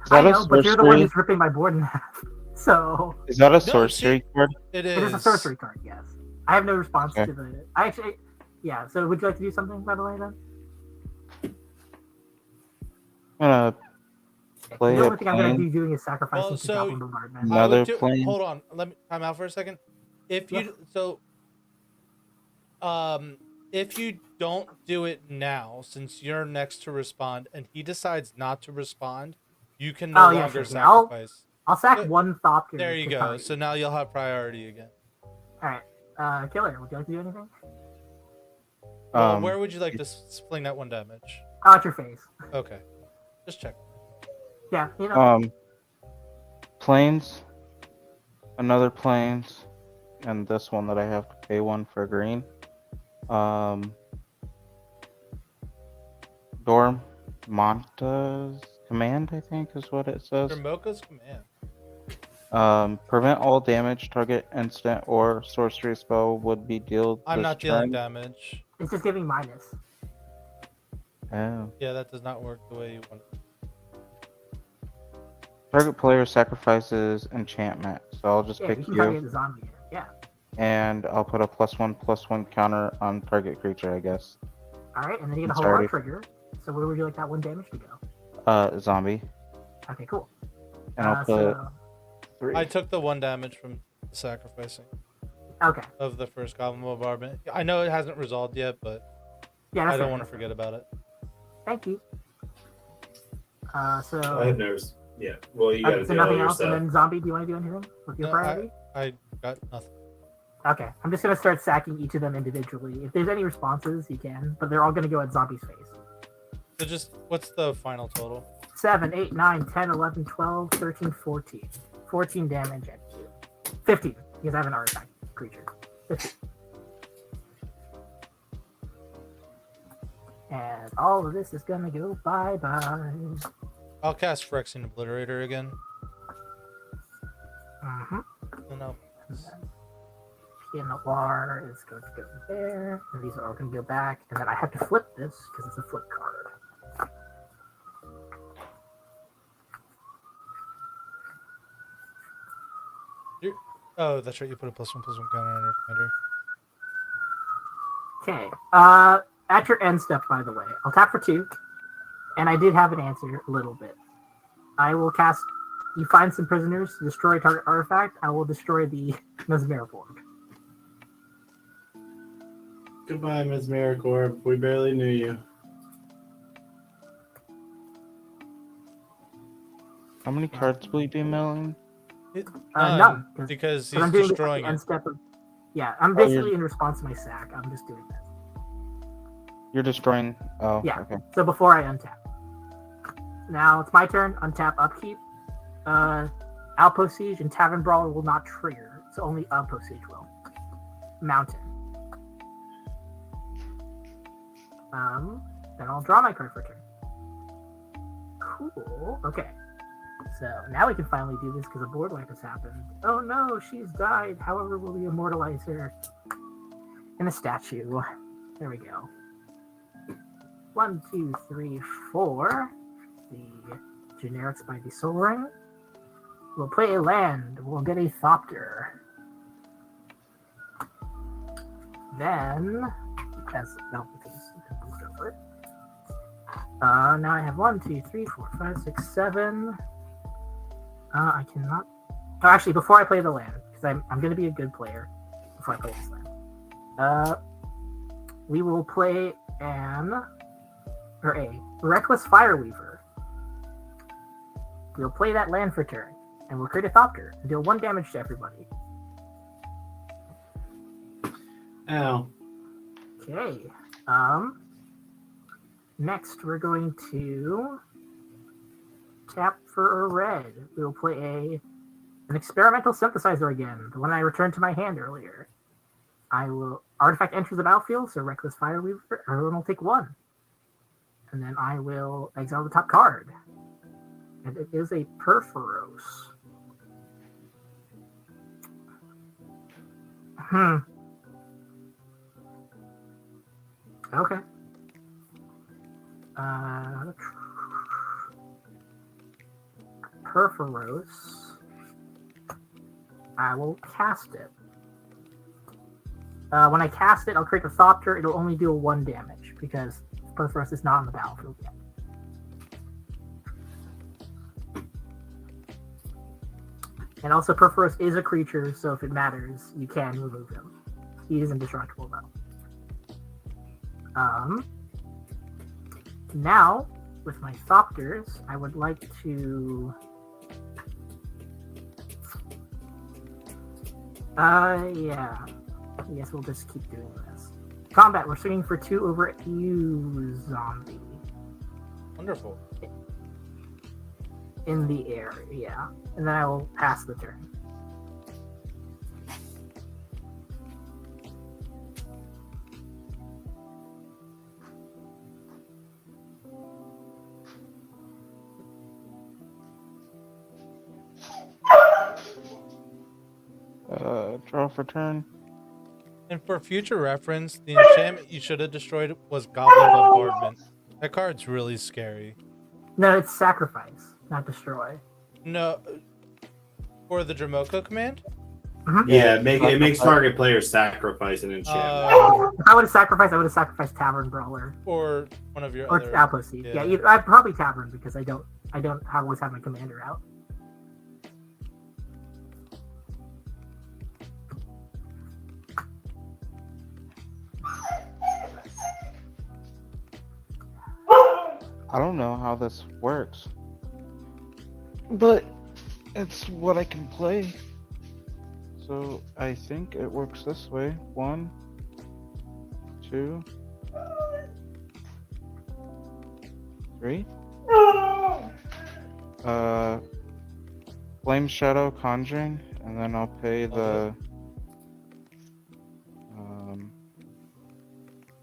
Is that I a know, but you're the one sorcery? who's ripping my board in half. So Is that a No, sorcery card? It it is a sorcery card, yes. I have no response Okay. to the. I actually, yeah. So would you like to do something, by the way, then? I'm gonna play The a only thing I'm going to plane. be doing is sacrificing Well, to so- Goblin Bombardment. No. I would Another plane. Hold on. Let me time out for a second. If you if you don't do it now, since you're next to respond, and he decides not to respond, you can no Oh, yeah, longer sure. Yeah, sacrifice. I'll sack But- one Thopter. There you to go. target. So now you'll have priority again. All right. Killer, would you like to do anything? Well, where would you like to fling that 1 damage? Oh, at your face. Okay, just check. Yeah, you know. Planes, another planes, and this one that I have to pay 1 for green. Dorm Monta's command, I think, is what it says. Mocha's command. Prevent all damage. Target instant or sorcery spell would be dealt. I'm this not dealing turn. damage. It's just giving minus. Oh. Yeah, that does not work the way you want it. Target player sacrifices enchantment, so I'll just Yeah, pick you can you, target the zombie. Yeah. and I'll put a +1/+1 counter on target creature, I guess. All right, and then you get a It's whole lot already- trigger. So where would you like that 1 damage to go? Zombie, Okay, cool. and I'll put So, 3. I took the 1 damage from the sacrificing okay. of the first Goblin Bombardment. I know it hasn't resolved yet, but Yeah, that's I don't fair. want to forget about it. Thank you. So. I have nerves. Yeah. Well, you got to Okay, so do all nothing your else, and stuff. then zombie. Do you want to do anything with your No, priority? I got nothing. Okay, I'm just gonna start sacking each of them individually. If there's any responses, you can, but they're all gonna go at zombie's face. So just what's the final total? 7, 8, 9, 10, 11, 12, 13, 14. 14 damage at 15, because I have an artifact creature. 15. And all of this is gonna go bye-bye. I'll cast Phyrexian Obliterator again. Mm-hmm. And I'll Pierre Noir is going to go there, and these are all going to go back, and then I have to flip this, because it's a flip card. Oh, that's right. You put a +1/+1 counter on your commander. Okay. At your end step, by the way, I'll tap for 2, and I did have an answer a little bit. I will cast. You find some prisoners, destroy target artifact. I will destroy the Mesmer Board. Goodbye, Ms. Miracorp. We barely knew you. How many cards will you be milling? None, because I'm he's doing destroying the end it. step of. Yeah, I'm Oh, basically in response to my sack. I'm just doing this. You're destroying. Oh, Yeah. okay. So before I untap. Now it's my turn. Untap upkeep. Outpost Siege and Tavern Brawler will not trigger, so only Outpost Siege will. Mountain. Then I'll draw my card for turn. Cool. Okay. So now we can finally do this because a board wipe has happened. Oh no, she's died. However, will we immortalize her in a statue? There we go. 1, 2, 3, 4. The generics by the Soul Ring. We'll play a land. We'll get a Thopter. Then, as no, because let's go for it. Now I have 1, 2, 3, 4, 5, 6, 7. I cannot. Oh, actually, before I play the land, because I'm going to be a good player before I play this land. We will play a Reckless Fireweaver. We'll play that land for turn, and we'll create a Thopter and deal 1 damage to everybody. Ow. Okay. Next, we're going to tap for a red. We will play an experimental synthesizer again, the one I returned to my hand earlier. I will artifact enters the battlefield, so Reckless Fire Weaver, everyone will take 1. And then I will exile the top card. And it is a Perforos. Okay. Perforos. I will cast it. When I cast it, I'll create a Thopter. It'll only deal 1 damage because Perforos is not on the battlefield yet. And also, Perforos is a creature, so if it matters, you can remove him. He is indestructible, though. Now, with my Thopters, I would like to... yeah. I guess we'll just keep doing this. Combat, we're swinging for 2 over you, zombie. Wonderful. In the air, yeah. And then I will pass the turn. Draw for turn. And for future reference, the enchantment you should have destroyed was Goblin Bombardment. That card's really scary. No, it's sacrifice, not destroy. No, for the Dramoco command? Yeah, it makes target players sacrifice an enchantment. If I would have sacrificed, I would have sacrificed Tavern Brawler. Or one of your Or other... Appleseed. Yeah, I'd probably Tavern because I don't always have my commander out. I don't know how this works, but it's what I can play. So I think it works this way. 1, 2, 3. Flame Shadow Conjuring, and then I'll pay the.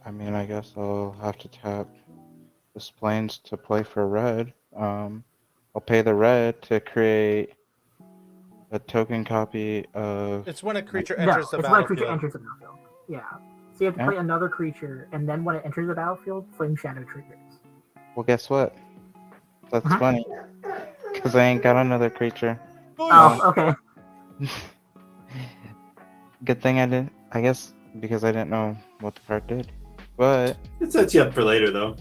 I mean, I guess I'll have to tap this plains to play for red. I'll pay the red to create a token copy of. It's when a creature enters the it's battlefield. when a creature enters the battlefield. Yeah. So you have to play another creature, and then when it enters the battlefield, Flame Shadow triggers. Well, guess what? That's funny. Because I ain't got another creature. Oh, okay. Good thing I didn't. I guess because I didn't know what the card did. But It sets you up for later, though.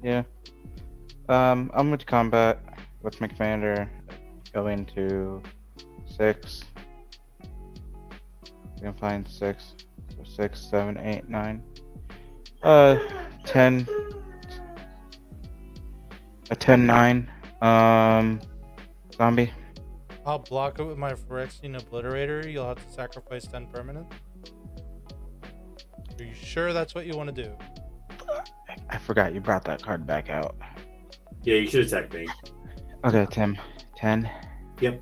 yeah. I'm going to combat with my commander. Go into 6. You can find 6. So 6, 7, 8, 9. 10. A 10-9. Zombie. I'll block it with my Phyrexian Obliterator. You'll have to sacrifice 10 permanent. Are you sure that's what you want to do? I forgot you brought that card back out. Yeah, you should attack me. Okay, Tim. 10. Yep.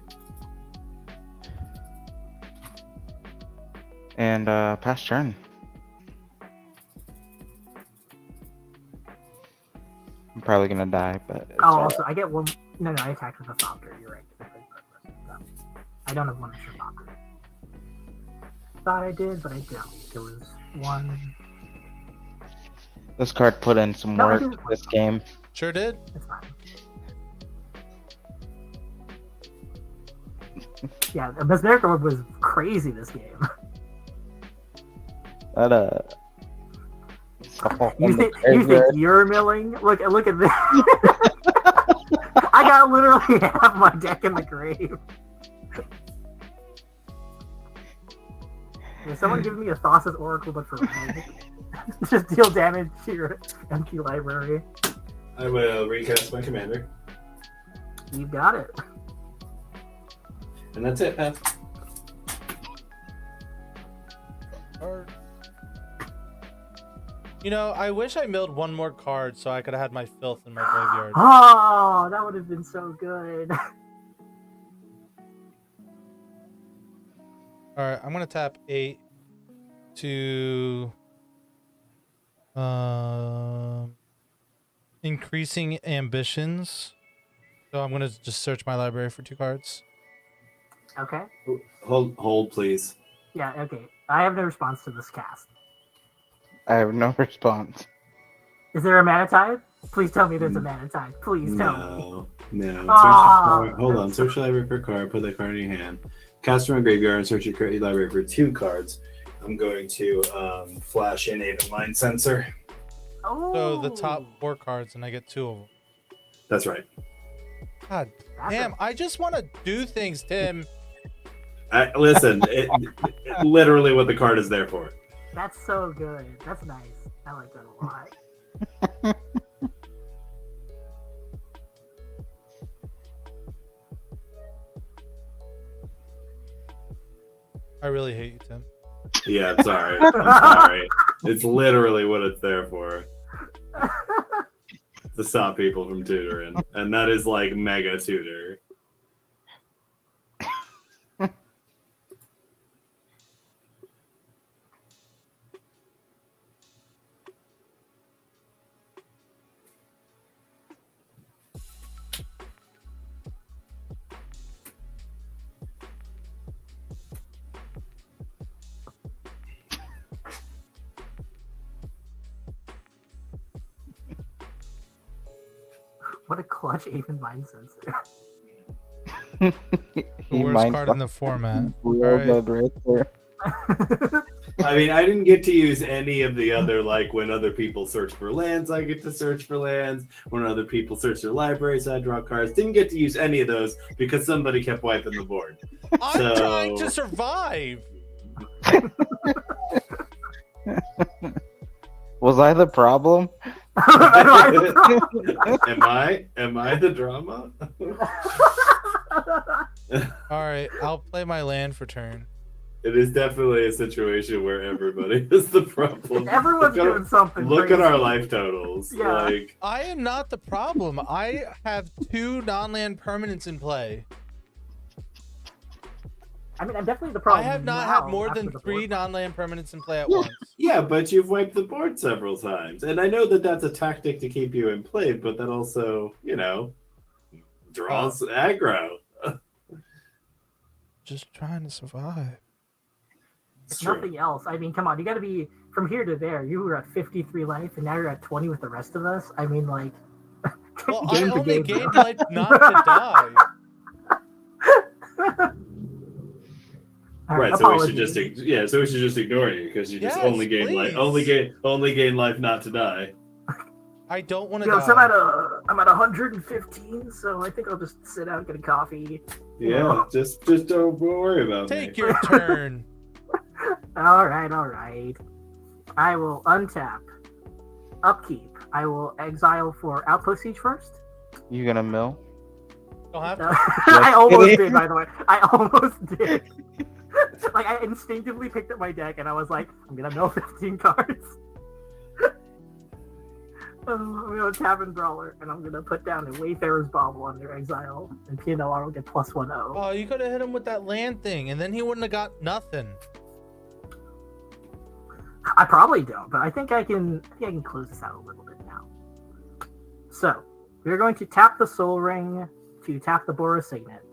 And pass turn. I'm probably gonna die, but it's Also, I get one. No, I attacked with a Thopter. You're right. I don't have one extra Thopter. Thought I did, but I don't. There was one. This card put in some No, I work didn't. this game. Sure did. It's fine. Yeah, the Berserker was crazy this game. That You think you're milling? Look at this. I got literally half my deck in the grave. Is someone give me a Thassa's Oracle but for red? Just deal damage to your empty library. I will recast my commander. You got it. And that's it, Pat. Or You know, I wish I milled one more card so I could have had my filth in my graveyard. Oh, that would have been so good. Alright, I'm gonna tap 8 to increasing ambitions. So I'm gonna just search my library for 2 cards. Okay. Hold, please. Yeah, okay. I have no response to this cast. I have no response. Is there a mana type? Please tell me there's a mana type. Please tell me. No. Ah. Hold on. Search your library for a card. Put that card in your hand. Cast from a graveyard and search your library for 2 cards. I'm going to flash in a mind sensor. Oh. So the top 4 cards, and I get 2 of them. That's right. God damn, I just want to do things, Tim. Listen, literally what the card is there for. That's so good. That's nice. I like that a lot. I really hate you, Tim. Yeah, I'm sorry. I'm sorry. It's literally what it's there for. To stop people from tutoring. And that is like mega tutor. What a clutch Aven Mind Sensor. The worst card in the format. Right there. I mean, I didn't get to use any of the other, like, when other people search for lands, I get to search for lands. When other people search their libraries, I draw cards. Didn't get to use any of those because somebody kept wiping the board. I'm trying to survive. Was I the problem? Am I the drama? Alright, I'll play my land for turn. It is definitely a situation where everybody is the problem. Everyone's doing something. Look crazy. at our life totals. Yeah. Like, I am not the problem. I have 2 non-land permanents in play. I mean, I'm definitely the problem. I have not now had more after than the 3 board. non-land permanents in play at once. yeah, but you've wiped the board several times. And I know that that's a tactic to keep you in play, but that also, draws aggro. Just trying to survive. If It's true. nothing else, I mean, come on, you got to be from here to there. You were at 53 life, and now you're at 20 with the rest of us. I mean, like, Well, I game to only game. gained life not to die. All Right, so we should apologies. just ignore you because you just Yes, only gain life, please. only gain life not to die. I don't want to Yo, die. so I'm at 115, so I think I'll just sit out and get a coffee. Yeah, just don't worry about Take me. your turn. All right. I will untap, upkeep. I will exile for Outpost Siege first. You gonna mill? Don't have to. I almost did, by the way. I almost did. Like, I instinctively picked up my deck and I was like, I'm gonna mill 15 cards. I'm gonna Tavern Brawler and I'm gonna put down a Wayfarer's Bauble under exile, and PNLR will get +1/0. Oh, you could have hit him with that land thing, and then he wouldn't have got nothing. I probably don't, but I think I can close this out a little bit now. So, we're going to tap the Soul Ring to tap the Boros Signet.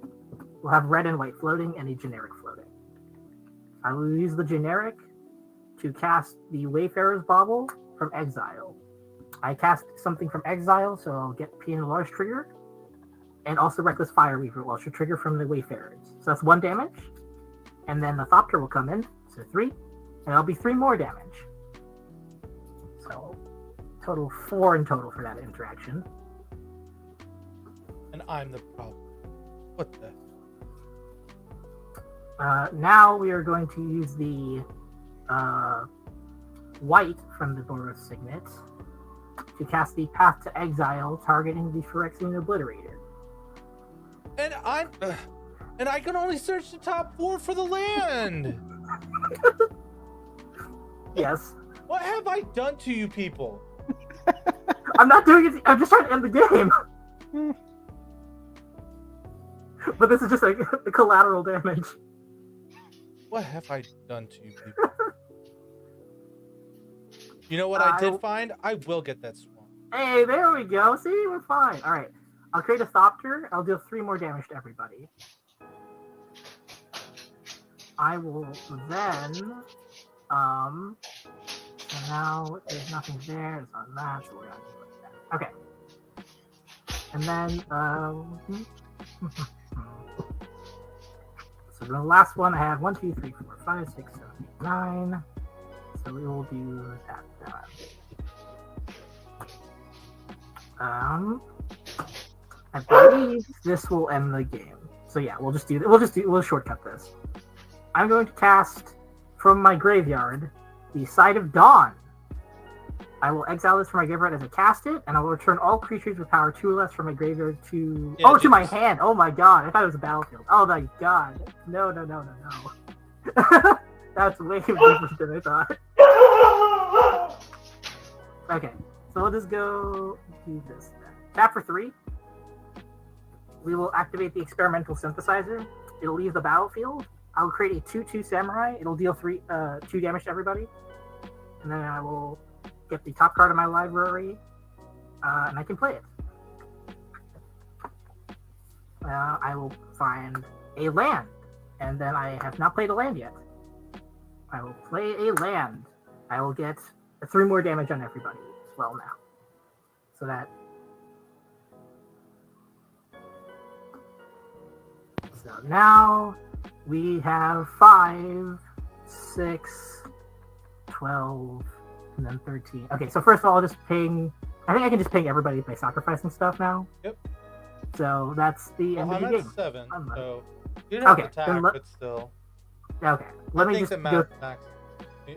We'll have red and white floating and a generic floating. I will use the generic to cast the Wayfarer's Bauble from exile. I cast something from exile, so I'll get PNLR's trigger, and also Reckless Fireweaver will also trigger from the Wayfarers. So that's 1 damage, and then the Thopter will come in, so 3, and it'll be 3 more damage. So, total 4 in total for that interaction. And I'm the problem. What the? Now we are going to use the white from the Boros Signet to cast the Path to Exile, targeting the Phyrexian Obliterator. And I can only search the top 4 for the land. Yes, What have I done to you people? I'm not doing it. I'm just trying to end the game. But this is just like the collateral damage. What have I done to you people? You know what I did find? I will get that swan. Hey, there we go. See, we're fine. All right. I'll create a Thopter. I'll deal 3 more damage to everybody. I will then, so now there's nothing there. It's on that, so we're gonna do it like that. Okay. And then, so the last one I have 1, 2, 3, 4, 5, 6, 7, 8, 9. So we will do that. I believe this will end the game. So yeah, we'll shortcut this. I'm going to cast from my graveyard the Side of Dawn. I will exile this from my graveyard as I cast it, and I will return all creatures with power 2 or less from my graveyard to to my hand. Oh my god, I thought it was a battlefield. Oh my god. No. That's way different than I thought. Okay, so we'll just go do this then. Tap for 3. We will activate the experimental synthesizer. It'll leave the battlefield. I'll create a 2/2 samurai. It'll deal 2 damage to everybody. And then I will get the top card of my library, and I can play it. I will find a land, and then I have not played a land yet. I will play a land. I will get 3 more damage on everybody as well now. So that. So now we have 5, 6, 12, and then 13. Okay, so first of all, I'll just ping. I think I can just ping everybody by sacrificing stuff now. Yep. So that's the end of the I'm game. at 7, so you don't have Okay, to attack, then but still. Okay, let I me think just the go. math max.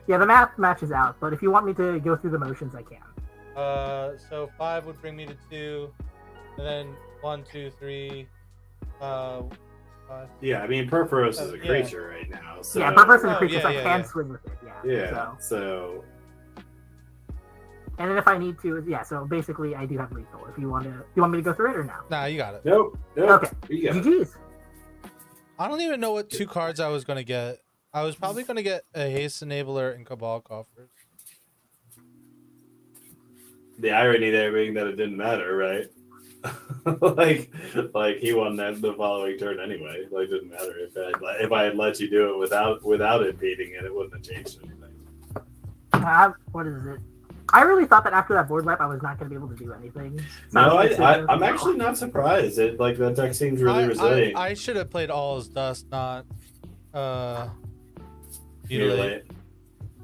Yeah, the math matches out, but if you want me to go through the motions, I can. So 5 would bring me to 2, and then 1, 2, 3, 5. Yeah, I mean, Perforos is a creature right now. So... Yeah, Perforos is a creature, yeah, so I yeah, can yeah. swing with it. Yeah, so... And then if I need to, so basically I do have lethal. If you want me to go through it or no? Nah, you got it. Nope. Okay. You got it. GG's. I don't even know what 2 cards I was gonna get. I was probably gonna get a Haste Enabler and Cabal Coffers. The irony there being that it didn't matter, right? like he won that the following turn anyway. Like, it didn't matter if I had let you do it without impeding it, it wouldn't have changed anything. What is it? I really thought that after that board wipe, I was not going to be able to do anything. So No, I'm actually not surprised. That deck seems really resilient. I should have played All Is Dust, not Mutilate.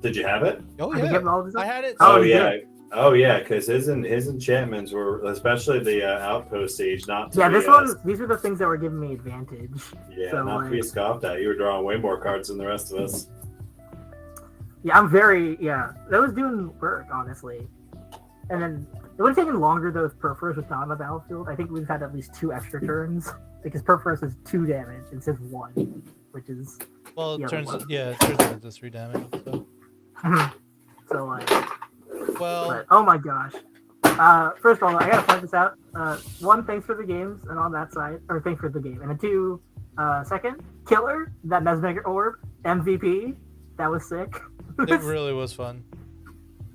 Did you have it? Oh Did you yeah, have all of this? I had it. Oh you yeah. did? Oh yeah, because his enchantments were, especially the outpost stage, not to Yeah, be, this one. These are the things that were giving me advantage. Yeah, so, not to be scoffed at. You were drawing way more cards than the rest of us. Yeah, that was doing work, honestly. And then it would have taken longer though if Perforos was not on the battlefield. I think we've had at least 2 extra turns because Perforos is 2 damage instead of 1, which is Well, it turns one. it turns into 3 damage. So. so like. Well, But, oh my gosh. First of all, I gotta point this out. 1, thanks for the games and on that side, or thanks for the game, and then 2, second, Killer, that Mesmer Orb, MVP, that was sick. it really was fun.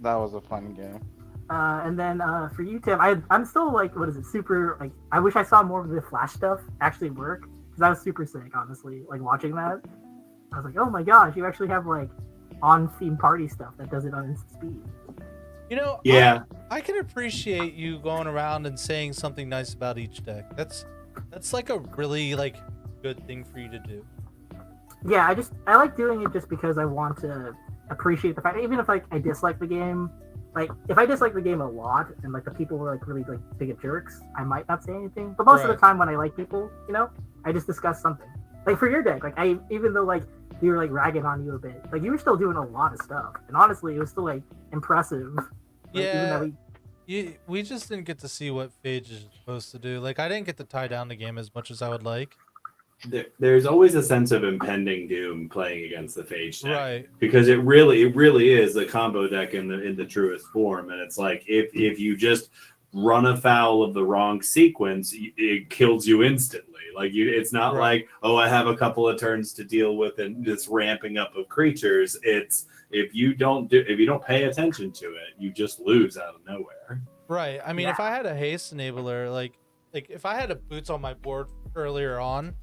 That was a fun game. And then for you, Tim, I'm still like, what is it? Super like, I wish I saw more of the Flash stuff actually work because that was super sick. Honestly, like watching that, I was like, oh my gosh, you actually have like on-theme party stuff that does it on instant speed. You know, Yeah. I can appreciate you going around and saying something nice about each deck. That's like a really like good thing for you to do. Yeah, I like doing it just because I want to appreciate the fact, even if like I dislike the game, like if I dislike the game a lot and like the people were like really like big jerks, I might not say anything. But most of the time when I like people, I just discuss something. Like for your deck, like even though like we were like ragging on you a bit, like you were still doing a lot of stuff, and honestly, it was still like impressive. Like, Yeah. We just didn't get to see what Phage is supposed to do. Like I didn't get to tie down the game as much as I would like. there's always a sense of impending doom playing against the Phage deck. Right. Because it really is a combo deck in the truest form. And it's like if you just run afoul of the wrong sequence, it kills you instantly. Like it's not like, oh, I have a couple of turns to deal with and this ramping up of creatures. It's if you don't pay attention to it, you just lose out of nowhere. Right. I mean, if I had a haste enabler, like if I had a boots on my board earlier on,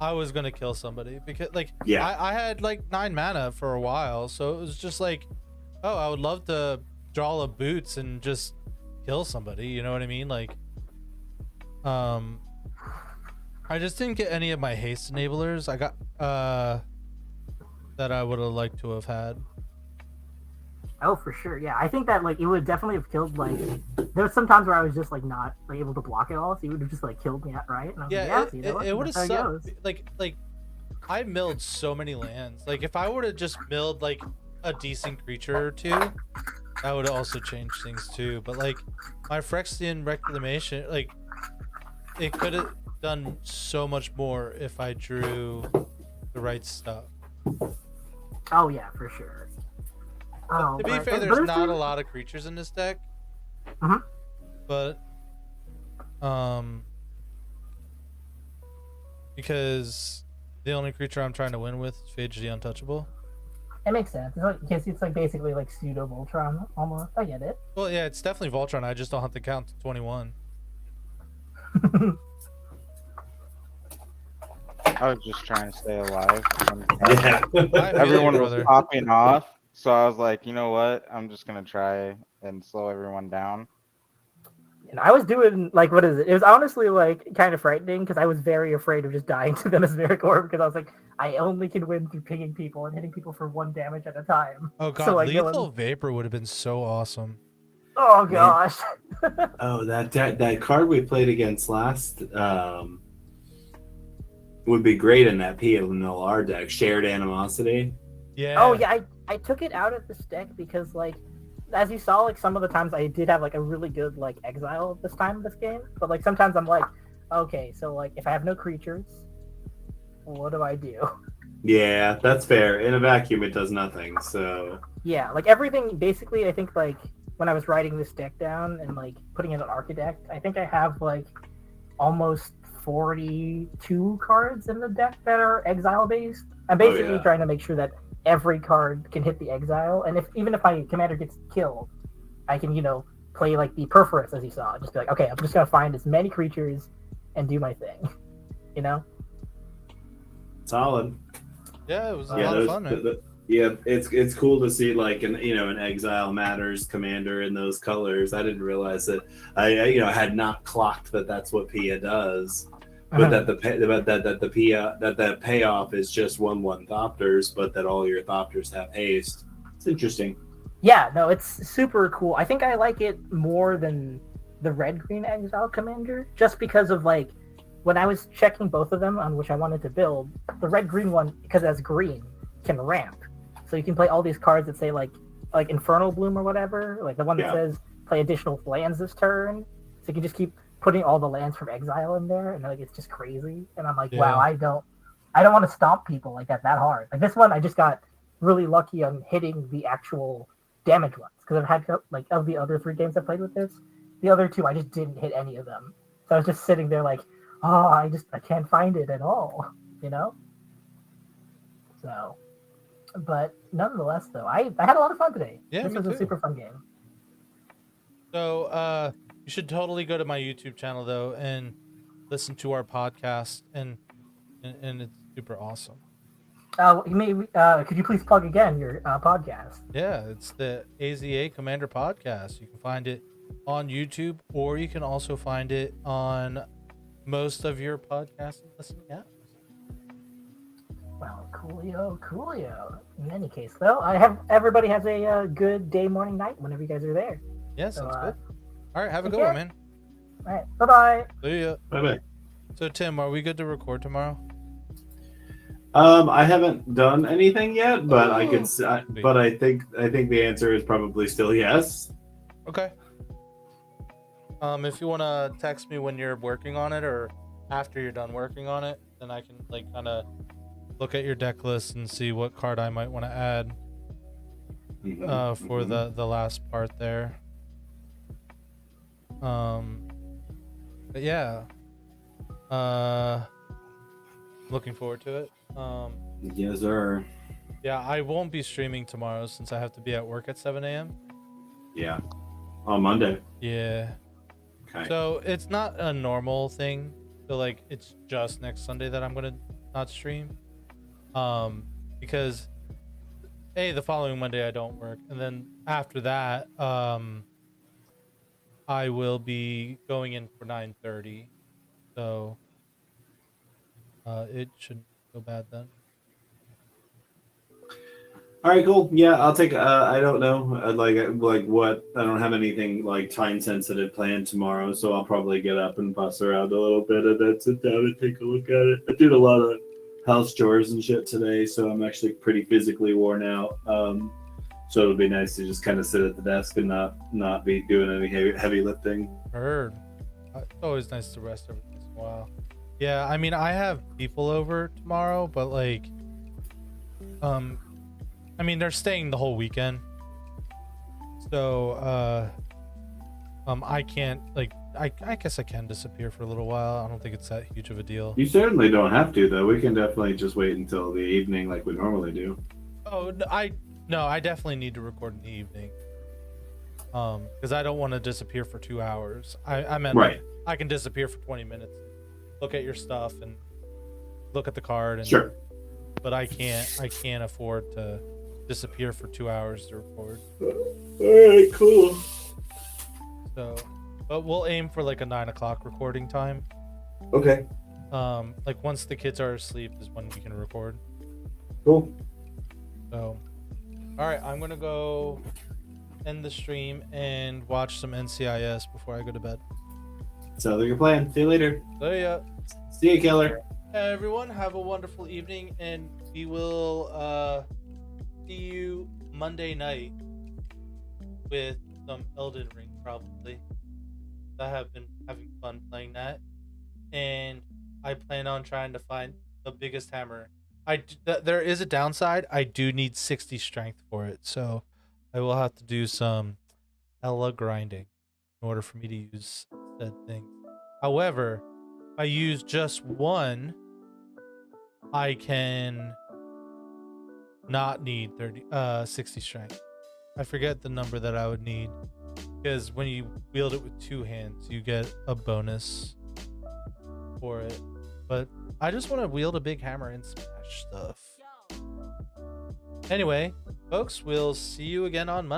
I was gonna kill somebody because I had like 9 mana for a while, so it was just like, oh, I would love to draw a boots and just kill somebody. You know what I mean? Like, I just didn't get any of my haste enablers. I got that I would have liked to have had. Oh, for sure. Yeah, I think that like it would definitely have killed. Like, there was some times where I was just like not like, able to block it all, so you would have just like killed me outright. And I was like, you know what? It would have sucked. Like I milled so many lands. Like if I would have just milled like a decent creature or two, that would have also changed things too. But like my Phyrexian Reclamation, like it could have done so much more if I drew the right stuff. Oh yeah, for sure. To be fair, there's not a lot of creatures in this deck. But because the only creature I'm trying to win with is Phage the Untouchable. It makes sense. It's like basically like pseudo Voltron almost. I get it. Well, yeah, it's definitely Voltron. I just don't have to count to 21. I was just trying to stay alive. Yeah. Everyone was popping off, so I was like, you know what? I'm just gonna try and slow everyone down. And I was doing like, what is it? It was honestly like kind of frightening because I was very afraid of just dying to the Mesmeric Orb because I was like, I only can win through pinging people and hitting people for 1 damage at a time. Oh god, so, like, Lethal Vapor would have been so awesome. Oh gosh. Oh, that card we played against last would be great in that PLR deck, Shared Animosity. Yeah. Oh yeah, I took it out of this deck because like, as you saw, like some of the times I did have like a really good like exile this time of this game, but like sometimes I'm like, okay, so like if I have no creatures, what do I do? Yeah, that's fair. In a vacuum, it does nothing. So yeah, like everything basically. I think like when I was writing this deck down and like putting in an architect, I think I have like almost 42 cards in the deck that are exile based. I'm basically trying to make sure that every card can hit the exile, and even if my commander gets killed, I can, play like the Perforance as you saw. Just be like, okay, I'm just gonna find as many creatures and do my thing. Solid. Yeah, it was a lot of fun, man. It's cool to see like an Exile Matters commander in those colors. I didn't realize that. I had not clocked that that's what Pia does. But that the payoff is just 1/1 Thopters, but that all your Thopters have haste. It's interesting. Yeah, no, it's super cool. I think I like it more than the red-green Exile Commander, just because of like when I was checking both of them on which I wanted to build, the red-green one, because it has green, can ramp. So you can play all these cards that say like Infernal Bloom or whatever, like the one that says play additional lands this turn. So you can just keep putting all the lands from exile in there, and like it's just crazy. And I'm like, wow, I don't want to stomp people like that hard. Like this one, I just got really lucky on hitting the actual damage ones because I've had like of the other 3 games I played with this, the other 2 I just didn't hit any of them. So I was just sitting there like, oh, I can't find it at all, So, but nonetheless, though, I had a lot of fun today. Yeah, this was a super fun game. So, you should totally go to my YouTube channel though and listen to our podcast, and it's super awesome. Could you please plug again your podcast? Yeah, it's the AZA Commander Podcast. You can find it on YouTube, or you can also find it on most of your podcast listening apps. Well, coolio. In any case, though, everybody has a good day, morning, night whenever you guys are there. Yeah, sounds good. All right, have a good one, man. All right, bye-bye. See ya. Bye-bye. So, Tim, are we good to record tomorrow? I haven't done anything yet, but I think the answer is probably still yes. Okay. If you want to text me when you're working on it or after you're done working on it, then I can like kind of look at your deck list and see what card I might want to add for the last part there. But yeah, looking forward to it. Yes, sir. Yeah, I won't be streaming tomorrow since I have to be at work at 7 a.m. Yeah. On Monday. Yeah. Okay. So it's not a normal thing. So like it's just next Sunday that I'm gonna not stream. Because the following Monday I don't work, and then after that, I will be going in for 9:30. So it shouldn't go bad then. All right, cool. Yeah, I'll take. I don't know, like what. I don't have anything like time sensitive planned tomorrow, so I'll probably get up and bust around a little bit and then sit down and take a look at it. I did a lot of house chores and shit today, so I'm actually pretty physically worn out. So it'll be nice to just kind of sit at the desk and not be doing any heavy lifting. Heard. It's always nice to rest every once in a while. Yeah, I mean, I have people over tomorrow, but like, I mean, they're staying the whole weekend, so I can't like. I guess I can disappear for a little while. I don't think it's that huge of a deal. You certainly don't have to, though. We can definitely just wait until the evening, like we normally do. Oh, I definitely need to record in the evening. Because I don't want to disappear for 2 hours. I meant right. Like, I can disappear for 20 minutes, look at your stuff and look at the card. And, sure. But I can't afford to disappear for 2 hours to record. All right, cool. So, but we'll aim for like a 9 o'clock recording time. Okay. Like once the kids are asleep is when we can record. Cool. So, all right, I'm gonna go end the stream and watch some NCIS before I go to bed. Sounds like a plan. See you later. See ya. See you, killer. Everyone, have a wonderful evening, and we will see you Monday night with some Elden Ring, probably. I have been having fun playing that, and I plan on trying to find the biggest hammer. There is a downside. I do need 60 strength for it, so I will have to do some hella grinding in order for me to use said thing. However, if I use just one, I can not need 60 strength. I forget the number that I would need, because when you wield it with 2 hands, you get a bonus for it. But I just want to wield a big hammer and smash stuff. Anyway, folks, we'll see you again on Monday.